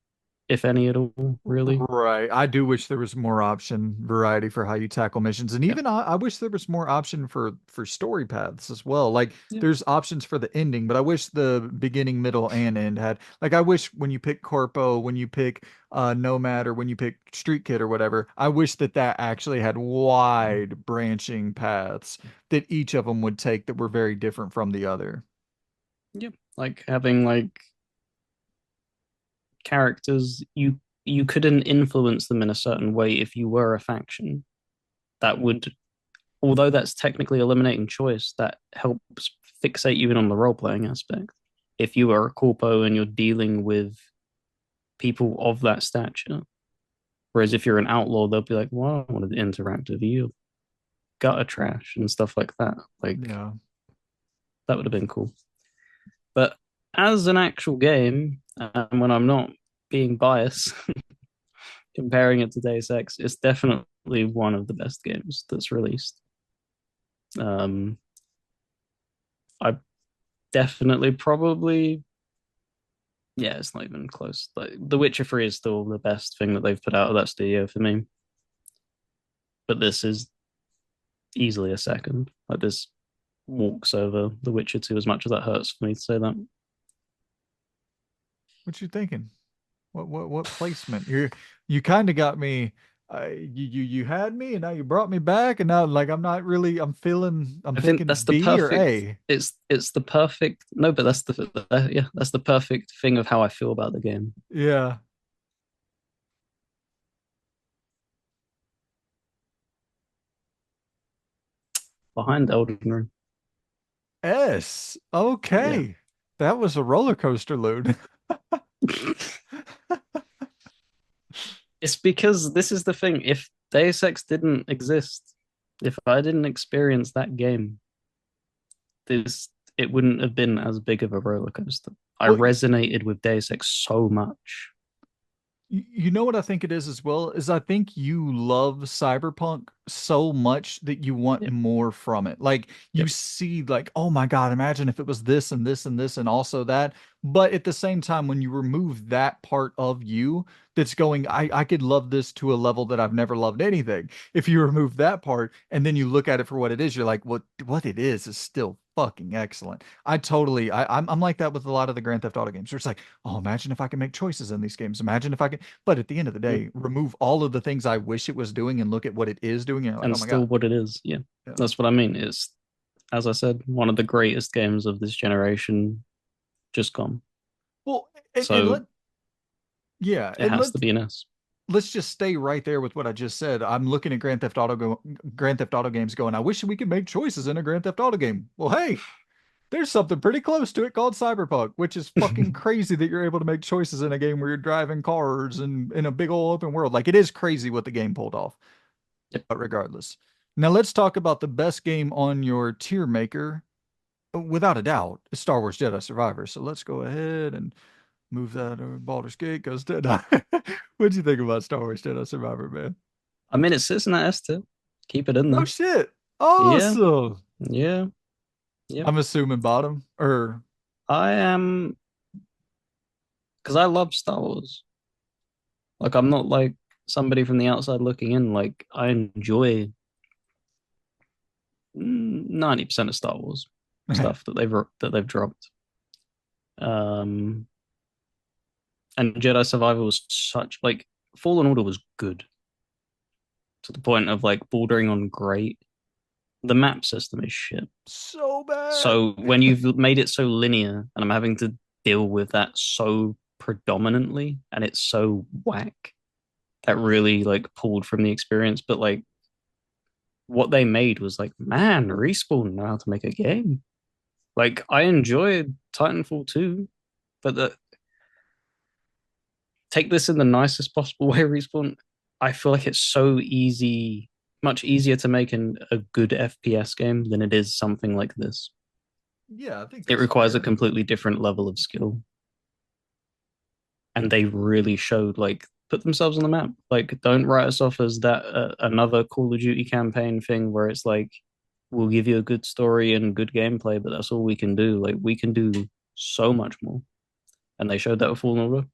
if any at all, really. Right. I do wish there was more option variety for how you tackle missions. And Yeah, even I wish there was more option for story paths as well. Like yeah. there's options for the ending, but I wish the beginning, middle, and end had like I wish when you pick Corpo, when you pick Nomad, or when you pick Street Kid or whatever, I wish that actually had wide branching paths that each of them would take that were very different from the other. Yeah, like having like characters you couldn't influence them in a certain way if you were a faction. That would, although that's technically eliminating choice, that helps fixate you in on the role playing aspect. If you are a corpo and you're dealing with people of that stature, whereas if you're an outlaw, they'll be like, "Well, I don't want to interact with you, gutter trash and stuff like that." Like Yeah. that would have been cool. But as an actual game, when I'm not being biased, comparing it to Deus Ex, it's definitely one of the best games that's released. Um, I definitely probably yeah, it's not even close. Like The Witcher 3 is still the best thing that they've put out of that studio for me, but this is easily a second. Like this walks over The Witcher 2 as much as that hurts for me to say that. What you thinking? What placement? You kind of got me. You had me, and now you brought me back, and now like I'm not really. I'm I think thinking that's the B or perfect. A. It's the perfect. No, but that's yeah, that's the perfect thing of how I feel about the game. Yeah. Behind Elden Ring, S. yeah. Okay. That was a roller coaster load. It's because this is the thing. If Deus Ex didn't exist, if I didn't experience that game, this it wouldn't have been as big of a roller coaster. I Well, resonated with Deus Ex so much. you know what I think it is as well is I think you love Cyberpunk so much that you want Yep, more from it. Like you yep. see like, oh my God, imagine if it was this and this and this and also that. But at the same time, when you remove that part of you that's going, I could love this to a level that I've never loved anything. If you remove that part and then you look at it for what it is, you're like, what it is still fucking excellent. I'm like that with a lot of the Grand Theft Auto games. Where it's like, oh, imagine if I can make choices in these games. Imagine if I can, but at the end of the Mm. day, remove all of the things I wish it was doing and look at what it is doing. And you're like, And oh my still God. what it is. Yeah. Yeah. That's what I mean. It's as I said, one of the greatest games of this generation just gone. Well, and So yeah, it and has to be an S. let's just stay right there with what I just said. I'm looking at Grand Theft Auto games going, I wish we could make choices in a Grand Theft Auto game. Well, hey, there's something pretty close to it called Cyberpunk, which is fucking crazy that you're able to make choices in a game where you're driving cars and in a big old open world. Like it is crazy what the game pulled off. Yep. But regardless. Now let's talk about the best game on your tier maker, without a doubt, is Star Wars Jedi Survivor. So let's go ahead and move that over Baldur's Gate goes to What'd you think about Star Wars Jedi Survivor, man? I mean, it sits in that S tier. Keep it in No there. shit. Yeah. Awesome. Yeah. Yep. I'm assuming bottom or I am because I love Star Wars. Like I'm not like somebody from the outside looking in. Like I enjoy 90% of Star Wars stuff that they've dropped. Um, and Jedi Survivor was such like Fallen Order was good to the point of like bordering on great. The map system is shit. so bad. So when you've made it so linear, and I'm having to deal with that so predominantly, and it's so whack, that really like pulled from the experience. But like what they made was like, man, Respawn know how to make a game. Like I enjoyed Titanfall 2, but take this in the nicest possible way, Respawn. I feel like it's so easy, much easier to make a good FPS game than it is something like this. Yeah, I think It that's requires a fair. completely different level of skill. And they really showed like put themselves on the map. Like don't write us off as that another Call of Duty campaign thing where it's like we'll give you a good story and good gameplay, but that's all we can do. Like we can do so much more. And they showed that with Fallen Order.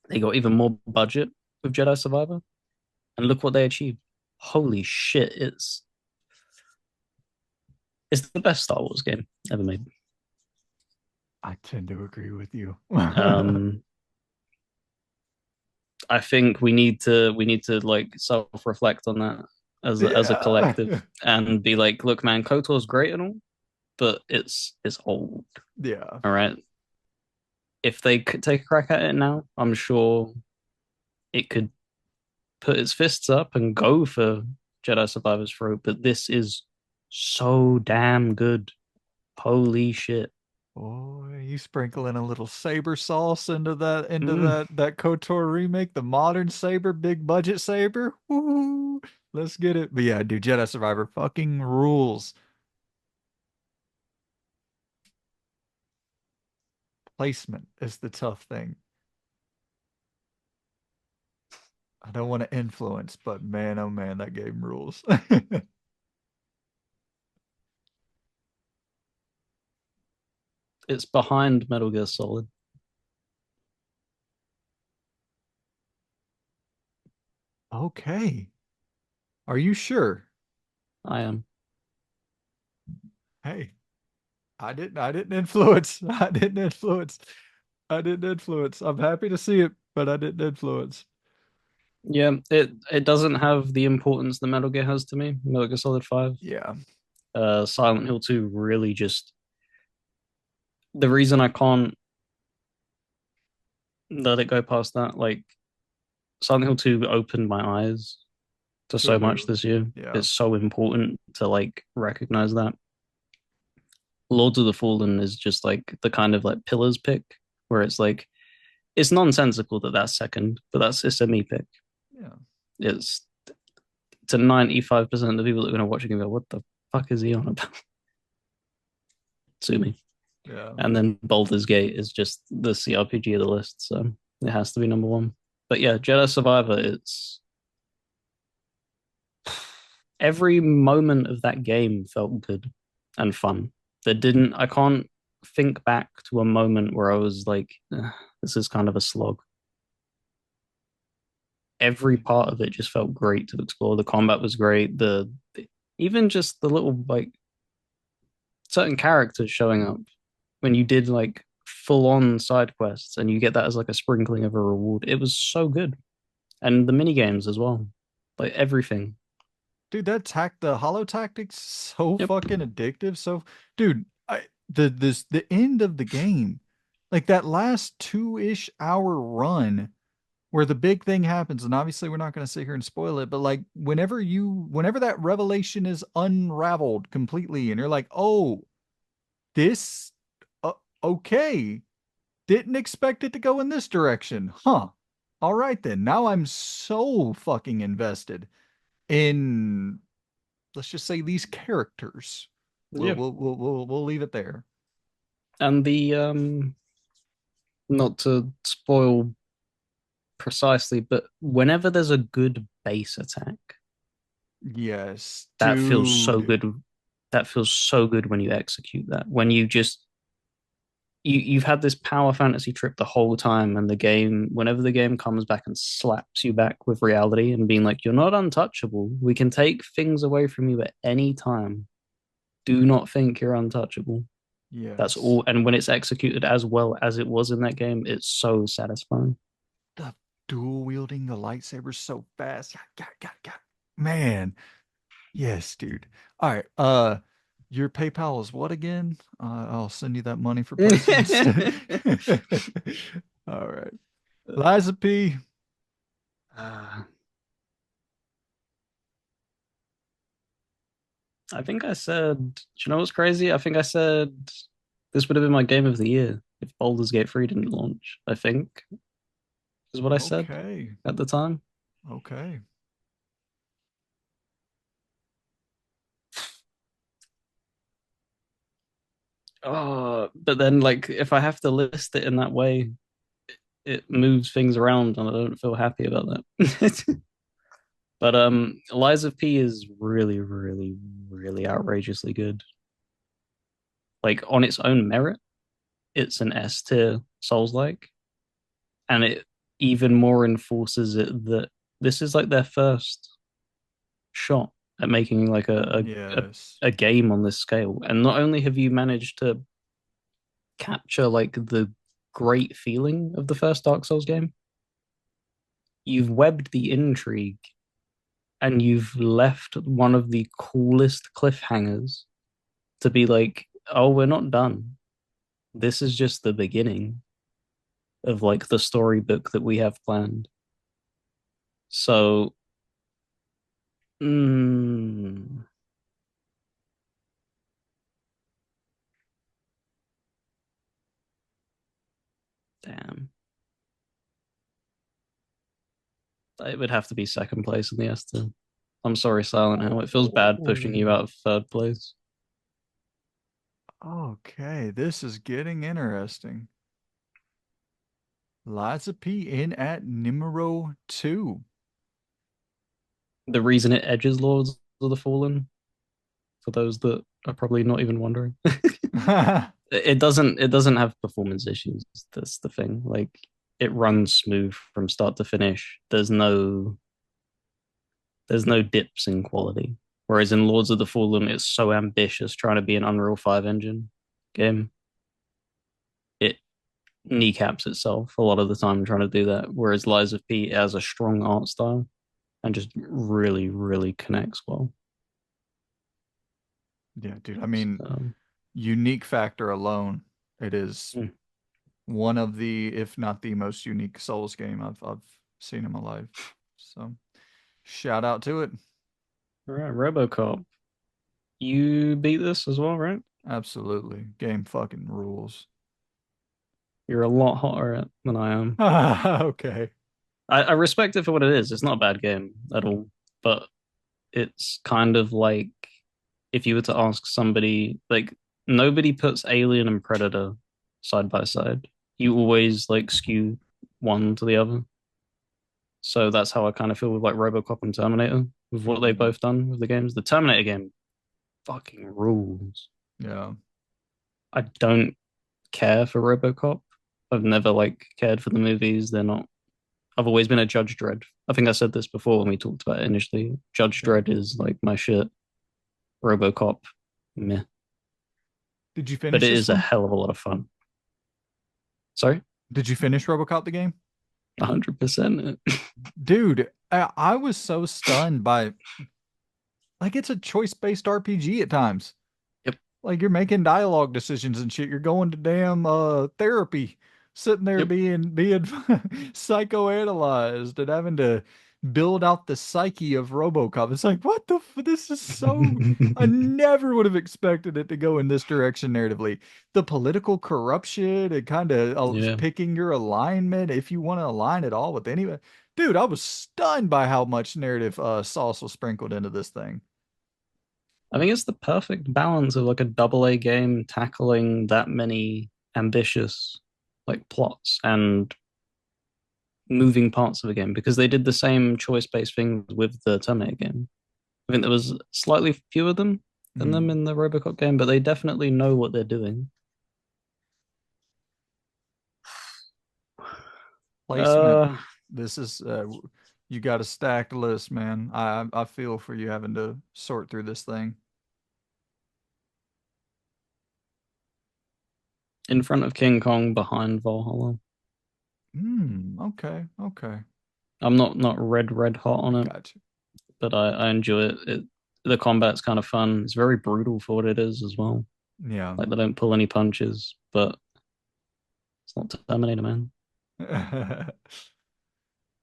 They got even more budget with Jedi Survivor, and look what they achieved. Holy shit! It's the best Star Wars game ever made. I tend to agree with you. Um, I think we need to like self reflect on that as a Yeah. collective and be like, look, man, KOTOR's great and all, but it's old. Yeah. All right. If they could take a crack at it now, I'm sure it could put its fists up and go for Jedi Survivor's throat. But this is so damn good. Holy shit. Boy, you sprinkle in a little saber sauce into Mm. that KOTOR remake, the modern saber, big budget saber. Woo! Let's get it. But yeah, dude, Jedi Survivor fucking rules. Placement is the tough thing. I don't want to influence, but man, oh man, that game rules. It's behind Metal Gear Solid. Okay. Are you sure? I am. Hey, I didn't influence. I didn't influence. I didn't influence. I'm happy to see it, but I didn't influence. Yeah, it doesn't have the importance the Metal Gear has to me. Metal Gear Solid 5. Yeah. Silent Hill 2 really just the reason I can't let it go past that, like Silent Hill 2 opened my eyes to To a so much new. this year. Yeah. It's so important to like recognize that. Lords of the Fallen is just like the kind of like pillars pick where it's like it's nonsensical that that's second, but that's it's a me pick. Yeah. It's to 95% of the people that are going to watch it and go, what the fuck is he on about? Sue me. Yeah. And then Baldur's Gate is just the CRPG of the list, so it has to be number one. But yeah, Jedi Survivor, it's every moment of that game felt good and fun. I can't think back to a moment where I was like, this is kind of a slog. Every part of it just felt great to explore. The combat was great. Even just the little like certain characters showing up when you did like full on side quests and you get that as like a sprinkling of a reward. It was so good. And the mini games as well. Like everything. Dude, the hollow tactics so Yep. fucking addictive. So, dude, the end of the game, like that last 2-ish hour run where the big thing happens, and obviously we're not going to sit here and spoil it, but like whenever that revelation is unraveled completely, and you're like, oh, this, uh, okay, didn't expect it to go in this direction, huh? All right then, now I'm so fucking invested in, let's just say, these characters. We'll Yeah. we'll we'll we'll leave it there. And the not to spoil precisely, but whenever there's a good base attack, Yes, that feels so dude. good. That feels so good when you execute that. When you just you've had this power fantasy trip the whole time, and the game, whenever the game comes back and slaps you back with reality and being like, you're not untouchable. We can take things away from you at any time. Do not think you're untouchable. That's Yes. all. And when it's executed as well as it was in that game, it's so satisfying. The dual wielding the lightsaber so fast. Man, yes, dude. All right. Your PayPal is what again? I'll send you that money for placements. All right. Liza P. uh, I think I said, do you know what's crazy? I think I said this would have been my game of the year if Baldur's Gate 3 didn't launch, I think is what I said Okay. at the time. Okay. Oh, but then like if I have to list it in that way, it moves things around and I don't feel happy about that. But Lies of P is really, really, really outrageously good. Like on its own merit, it's an S tier Souls like, and it even more enforces it that this is like their first shot at making like Yes. a game on this scale. And not only have you managed to capture like the great feeling of the first Dark Souls game, you've webbed the intrigue and you've left one of the coolest cliffhangers to be like, oh, we're not done. This is just the beginning of like the storybook that we have planned. So, mm, damn, it would have to be second place in the Esther. I'm sorry, Silent Hill. It feels bad pushing you Oh. out of third place. Okay. This is getting interesting. Liza P in at numero 2. the reason it edges Lords of the Fallen, for those that are probably not even wondering. It doesn't have performance issues. That's the thing. Like it runs smooth from start to finish. There's no dips in quality. Whereas in Lords of the Fallen, it's so ambitious trying to be an Unreal 5 engine game. It kneecaps itself a lot of the time trying to do that. Whereas Lies of P has a strong art style and just really, really connects well. Yeah, dude. I mean, So, unique factor alone, it is mm. one of the, if not the most unique Souls game I've seen in my life. So shout out to it. All right, RoboCop. You beat this as well, right? Absolutely. Game fucking rules. You're a lot hotter at than I am. Okay. I respect it for what it is. It's not a bad game at all, but it's kind of like if you were to ask somebody, like nobody puts Alien and Predator side by side. You always like skew one to the other. So that's how I kind of feel with like RoboCop and Terminator, with what they've Mhm. both done with the games. The Terminator game fucking rules. Yeah. I don't care for RoboCop. I've never like cared for the movies. They're not. I've always been a Judge Dredd. I think I said this before when we talked about it initially. Judge Yeah. Dredd is like my shit. RoboCop, meh. Did you But finish it this is a one? hell of a lot of fun. Sorry, Did you finish RoboCop the game? 100%. Dude, I was so stunned by like it's a choice-based RPG at times. Yep. Like you're making dialogue decisions and shit. You're going to damn therapy, sitting there Yep. being psychoanalyzed and having to build out the psyche of RoboCop. It's like, what the this is so I never would have expected it to go in this direction narratively. The political corruption and kind of Yeah. picking your alignment if you want to align at all with anybody. Dude, I was stunned by how much narrative sauce was sprinkled into this thing. I think it's the perfect balance of like a double A game tackling that many ambitious like plots and moving parts of the game because they did the same choice-based thing with the Terminator game. I think there was slightly fewer of them than them Mhm. in the RoboCop game, but they definitely know what they're doing. Placement. Uh, This is you got a stacked list, man. I feel for you having to sort through this thing. in front of King Kong, behind Valhalla. Okay, okay. I'm not red hot on it, Gotcha. but I enjoy it. The combat's kind of fun. It's very brutal for what it is as well. Yeah. Like they don't pull any punches, but it's not Terminator, man.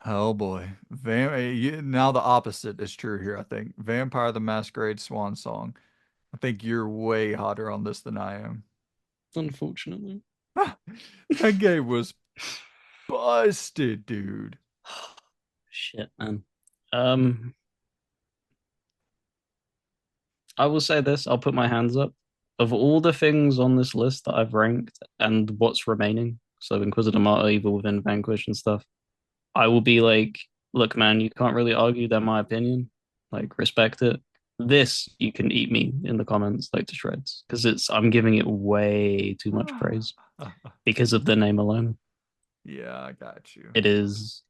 Oh boy. Now the opposite is true here, I think. Vampire the Masquerade Swan Song. I think you're way hotter on this than I am. Unfortunately. That game was busted, dude. Shit, man. Um, I will say this, I'll put my hands up. Of all the things on this list that I've ranked and what's remaining, so Inquisitor Martyr, Evil Within, Vanquish and stuff, I will be like, look, man, you can't really argue they're my opinion. Like, respect it. This, you can eat me in the comments, like to shreds, because I'm giving it way too much praise because of the name alone. Yeah, I got you. It is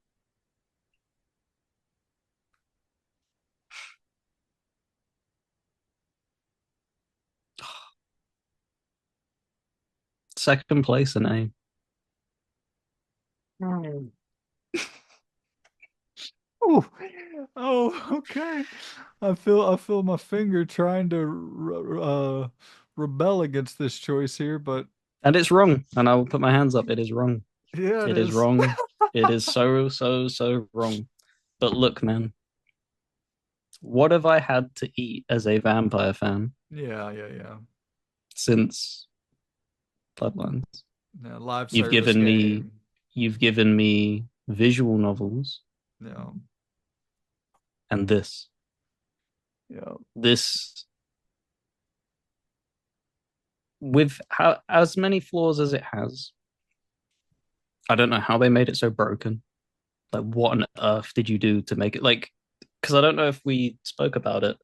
second place in A. Oh, oh, okay. I feel my finger trying to rebel against this choice here, but And it's wrong. And I will put my hands up. It is wrong. yeah, it It is is. wrong. It is so, so, so wrong. But look, man, what have I had to eat as a vampire fan Yeah, yeah, yeah. since Bloodlines? Yeah, live You've service given me, game. you've given me visual novels Yeah, and this. yeah. This, with how as many flaws as it has, I don't know how they made it so broken. Like, what on earth did you do to make it? Like, because I don't know if we spoke about it.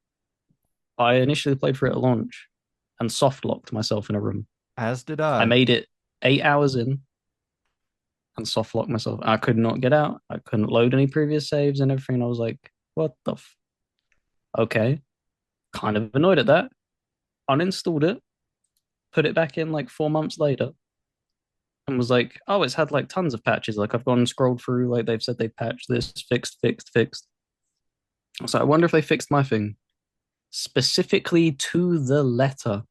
I initially played for it at launch and soft locked myself in a room. As did I I. made it 8 hours in and soft locked myself. I could not get out. I couldn't load any previous saves and everything. I was like, what the okay. Kind of annoyed at that. Uninstalled it, put it back in like 4 months later, and was like, oh, it's had like tons of patches. Like I've gone and scrolled through, like they've said they patched this, fixed. So I wonder if they fixed my thing specifically to the letter.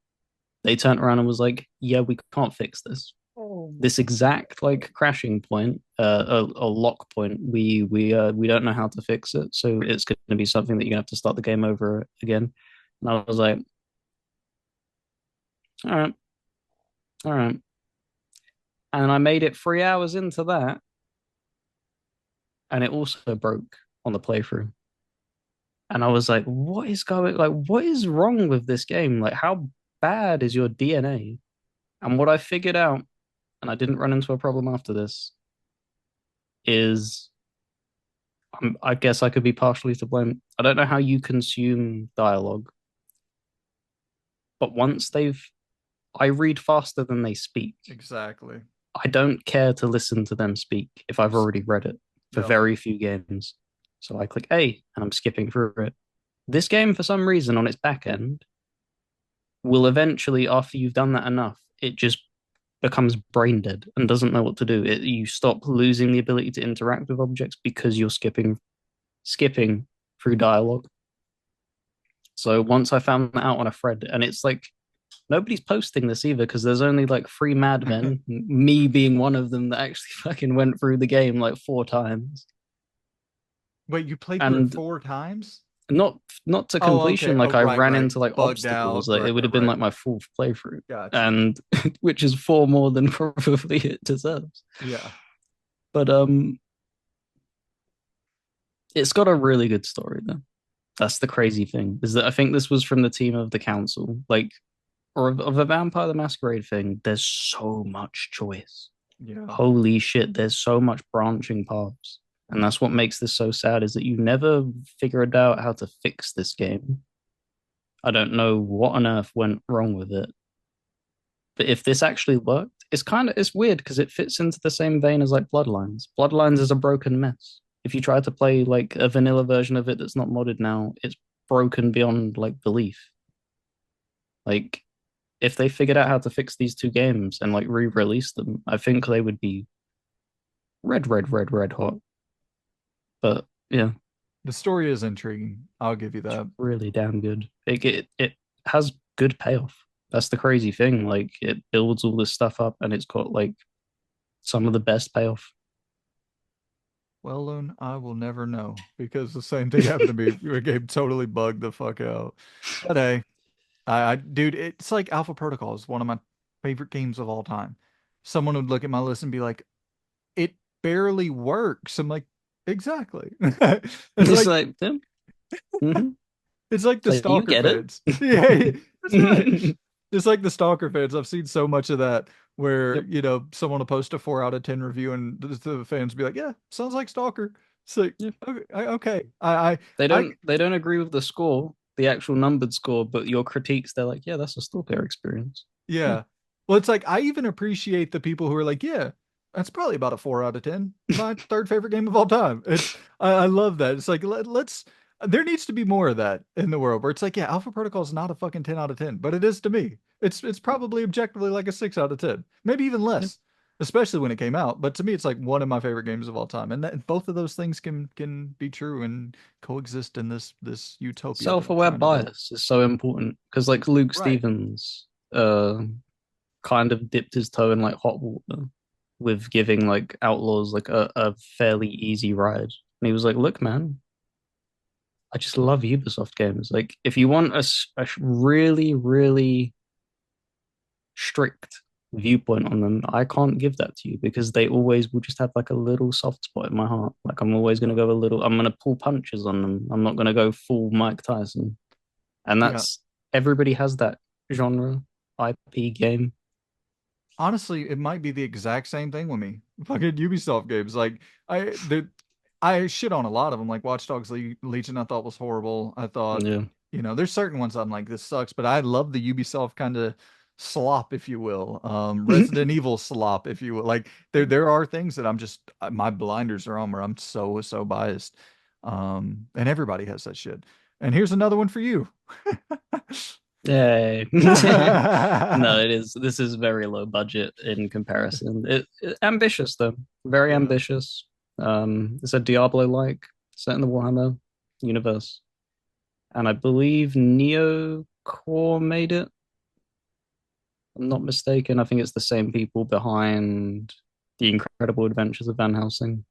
They turned around and was like, yeah, we can't fix this. Oh. This exact like crashing point, a lock point, we don't know how to fix it. So it's going to be something that you're gonna have to start the game over again. And I was like, all right, all right. And I made it 3 hours into that, and it also broke on the playthrough. And I was like, what is wrong with this game? Like, how bad is your DNA? And what I figured out, and I didn't run into a problem after this, is I guess I could be partially to blame. I don't know how you consume dialogue, but I read faster than they speak. Exactly. I don't care to listen to them speak if I've already read it for Yep. very few games. So I click A and I'm skipping through it. This game, for some reason, on its back end, will eventually, after you've done that enough, it just becomes brain dead and doesn't know what to do. You stop losing the ability to interact with objects because you're skipping through dialogue. So once I found that out on a thread, and it's like nobody's posting this either because there's only like three madmen, me being one of them, that actually fucking went through the game like 4 times. Wait, you played through it And 4 times? not to Oh, okay. completion. Oh, Like I right, ran right. into like Bugged out. obstacles. Like Right, it would right, have been right. like my fourth playthrough, Gotcha. and which is four more than probably it deserves. Yeah. But it's got a really good story though. That's the crazy thing is that I think this was from the team of the council, like or of a Vampire the Masquerade thing. There's so much choice. Yeah. Holy shit, there's so much branching paths. And that's what makes this so sad is that you never figured out how to fix this game. I don't know what on earth went wrong with it. But if this actually worked, it's weird because it fits into the same vein as like Bloodlines. Bloodlines is a broken mess. If you try to play like a vanilla version of it that's not modded now, it's broken beyond like belief. Like if they figured out how to fix these two games and like re-release them, I think they would be red hot. But yeah, The story is intriguing. I'll give you it's that. really damn good. It has good payoff. That's the crazy thing. Like it builds all this stuff up, and it's got like some of the best payoff. Well, Loon, I will never know because the same thing happened to me. Your game totally bugged the fuck out. But hey, dude, it's like Alpha Protocol is one of my favorite games of all time. Someone would look at my list and be like, "It barely works." I'm like, exactly. It's It's like like, yeah, mhm. it's like the So you Stalker get it. fans. Yeah, that's right. It's like the Stalker fans. I've seen so much of that where, Yep. someone will post a 4 out of 10 review and the fans be like, yeah, sounds like Stalker. It's like, Yeah. okay, okay. I, They don't agree with the score, the actual numbered score, but your critiques, they're like, yeah, that's a stalker experience. Yeah. yeah. Well, it's like, I even appreciate the people who are like, yeah, that's probably about a 4 out of 10. My third favorite game of all time. I love that. It's like, there needs to be more of that in the world where it's like, yeah, Alpha Protocol is not a fucking 10 out of 10, but it is to me. It's probably objectively like a 6 out of 10, maybe even Yeah. less, especially when it came out. But to me, it's like one of my favorite games of all time, and both of those things can be true and coexist in this utopia that I'm Self-aware trying to build. bias is so important because like Luke Right. Stevens kind of dipped his toe in like hot water with giving like Outlaws like a fairly easy ride. And he was like, look, man, I just love Ubisoft games. Like, if you want a really, really strict viewpoint on them, I can't give that to you because they always will just have like a little soft spot in my heart. Like, I'm always going to go a little, I'm going to pull punches on them. I'm not going to go full Mike Tyson. And Yeah. everybody has that genre IP game. Honestly, it might be the exact same thing with me. Fucking Ubisoft games. Like I, I shit on a lot of them. Like Watch Dogs Legion, I thought was horrible. I thought, Yeah. there's certain ones I'm like, this sucks, but I love the Ubisoft kind of slop, if you will. Resident Evil slop, if you will. Like there are things that I'm just my blinders are on where I'm so biased. And everybody has that shit. And here's another one for you. Yay. No, it is. This is very low budget in comparison. Ambitious though, very Yeah. ambitious. It's a Diablo-like set in the Warhammer universe, and I believe Neo Core made it. I'm not mistaken. I think it's the same people behind the Incredible Adventures of Van Helsing,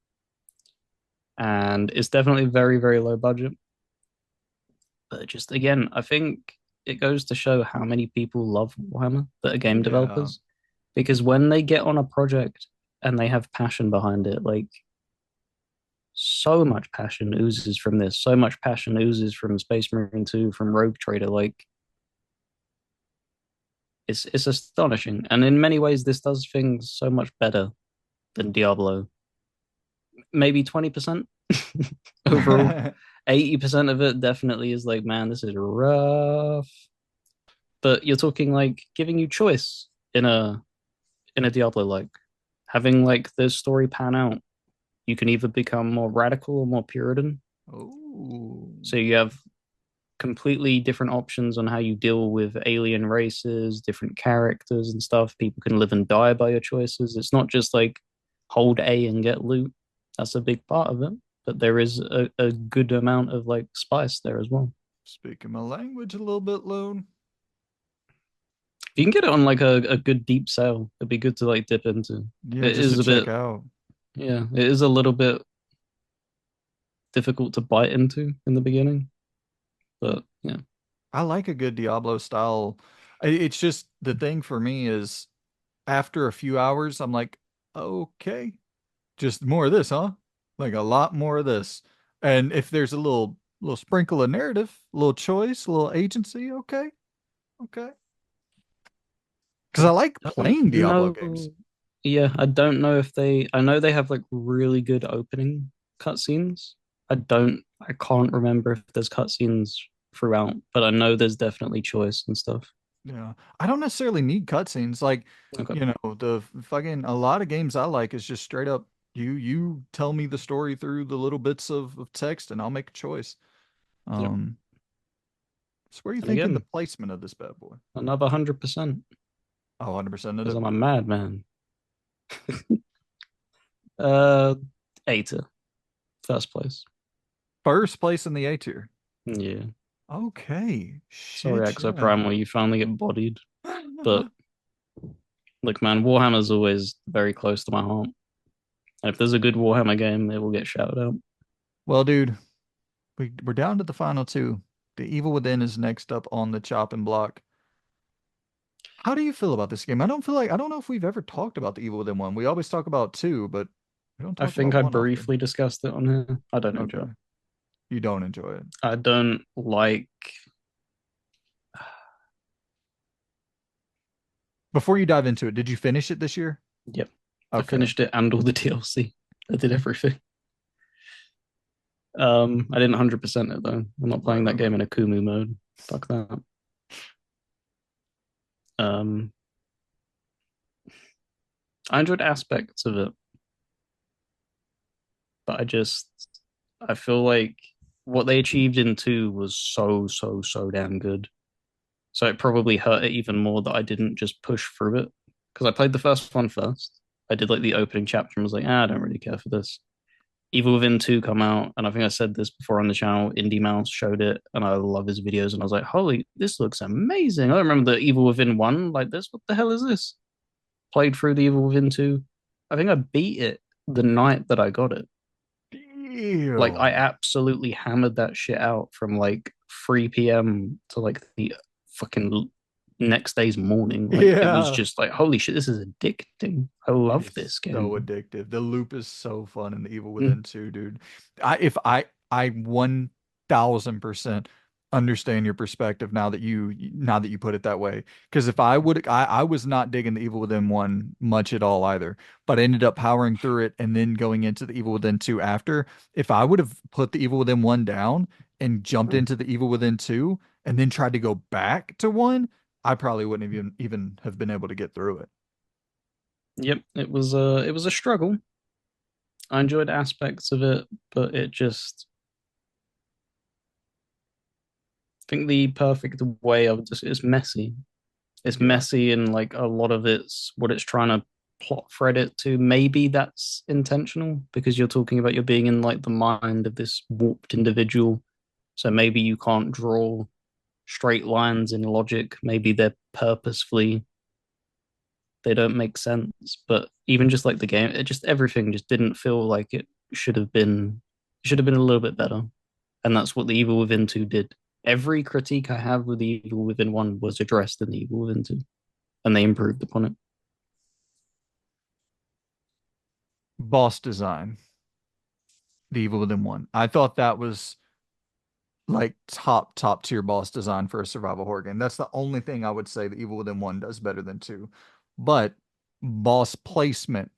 and it's definitely very low budget. But just again, I think it goes to show how many people love Warhammer that are game Yeah. developers. Because when they get on a project and they have passion behind it, like so much passion oozes from this, so much passion oozes from Space Marine 2, from Rogue Trader. Like it's astonishing. And in many ways, this does things so much better than Diablo. Maybe 20% overall. 80% of it definitely is like, man, this is rough. But you're talking like giving you choice in a Diablo like having like the story pan out. You can either become more radical or more Puritan. Oh. So you have completely different options on how you deal with alien races, different characters and stuff. People can live and die by your choices. It's not just like hold A and get loot. That's a big part of it. But there is a good amount of like spice there as well. Speaking my language a little bit, Loon. If you can get it on like a good deep sale, it'd be good to like dip into. Yeah, It just to is a check bit, out. yeah, it is a little bit difficult to bite into in the beginning, but yeah, I like a good Diablo style. It's just the thing for me is after a few hours, I'm like, okay, just more of this, huh? Like a lot more of this. And if there's a little sprinkle of narrative, a little choice, a little agency, okay, okay. Because I like don't playing Diablo games. know. Yeah, I don't know if they. I know they have like really good opening cutscenes. I can't remember if there's cutscenes throughout, but I know there's definitely choice and stuff. Yeah, I don't necessarily need cutscenes. Like, Okay. the fucking a lot of games I like is just straight up you tell me the story through the little bits of text and I'll make a choice. Yep. Um, so where are you And thinking the again, placement of this bad boy? another 100% Oh, 100% of because it. I'm a madman. Uh, Aita, first place. First place in the A tier. Yeah. Okay. Sorry, Shit, Exo yeah. Prime, where you finally get bodied. But look, man, Warhammer's always very close to my heart. And if there's a good Warhammer game, it will get shouted out. Well, dude, we're down to the final two. The Evil Within is next up on the chopping block. How do you feel about this game? I don't know if we've ever talked about the Evil Within one. We always talk about two, but we don't I talk think about I one often. briefly discussed it on here. I don't enjoy it. Okay. You don't enjoy it. I don't like. Before you dive into it, did you finish it this year? Yep, I Okay. finished it and all the DLC. I did everything. I didn't 100% it though. I'm not Right, playing right, that right. game in a Kumu mode. Fuck that. Um, I enjoyed aspects of it, but I feel like what they achieved in two was so damn good. So it probably hurt it even more that I didn't just push through it because I played the first one first. I did like the opening chapter and was like, I don't really care for this. Evil Within 2 come out, and I think I said this before on the channel. Indie Mouse showed it, and I love his videos. And I was like, holy, this looks amazing. I don't remember the Evil Within 1 like this. What the hell is this? Played through the Evil Within 2. I think I beat it the night that I got it. Like, I Damn. absolutely hammered that shit out from like 3 p.m. to like the fucking next day's morning. Like, it was Yeah. just like, holy shit, this is addicting. I It love is this so game. addictive. The loop is so fun in the Evil Mm. Within 2, dude. I if I 1000%. understand your perspective now that you put it that way. Because if I was not digging the Evil Within one much at all either, but I ended up powering through it and then going into the Evil Within two after. If I would have put the Evil Within one down and jumped into the Evil Within two and then tried to go back to one, I probably wouldn't have even have been able to get through it. Yep, it was a struggle. I enjoyed aspects of it, but it just I think the perfect way of just it's messy. It's Yeah. messy and like a lot of it's what it's trying to plot thread it to. Maybe that's intentional because you're talking about you're being in like the mind of this warped individual. So maybe you can't draw straight lines in logic. Maybe they're purposefully they don't make sense. But even just like the game, it just everything just didn't feel like it should have been should have been a little bit better. And that's what the Evil Within 2 did. Every critique I have with the Evil Within 1 was addressed in the Evil Within 2, and they improved upon it. Boss design, the Evil Within one. I thought that was like top tier boss design for a survival horror game. That's the only thing I would say the Evil Within one does better than two. But boss placement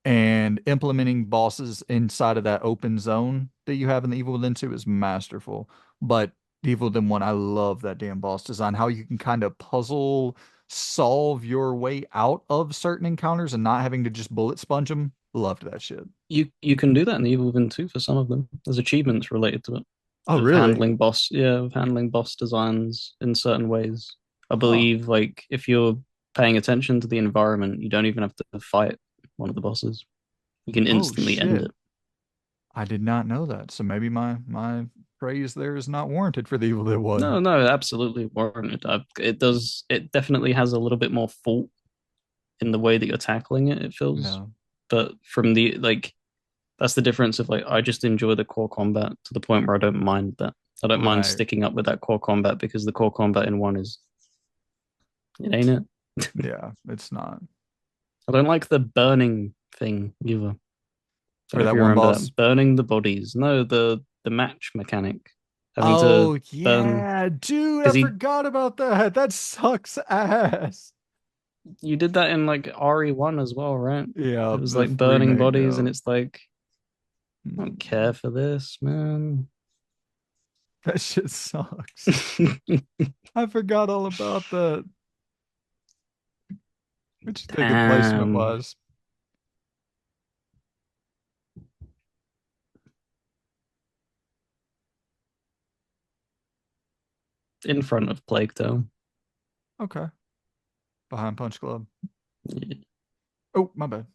and implementing bosses inside of that open zone that you have in the Evil Within 2 is masterful. But the Evil Within 1, I love that damn boss design. How you can kind of puzzle solve your way out of certain encounters and not having to just bullet sponge them. Loved that shit. You can do that in the Evil Within 2 for some of them. There's achievements related to it Oh, of really? handling boss designs in certain ways. I Huh. believe like if you're paying attention to the environment, you don't even have to fight one of the bosses. You can Oh, instantly end shit. it. I did not know that. So maybe my praise there is not warranted for the Evil Within 1. No, no, absolutely warranted. It does. It definitely has a little bit more fault in the way that you're tackling it. It feels, Yeah. but from the like, that's the difference of like I just enjoy the core combat to the point where I don't mind that. I don't mind Right. sticking up with that core combat because the core combat in one is it ain't it. Yeah, it's not. I don't like the burning thing either. Don't For know if that you one remember boss. that burning the bodies. No, the match mechanic, having to Oh, burn yeah, dude, I because he forgot about that. That sucks ass. you did that in like RE1 as well, right? Yeah, It was the like burning remake, bodies, yeah. and it's like I don't care Mm, for this, man. that shit sucks. I forgot all about that. What you think of placement Damn. wise? In front of Plague Tale. Okay. Behind Punch Club. Yeah. Oh, my bad.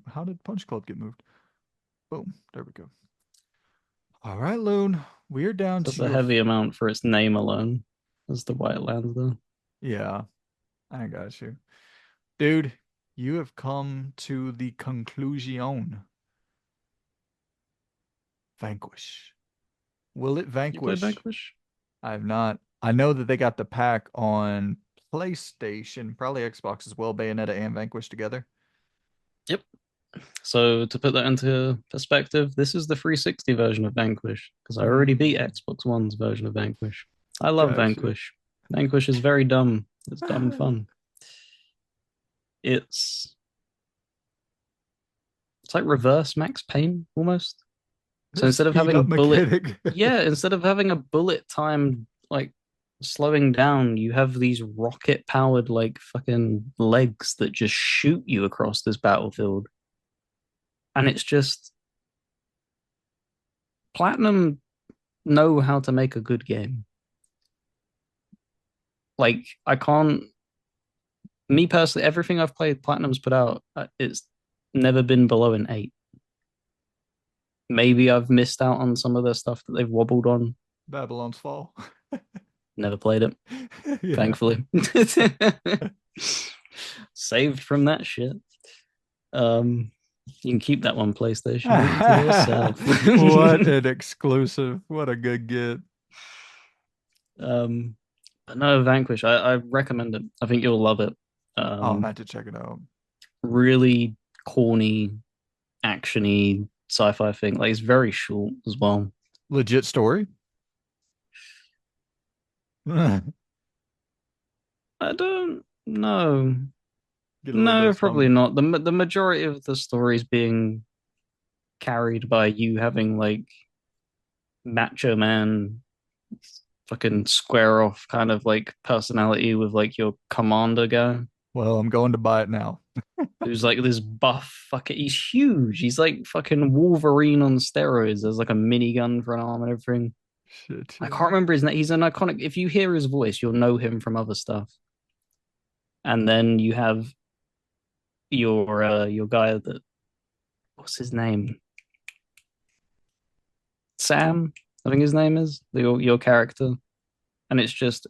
How did Punch Club get moved? Boom. There we go. All right, Loon. We are down That's a to a. heavy amount for its name alone. As the White Lands, though. Yeah, I got you. Dude, you have come to the conclusion. Vanquish. Will it You played vanquish? Vanquish? I have not. I know that they got the pack on PlayStation, probably Xbox as well, Bayonetta and Vanquish together. Yep. So to put that into perspective, this is the 360 version of Vanquish because I already beat Mm, Xbox One's version of Vanquish. I love gotcha. Vanquish. Vanquish is very dumb. It's dumb fun. It's it's like reverse Max Payne almost. So instead of Speed having up bullet, mechanic. yeah, instead of having a bullet time like slowing down, you have these rocket powered like fucking legs that just shoot you across this battlefield. And it's just Platinum know how to make a good game. Like I can't me personally, everything I've played Platinum's put out, it's never been below an 8. Maybe I've missed out on some of the stuff that they've wobbled on. Babylon's Fall. Never played it, Yeah. thankfully. Saved from that shit. Um, you can keep that one PlayStation. Keep it to yourself. What an exclusive. What a good get. um, but no, Vanquish. I recommend it. I think you'll love it. I'll Um, have to check it out. really corny, actiony sci-fi thing. Like it's very short as well. Legit story? Get I don't know. a little bit No, of probably something. not. The majority of the stories being carried by you having like macho man fucking square off kind of like personality with like your commander guy Well, I'm going to buy it now. who's like this buff fucking he's huge. He's like fucking Wolverine on steroids. There's like a minigun for an arm and everything. Shit, I yeah. can't remember his name. He's an iconic if you hear his voice, you'll know him from other stuff. And then you have your guy that what's his name? Sam, I think his name is your character. And it's just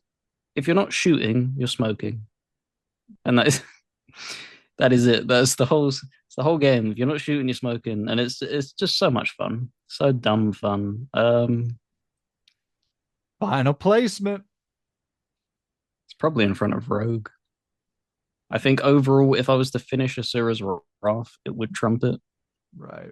if you're not shooting, you're smoking. And that is that is it. That's the whole game. If you're not shooting, you're smoking, and it's just so much fun, so dumb fun. Final placement. It's probably in front of Rogue. I think overall, if I was to finish Asura's Wrath, it would trump it. Right.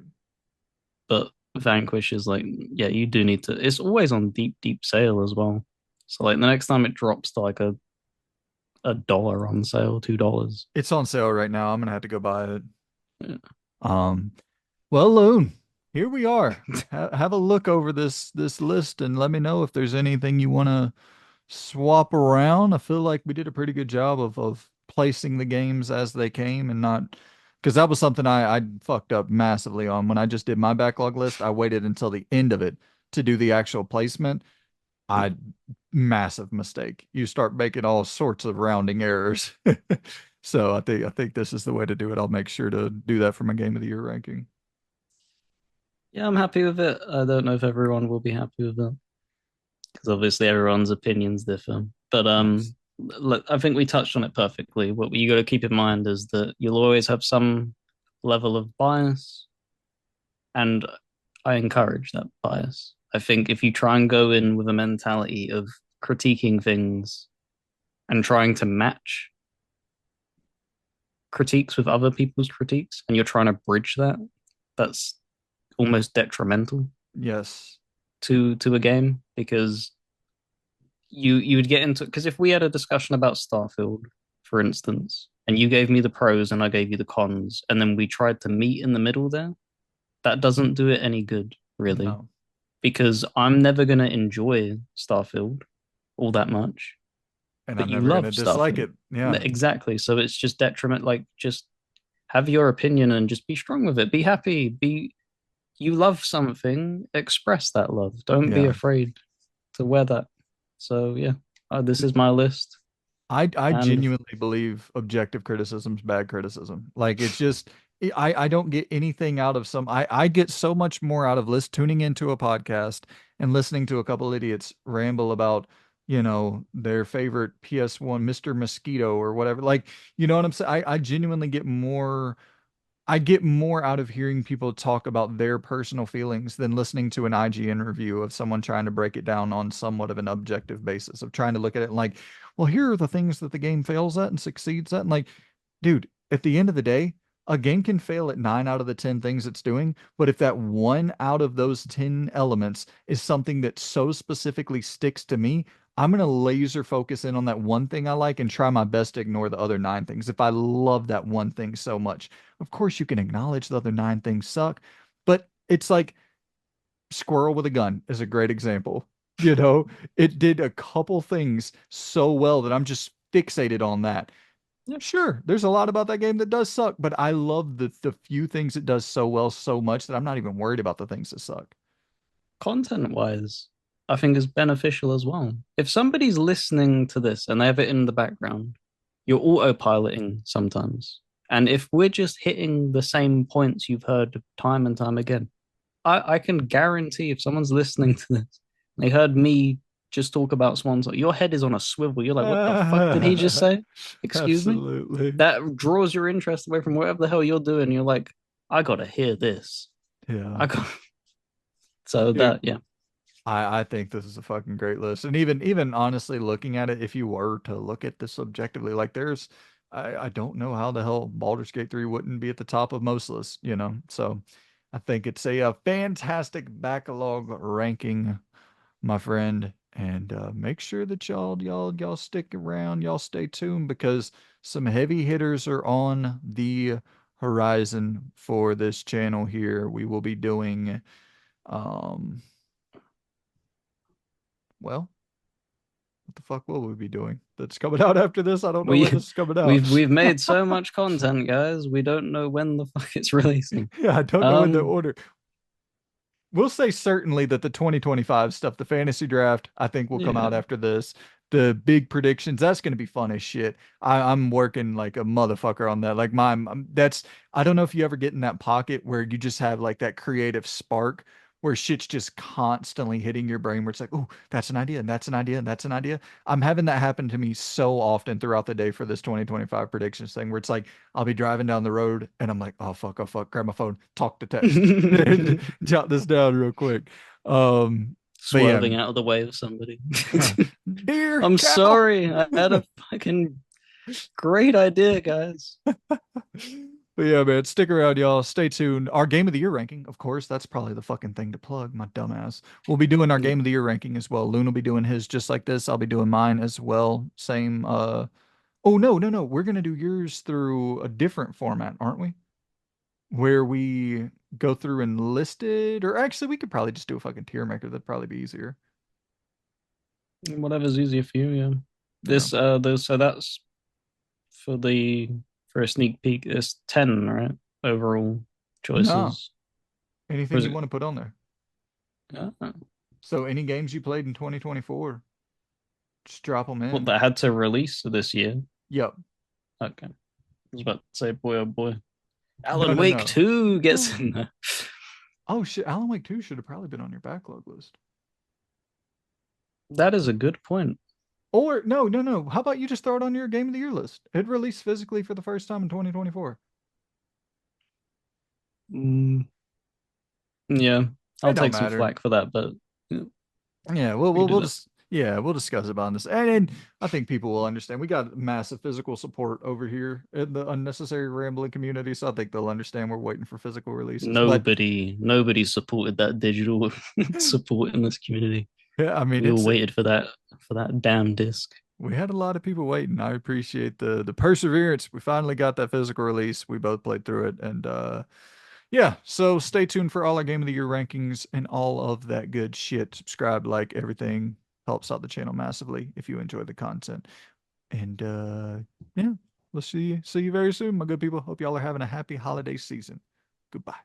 But Vanquish is like, yeah, you do need to. It's always on deep, deep sale as well. So like the next time it drops to like a dollar on sale, $2. It's on sale right now. I'm gonna have to go buy it. Yeah. Um, well, Loon, here we are. Have a look over this list and let me know if there's anything you want to swap around. I feel like we did a pretty good job of placing the games as they came and not because that was something I fucked up massively on when I just did my backlog list. I waited until the end of it to do the actual placement. I massive mistake. You start making all sorts of rounding errors. So I think this is the way to do it. I'll make sure to do that for my game of the year ranking. Yeah, I'm happy with it. I don't know if everyone will be happy with it because obviously everyone's opinions differ. But Nice. look, I think we touched on it perfectly. What you got to keep in mind is that you'll always have some level of bias, and I encourage that bias. I think if you try and go in with a mentality of critiquing things and trying to match critiques with other people's critiques, and you're trying to bridge that, that's almost detrimental Yes. to a game because you would get into because if we had a discussion about Starfield, for instance, and you gave me the pros and I gave you the cons, and then we tried to meet in the middle there, that doesn't do it any good, really, No. because I'm never gonna enjoy Starfield all that much, And but I'm you never love gonna dislike Starfield. it. Yeah. Exactly. So it's just detriment, like just have your opinion and just be strong with it. Be happy. Be you love something, express that love. Don't be Yeah. afraid to wear that. So yeah, this is my list. I And genuinely believe objective criticism's bad criticism. Like it's just I don't get anything out of some I get so much more out of tuning into a podcast and listening to a couple idiots ramble about, their favorite PS1 Mr. Mosquito or whatever. Like, you know what I'm saying? I genuinely get more out of hearing people talk about their personal feelings than listening to an IGN review of someone trying to break it down on somewhat of an objective basis of trying to look at it and like, well, here are the things that the game fails at and succeeds at. And like, dude, at the end of the day, a game can fail at 9 out of the 10 things it's doing, but if that one out of those 10 elements is something that so specifically sticks to me, I'm going to laser focus in on that one thing I like and try my best to ignore the other 9 things if I love that one thing so much. Of course, you can acknowledge the other 9 things suck, but it's like Squirrel with a Gun is a great example. You know, it did a couple things so well that I'm just fixated on that. yeah, Sure, there's a lot about that game that does suck, but I love the few things it does so well so much that I'm not even worried about the things that suck. content wise, I think is beneficial as well. If somebody's listening to this and they have it in the background, you're autopiloting sometimes. And if we're just hitting the same points you've heard time and time again, I can guarantee if someone's listening to this, they heard me just talk about Swans, your head is on a swivel. You're like, what the fuck did he just say? Excuse me? Absolutely. That draws your interest away from whatever the hell you're doing. You're like, I gotta hear this. Yeah. I got so Dude, that yeah. I think this is a fucking great list. And even honestly looking at it, if you were to look at this objectively, like I don't know how the hell Baldur's Gate 3 wouldn't be at the top of most lists. So I think it's a fantastic backlog ranking, my friend. And make sure that y'all stick around, y'all stay tuned because some heavy hitters are on the horizon for this channel here. We will be doing um well, what the fuck will we be doing? That's coming out after this. I don't know We when this is coming out. we've made so much content, guys. We don't know when the fuck it's releasing. Yeah, I don't know when the Um, order. We'll say certainly that the 2025 stuff, the fantasy draft, I think will come yeah. out after this. The big predictions, that's going to be fun as shit. I'm working like a motherfucker on that. Like that's, I don't know if you ever get in that pocket where you just have like that creative spark where shit's just constantly hitting your brain where it's like, oh, that's an idea and that's an idea and that's an idea. I'm having that happen to me so often throughout the day for this 2025 predictions thing where it's like, I'll be driving down the road and I'm like, oh fuck, grab my phone, talk to text. Jot this down real quick. But yeah, Swerving out of the way of somebody. dear I'm cow. sorry. I had a fucking great idea, guys. But yeah, man, stick around, y'all. Stay tuned. Our game of the year ranking, of course, that's probably the fucking thing to plug, my dumbass. We'll be doing our Yeah. game of the year ranking as well. Loon will be doing his just like this. I'll be doing mine as well. Same. Oh no, no, no. We're gonna do yours through a different format, aren't we? Where we go through and list it, or actually, we could probably just do a fucking tier maker. That'd probably be easier. Whatever's easier for you, yeah. Yeah. So that's for the for a sneak peek. It's 10, right? Overall No. choices. Or Anything is you it? want to put on there. Uh, So any games you played in 2024, just drop them what in. that had to release this year? Yep. Okay. I was about to say, boy, oh boy. No, Alan no, Wake no. 2 gets in there. Oh shit, Alan Wake 2 should have probably been on your backlog list. That is a good point. Or no, no, no. How about you just throw it on your game of the year list? It released physically for the first time in 2024. Mm, yeah, It I'll don't take some matter. flack for that, but yeah, Yeah, we can do we'll that. just yeah, we'll discuss about this. And I think people will understand. We got massive physical support over here in the unnecessary rambling community, so I think they'll understand we're waiting for physical releases. But Nobody supported that digital support in this community. yeah, I mean We all it's waited for that damn disc. we had a lot of people waiting. I appreciate the perseverance. We finally got that physical release. We both played through it and yeah, so stay tuned for all our game of the year rankings and all of that good shit. Subscribe, like everything helps out the channel massively if you enjoy the content. And yeah, we'll see you very soon, my good people. Hope y'all are having a happy holiday season. Goodbye.